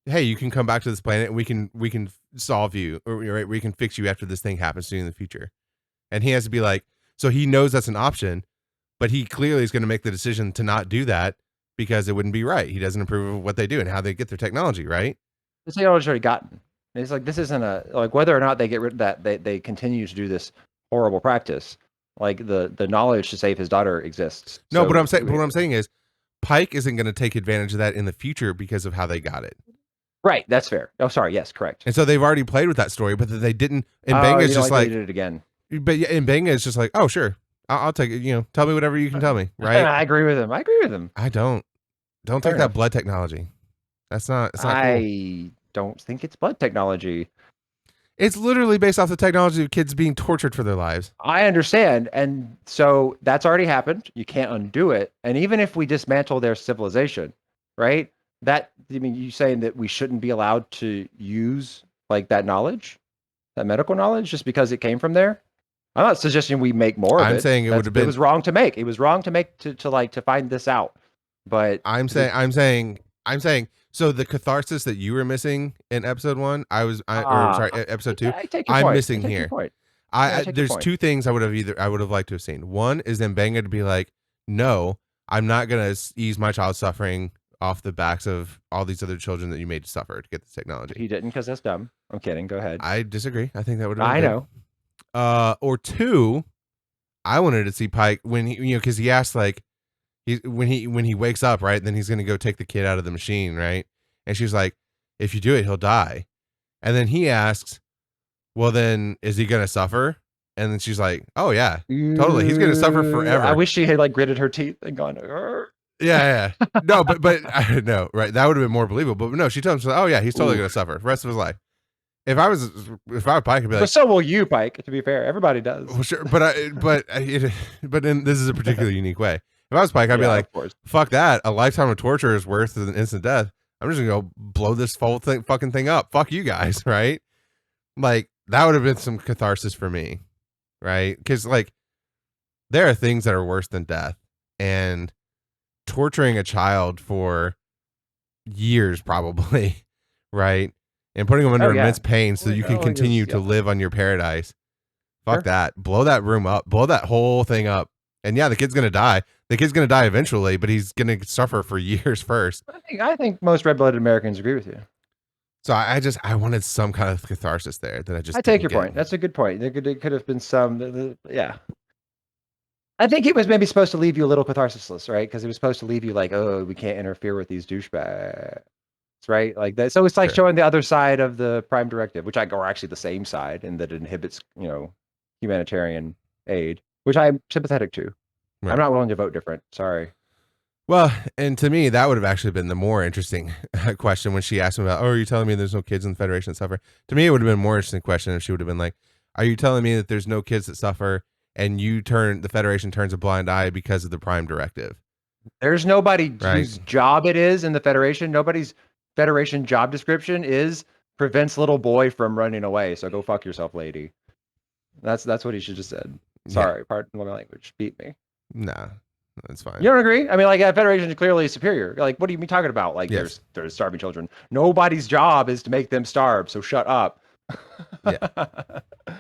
hey, you can come back to this planet and we can solve you, or right, we can fix you after this thing happens to you in the future, and he has to be like, so he knows that's an option, but he clearly is going to make the decision to not do that. Because it wouldn't be right. He doesn't approve of what they do and how they get their technology, right? The technology's already gotten. It's like this isn't like whether or not they get rid of that, they continue to do this horrible practice. Like the knowledge to save his daughter exists. No, So but what I'm saying is Pike isn't going to take advantage of that in the future because of how they got it. right, that's fair. Oh, sorry, yes, correct. And so they've already played with that story, but they didn't. And Oh, Benga's you don't just like that like, they did it again. but yeah, and Benga is just like, oh sure, I'll take it. You know, tell me whatever you can tell me, right? I agree with him. I agree with him. I don't Fair take enough. that blood technology. It's not cool. I don't think it's blood technology. It's literally based off the technology of kids being tortured for their lives. I understand. And so that's already happened. You can't undo it. And even if we dismantle their civilization, right? That, I mean, you saying that we shouldn't be allowed to use like that knowledge, that medical knowledge, just because it came from there? I'm not suggesting we make more of I'm it. saying it would have been. It was wrong to make. It was wrong to make to find this out. But I'm saying. So the catharsis that you were missing in episode 1, episode 2, I take your I'm point. missing I take your here. point. Yeah, I take your There's point. 2 things I would have liked to have seen. One is then Benga to be like, no, I'm not gonna ease my child's suffering off the backs of all these other children that you made to suffer to get this technology. He didn't because that's dumb. I'm kidding. Go ahead. I disagree. I think that would have been I good. know. Or 2, I wanted to see Pike when he, because he asked like, when he wakes up, right, then he's gonna go take the kid out of the machine, right? And she's like, if you do it, he'll die. And then he asks, well, then is he gonna suffer? And then she's like, oh yeah, totally. He's gonna suffer forever. I wish she had like gritted her teeth and gone. Yeah. No, but I know, right? That would have been more believable. But no, she tells him, oh yeah, he's totally gonna suffer the rest of his life. If I was Pike, I'd be like, But so will you, Pike. To be fair, everybody does. well, sure, but this is a particularly unique way. If I was Pike, I'd be like, fuck that. A lifetime of torture is worse than instant death. I'm just gonna go blow this fucking thing up. Fuck you guys, right? Like that would have been some catharsis for me, right? Because like there are things that are worse than death, and torturing a child for years, probably, right, and putting them under immense pain so you can continue to live on your paradise. Fuck that. Blow that room up. Blow that whole thing up. And yeah, the kid's gonna die. The kid's gonna die eventually, but he's gonna suffer for years first. I think most red-blooded Americans agree with you. So I wanted some kind of catharsis there that I take your point. That's a good point. There could have been some. Yeah. I think it was maybe supposed to leave you a little catharsisless, right? Because it was supposed to leave you like, oh, we can't interfere with these douchebags, right? Like that. So it's like showing the other side of the Prime Directive, which or actually the same side, in that it inhibits, humanitarian aid, which I'm sympathetic to. Right. I'm not willing to vote different. Sorry. Well, and to me, that would have actually been the more interesting question when she asked him about, oh, are you telling me there's no kids in the Federation that suffer? To me, it would have been a more interesting question if she would have been like, are you telling me that there's no kids that suffer and the Federation turns a blind eye because of the Prime Directive? There's nobody whose job it is in the Federation. Nobody's Federation job description is prevents little boy from running away. So go fuck yourself, lady. That's what he should have said. Sorry, pardon my language. Beat me. Nah, that's fine. You don't agree? I mean, like, Federation is clearly superior. Like, what are you talking about? Like, there's starving children. Nobody's job is to make them starve. So shut up. Yeah.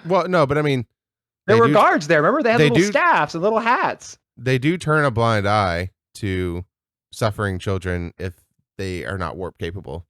Well, no, but I mean, there were guards there. Remember, they had little staffs and little hats. They do turn a blind eye to suffering children if they are not warp capable.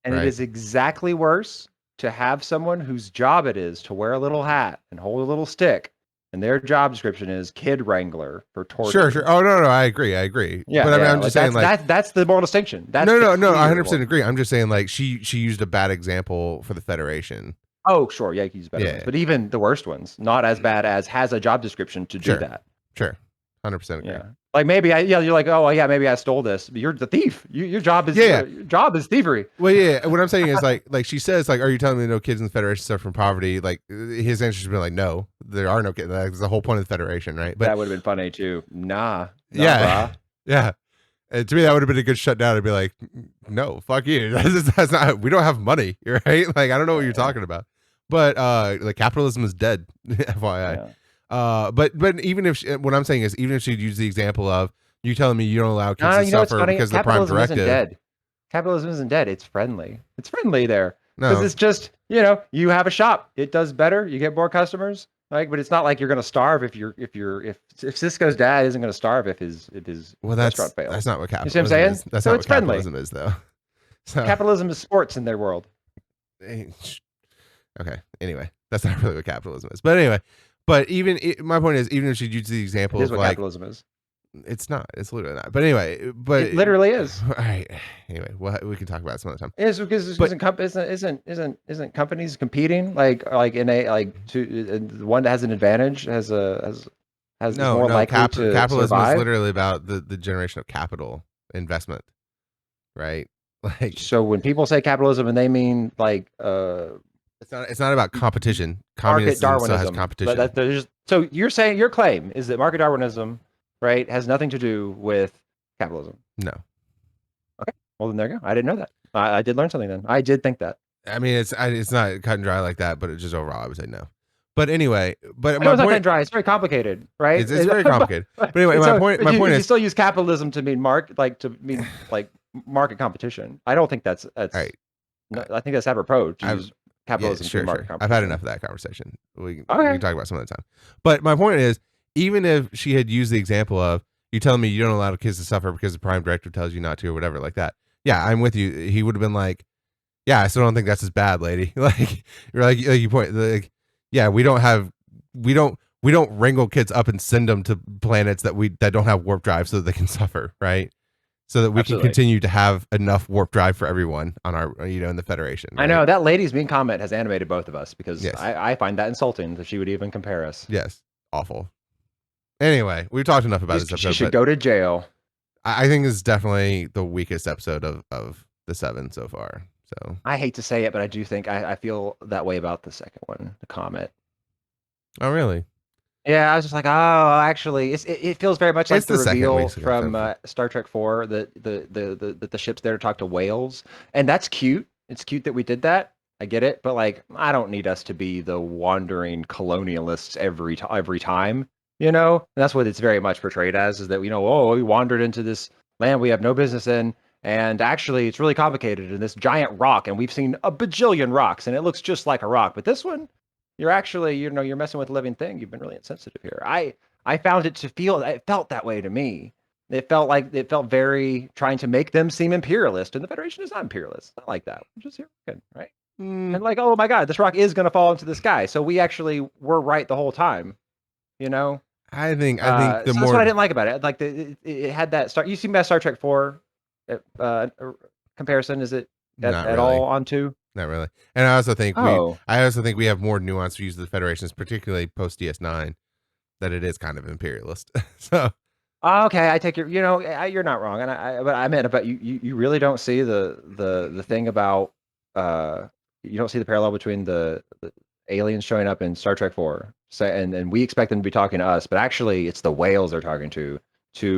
And it is exactly worse to have someone whose job it is to wear a little hat and hold a little stick, and their job description is kid wrangler for torture. Sure. Oh no, I agree. Yeah, but I mean, I'm just saying, like, that's the moral distinction. That's no, I 100% agree. I'm just saying, like, she used a bad example for the Federation. Oh, sure, yeah, he used better ones, but even the worst ones, not as bad as has a job description to do that. Sure, 100% agree. Yeah. Like maybe you're like, oh yeah, maybe I stole this. But you're the thief. Your job is your job is thievery. Well, yeah. What I'm saying is like she says, like, are you telling me no kids in the Federation suffer from poverty? Like his answer should be like, no, there are no kids. That's the whole point of the Federation, right? But that would have been funny too. Nah. Yeah. Yeah. And to me, that would have been a good shutdown. I'd be like, no, fuck you. That's not. We don't have money, right? Like I don't know what you're talking about. But like capitalism is dead. FYI. Yeah. But even if what I'm saying is, even if she'd use the example of you telling me you don't allow kids to suffer because of the Prime Directive. Isn't dead. Capitalism isn't dead. It's friendly. It's friendly there because it's just you have a shop. It does better. You get more customers. Like, but it's not like you're going to starve if Cisco's dad isn't going to starve if his restaurant fails. That's not what capitalism is. You see what I'm saying? That's not what capitalism is, though. So, capitalism is sports in their world. Okay. Anyway, that's not really what capitalism is. But anyway. But my point is, even if she used the It example is of what like, capitalism is. it's not. It's literally not. But anyway, It literally is. all right. Anyway, we can talk about it some other time. It is because But isn't companies competing like in a like to the one that has an advantage has is more no, likely to capitalism is survive. literally about the generation of capital investment, right? Like So when people say capitalism and they mean like it's not about competition. market Communism still has Darwinism, but competition. so you're saying your claim is that market Darwinism, right, has nothing to do with capitalism. No. Okay, well then there you go. I didn't know that. I did learn something then. I did think that. I mean, it's not cut and dry like that, but it's just overall, I would say no. But anyway, but I know my it's not cut point and dry. It's very complicated, right? is it's very complicated. But anyway, So my point you is, still use capitalism to mean like market competition. I don't think all that's right, no, I think that's apropos to I've use yeah, capitalism to mean market sure. I've had enough competition. of that conversation. We can Okay. talk about some other time. But my point is, even if she had used the example of you telling me you don't allow kids to suffer because the prime director tells you not to or whatever like that, yeah, I'm with you. He would have been like, yeah, I still don't think that's as bad, lady. Like you're like you point like, yeah, we don't wrangle kids up and send them to planets that don't have warp drive so that they can suffer, right? So that we can Absolutely. continue to have enough warp drive for everyone on our in the Federation, I right? know that lady's mean comment has animated both of us because Yes. I find that insulting that she would even compare us. Yes. Awful. Anyway, we've talked enough about this She episode, should but go to jail. I think this is definitely the weakest episode of the 7 so far. So, I hate to say it, but I do think I feel that way about the second one, the comet. oh really? Yeah, I was just like, oh, actually, it feels very much It's like the the second reveal week's from episode. Star Trek 4 that the ship's there to talk to whales, and that's cute. It's cute that we did that. I get it, but like, I don't need us to be the wandering colonialists every time, you know. And that's what it's very much portrayed as, is that oh, we wandered into this land we have no business in, and actually, it's really complicated in this giant rock, and we've seen a bajillion rocks, and it looks just like a rock, but this one you're actually, you're messing with a living thing. You've been really insensitive here. I found it felt that way to me. It felt very trying to make them seem imperialist, and the Federation is not imperialist. It's not like that. We're just here, right? Mm, And like, oh my God, this rock is going to fall into the sky. So we actually were right the whole time, you know. I think the So that's what more I didn't like about it. Like it had that Star. You see my Star Trek 4 comparison? Is it not at all really, on two? not really. And Oh, I also think we have more nuanced views of the Federations, particularly post DS9, that it is kind of imperialist. So okay, I take your, you're not wrong, and but I meant about you really don't see the thing about you don't see the parallel between the aliens showing up in Star Trek 4, so, and we expect them to be talking to us, but actually it's the whales they're talking to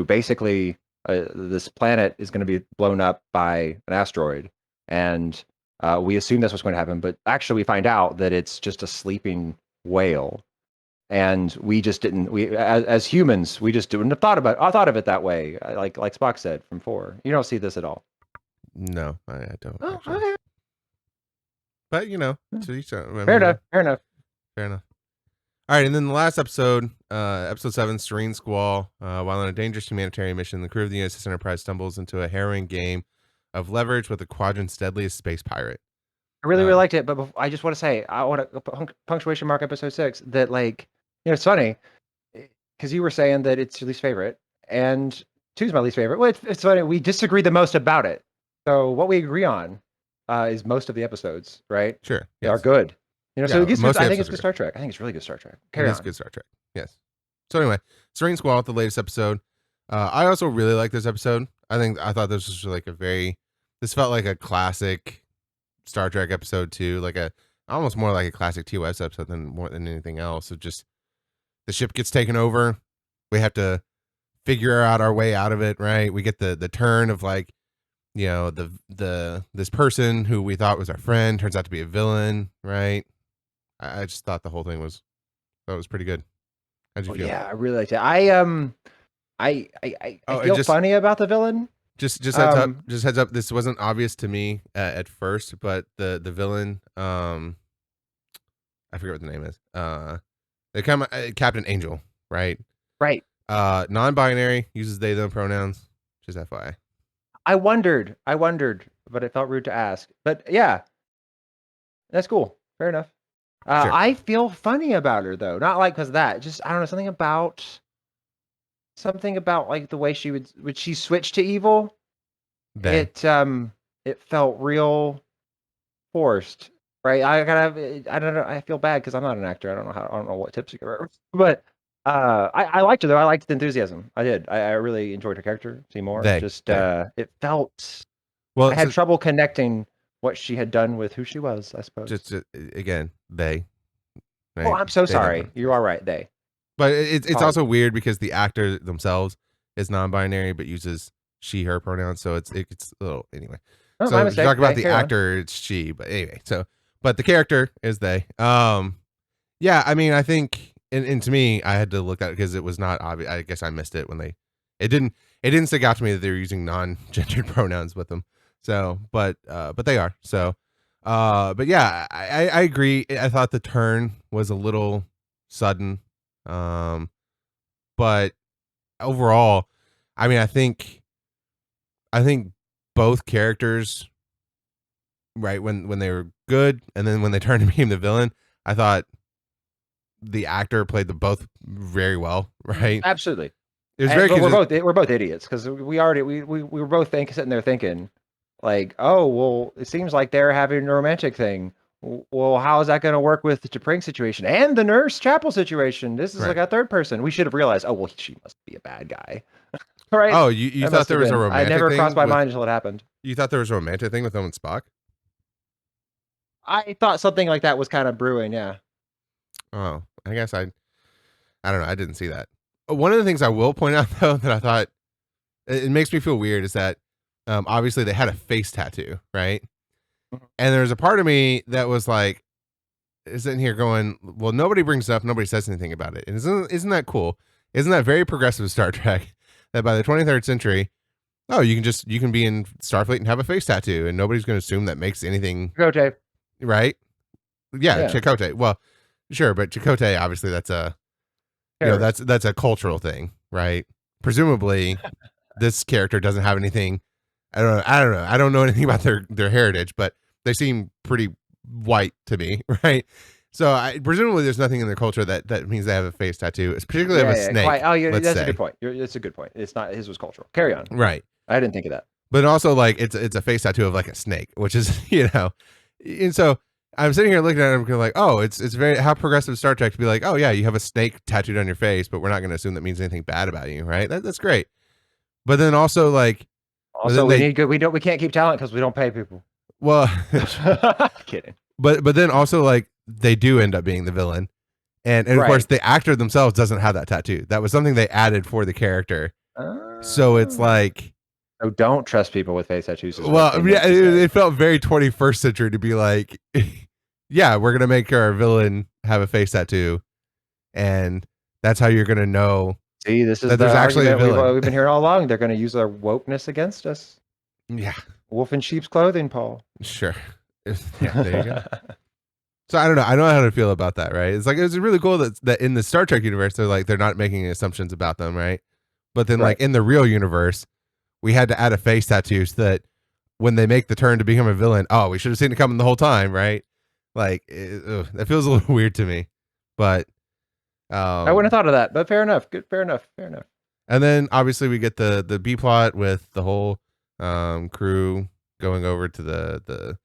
basically this planet is going to be blown up by an asteroid, and we assume that's what's going to happen, but actually we find out that it's just a sleeping whale and we just didn't as humans we just didn't have I thought of it that way like Spock said from 4. You don't see this at all. no, I don't Oh, actually. okay. But to each own. I Fair mean, enough, fair enough. fair enough. All right, and then the last episode, episode 7, Serene Squall. While on a dangerous humanitarian mission, the crew of the USS Enterprise stumbles into a harrowing game of leverage with the quadrant's deadliest space pirate. I really Uh, really liked it, but I just want to say I want a punctuation mark episode 6 that like it's funny because you were saying that it's your least favorite and 2's my least favorite. Well, it's funny, we disagree the most about it, so what we agree on is most of the episodes, right, sure, are yes. good, so it Yeah, gets good. most of the I think it's episodes are good good. Star Trek. I think it's really good Star Trek. It Carry is on. good Star Trek. Yes. So anyway, Serene Squall, the latest episode. I also really like this episode. I thought this was like this felt like a classic Star Trek episode too, like a almost more like a classic TOS episode than more than anything else. It just the ship gets taken over. We have to figure out our way out of it, right? We get the turn of like, the this person who we thought was our friend turns out to be a villain, right? I just thought the whole thing was pretty good. How'd you Oh feel? yeah, I really liked it. I Oh, and feel funny about the villain. Um, just heads up. This wasn't obvious to me at first, but the villain, I forget what the name is. They come Captain Angel, right? right. Non-binary, uses they them pronouns. Just FYI. I wondered, but it felt rude to ask. But yeah, that's cool. Fair enough. Sure. I feel funny about her though, not like because of that. Just I don't know something about like the way she would she switch to evil. They. It felt real forced, right? I don't know. I feel bad because I'm not an actor. I don't know what tips to give her, but I liked her though. I liked the enthusiasm. I did. I really enjoyed her character. See more. They. Just They. it felt. I Well, had so trouble connecting what she had done with who she was. I suppose. just again, they. Oh, Right. I'm so They them sorry. You pronouns. are right. They. But it's also Apologies. weird because the actor themselves is non-binary but uses she her pronouns, so it's a little anyway. Oh, my So if you mistake. talk about They. the Carry on. actor, it's she, but anyway. So but the character is they. Yeah, I mean, I think and to me, I had to look at it because it was not obvious. I guess I missed it when it didn't it didn't stick out to me that they were using non-gendered pronouns with them. So, but they are. So, but yeah, I agree. I thought the turn was a little sudden. Um, but overall, I mean, I think both characters, right, when they were good, and then when they turned to being the villain, I thought the actor played them both very well, right? Absolutely. It was very But consistent. we're both idiots because we were both sitting there thinking like, oh well, it seems like they're having a romantic thing. Well, how is that going to work with the T'Pring situation and the Nurse Chapel situation? This is like Right. a third person. We should have realized. Oh well, she must be a bad guy, right? Oh, you That thought must there have was a been. I romantic never crossed thing my with mind until it happened. you thought there was a romantic thing with them and Spock? I thought something like that was kind of brewing. Yeah. Oh, I guess I don't know. I didn't see that. One of the things I will point out though that I thought it makes me feel weird is that obviously they had a face tattoo, right? Mhm. And there was a part of me that was like, is in here going, well, nobody brings it up, nobody says anything about it. And isn't that cool? Isn't that very progressive Star Trek? That by the 23rd century, oh, you can be in Starfleet and have a face tattoo, and nobody's going to assume that makes anything Go, Dave. right. Yeah, Yeah. Chakotay. Well, sure, but Chakotay obviously that's a Terrorist. that's a cultural thing, right? Presumably, this character doesn't have anything. I don't know anything about their heritage, but they seem pretty white to me, right? So I presumably there's nothing in their culture that means they have a face tattoo, particularly of Yeah, a yeah, quite. snake. Oh, yeah, Let's that's a good say, point. That's a good point. It's not his was cultural. Carry on. right? I didn't think of that. But also like it's a face tattoo of like a snake, which is and so I'm sitting here looking at him like, oh, it's very how progressive Star Trek to be like, oh yeah, you have a snake tattooed on your face, but we're not going to assume that means anything bad about you, right? That's great. But then also like, but Also, then we they need good. We can't keep talent because we don't pay people. well, Kidding. but then also like they do end up being the villain, and of course Right. the actor themselves doesn't have that tattoo. That was something they added for the character. So it's Oh. like, So don't trust people with face tattoos is what they well, meant yeah, to say. it felt very 21st century to be like, yeah, we're gonna make our villain have a face tattoo, and that's how you're gonna know See, this is that the there's actually a argument villain. we've been hearing all along. They're going to use our wokeness against us. Yeah, Wolf in sheep's clothing, Paul. sure. Yeah, there you go. So I don't know. I don't know how to feel about that, right? It's like it's really cool that in the Star Trek universe they're not making assumptions about them, right? But then like Right. in the real universe, we had to add a face tattoo so that when they make the turn to become a villain, oh, we should have seen it coming the whole time, right? Like that feels a little weird to me. But I wouldn't have um thought of that, but fair enough. Good. Fair enough. Fair enough. and then obviously we get the B plot with the whole crew going over to the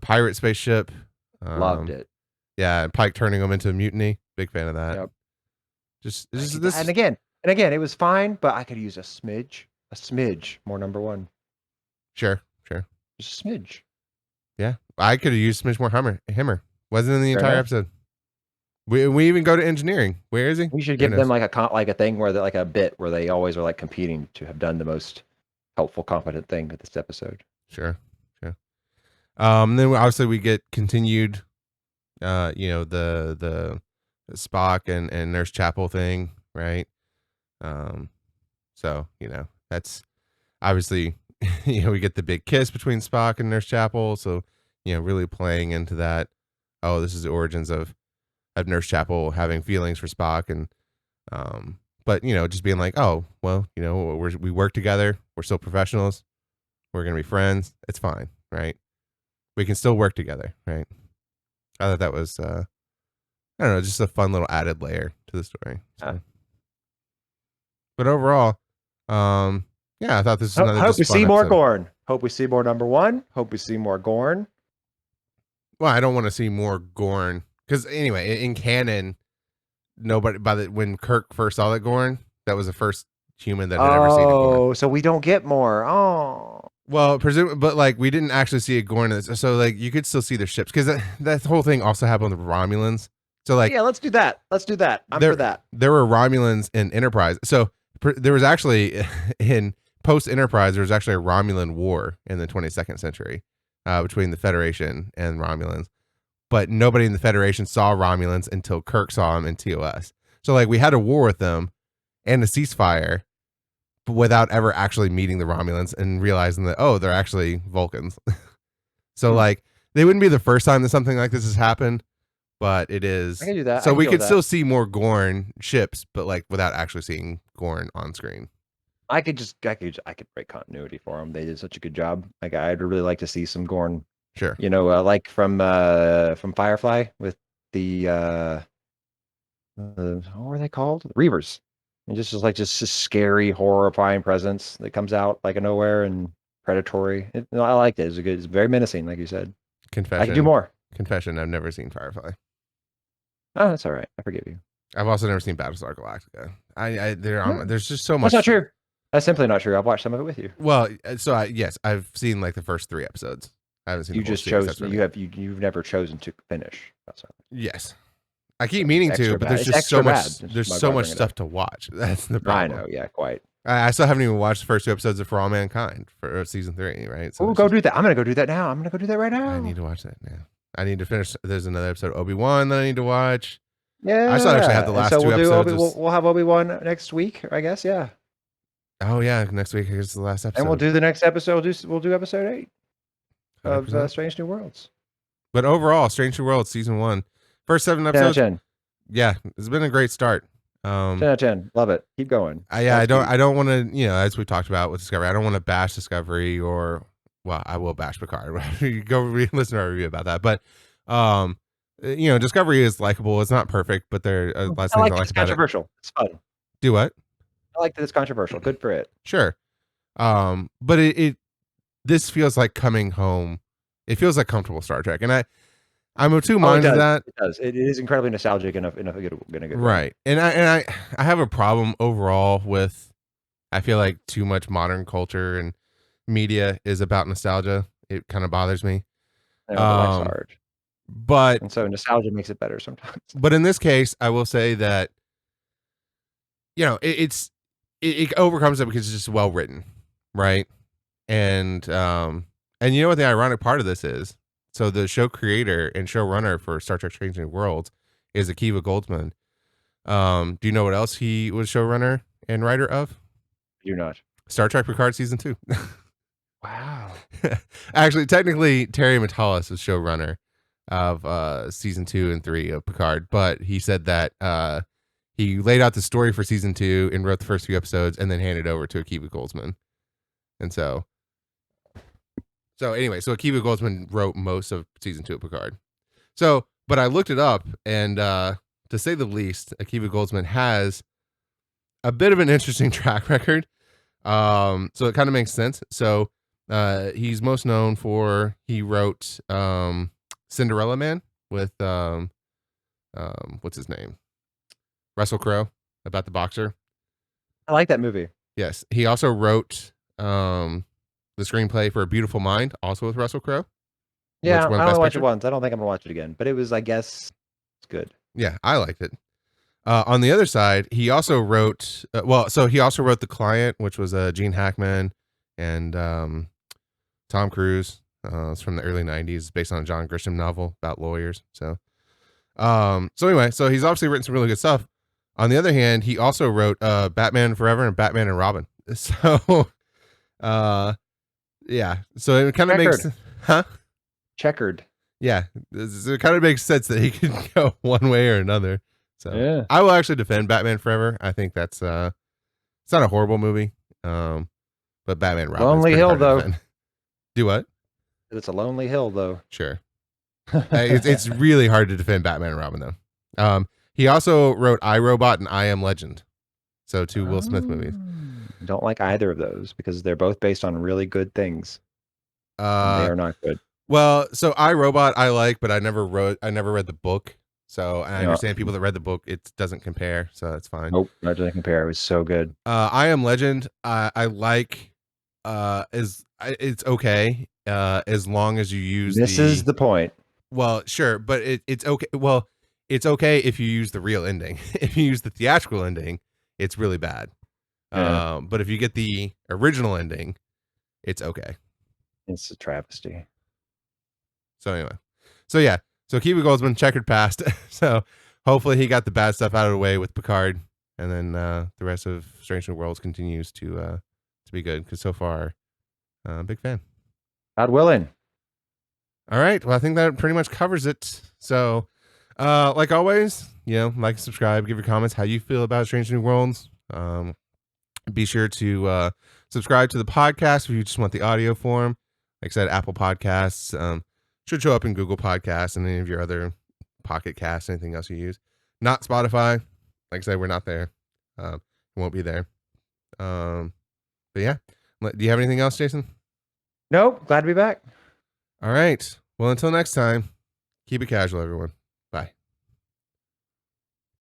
pirate spaceship. Loved Um it. yeah, and Pike turning them into a mutiny. Big fan of that. Yep. Just this And again, it was fine, but I could use a smidge more. Number one, sure, sure. just a smidge. Yeah. I could have used Smish more Himmer. Wasn't in the Fair entire enough. episode. We even go to engineering. Where is he? We should Who give them knows? like like a thing where like a bit where they always are like competing to have done the most helpful, competent thing with this episode. Sure. Sure. Then obviously we get continued the Spock and Nurse Chapel thing, right? Um so, that's obviously we get the big kiss between Spock and Nurse Chapel, so really playing into that. Oh, this is the origins of Nurse Chapel having feelings for Spock, and but just being like, oh well, we work together, we're still professionals, we're gonna be friends, it's fine, right? We can still work together, right? I thought that was I don't know, just a fun little added layer to the story. So. Yeah. But overall, yeah, I thought this was another Hope just we fun see more episode. Gorn. Hope we see more number one. Hope we see more Gorn. Well, I don't want to see more Gorn because anyway, in canon, nobody when Kirk first saw that Gorn, that was the first human that had ever seen a Gorn. Oh, so we don't get more. Oh, Well, but like we didn't actually see a Gorn, so like you could still see their ships because that whole thing also happened with Romulans. So like, yeah, let's do that. Let's do that. I'm for that. There were Romulans in Enterprise. So there was actually in post Enterprise, there was actually a Romulan war in the 22nd century between the Federation and Romulans. But nobody in the Federation saw Romulans until Kirk saw them in TOS. So like we had a war with them and a ceasefire, but without ever actually meeting the Romulans and realizing that, oh, they're actually Vulcans. So like they wouldn't be the first time that something like this has happened, but it is. I can do that. So I can we deal could with still that. see more Gorn ships, but like without actually seeing Gorn on screen. I could break continuity for them. They did such a good job. Like I'd really like to see some Gorn. Sure. You know, like from Firefly with the what were they called? Reavers. And just like just a scary, horrifying presence that comes out like of nowhere and predatory. I liked it. It's very menacing, like you said. Confession. I can do more. Confession. I've never seen Firefly. Oh, that's all right. I forgive you. I've also never seen Battlestar Galactica. There's just so much. That's not true. That's simply not true. I've watched some of it with you. Well, so yes, I've seen like the first 3 episodes. I haven't seen. You the whole just series, chose. You've never chosen to finish. That's all. Yes, I keep meaning to, but there's It's just so much. bad. There's so much stuff to watch. That's the problem. I know. Yeah, quite. I still haven't even watched the first 2 episodes of For All Mankind for season 3. Right? So go do that. I'm gonna go do that now. I'm gonna go do that right now. I need to watch that now. I need to finish. There's another episode of Obi-Wan that I need to watch. Yeah. I still actually have the last 2 episodes. We'll have Obi-Wan next week, I guess. Yeah. Oh yeah, next week is the last episode. And we'll do the next episode. We'll do episode 8 of 100%. Strange New Worlds. But overall, Strange New Worlds season 1, first 7 episodes. 10 out of 10. Yeah, it's been a great start. 10 out of 10. Love it. Keep going. I don't want to, as we talked about with Discovery, I don't want to bash Discovery well, I will bash Picard. You go listen to our review about that. But Discovery is likable. It's not perfect, but there are lots of things I like about it. It's controversial. It's fun. Do what? I like that it's controversial. Good for it. Sure. But this feels like coming home. It feels like comfortable Star Trek, and I'm of 2 minds of that. It does. It is incredibly nostalgic in a good way. Right. And I have a problem overall with, I feel like too much modern culture and media is about nostalgia. It kind of bothers me. Life's hard. And so nostalgia makes it better sometimes. But in this case, I will say that it overcomes it because it's just well written, right? And you know what the ironic part of this is? So the show creator and showrunner for Star Trek: Strange New Worlds is Akiva Goldsman. Do you know what else he was showrunner and writer of? I do not. Star Trek Picard season 2. Wow. Actually, technically, Terry Matalas was showrunner of season 2 and 3 of Picard, but he said that he laid out the story for season 2 and wrote the first few episodes and then handed over to Akiva Goldsman. And so anyway, Akiva Goldsman wrote most of season 2 of Picard. But I looked it up, and to say the least, Akiva Goldsman has a bit of an interesting track record. So it kind of makes sense. So he's most known for, he wrote Cinderella Man with what's his name? Russell Crowe, about the boxer. I like that movie. Yes. He also wrote the screenplay for A Beautiful Mind, also with Russell Crowe. Yeah, I only watched it once. I don't think I'm gonna watch it again. But it was, I guess, it's good. Yeah, I liked it. On the other side, he also wrote he also wrote The Client, which was Gene Hackman and Tom Cruise. It's from the early 90s, based on a John Grisham novel about lawyers. So anyway, so he's obviously written some really good stuff. On the other hand, he also wrote Batman Forever and Batman and Robin. So yeah, so it kind of makes Checkered. Yeah, it kind of makes sense that he could go one way or another. So yeah. I will actually defend Batman Forever. I think that's it's not a horrible movie. But Batman Robin. Lonely Hill though. Do what? It's a lonely hill though. Sure. It's really hard to defend Batman and Robin though. He also wrote I, Robot and I Am Legend. So 2 Will Smith movies. Don't like either of those because they're both based on really good things. And they Uh, are not good. well, so I, Robot I like, but I never read the book. So I You know, understand people that read the book, it doesn't compare, so that's fine. nope, not to compare. It was so good. I Am Legend, I like. It's okay. As long as you use This is the point. well, sure, but it's okay. Well, it's okay if you use the real ending. If you use the theatrical ending, it's really bad. Yeah, But if you get the original ending, it's okay. it's a travesty. So anyway, so yeah, so Kiwi Goldsman checkered past. So hopefully he got the bad stuff out of the way with Picard, and then the rest of Strange New Worlds continues to be good because so far, big fan. God willing. All right, well I think that pretty much covers it. So, like always, like, subscribe, give your comments how you feel about Strange New Worlds. Be sure to subscribe to the podcast if you just want the audio form. Like I said, Apple Podcasts should show up in Google Podcasts and any of your other Pocket Casts, anything else you use. Not Spotify. Like I said, we're not there. Won't be there. But yeah, do you have anything else, Jason? Nope. Glad to be back. All right. Well, until next time, keep it casual, everyone.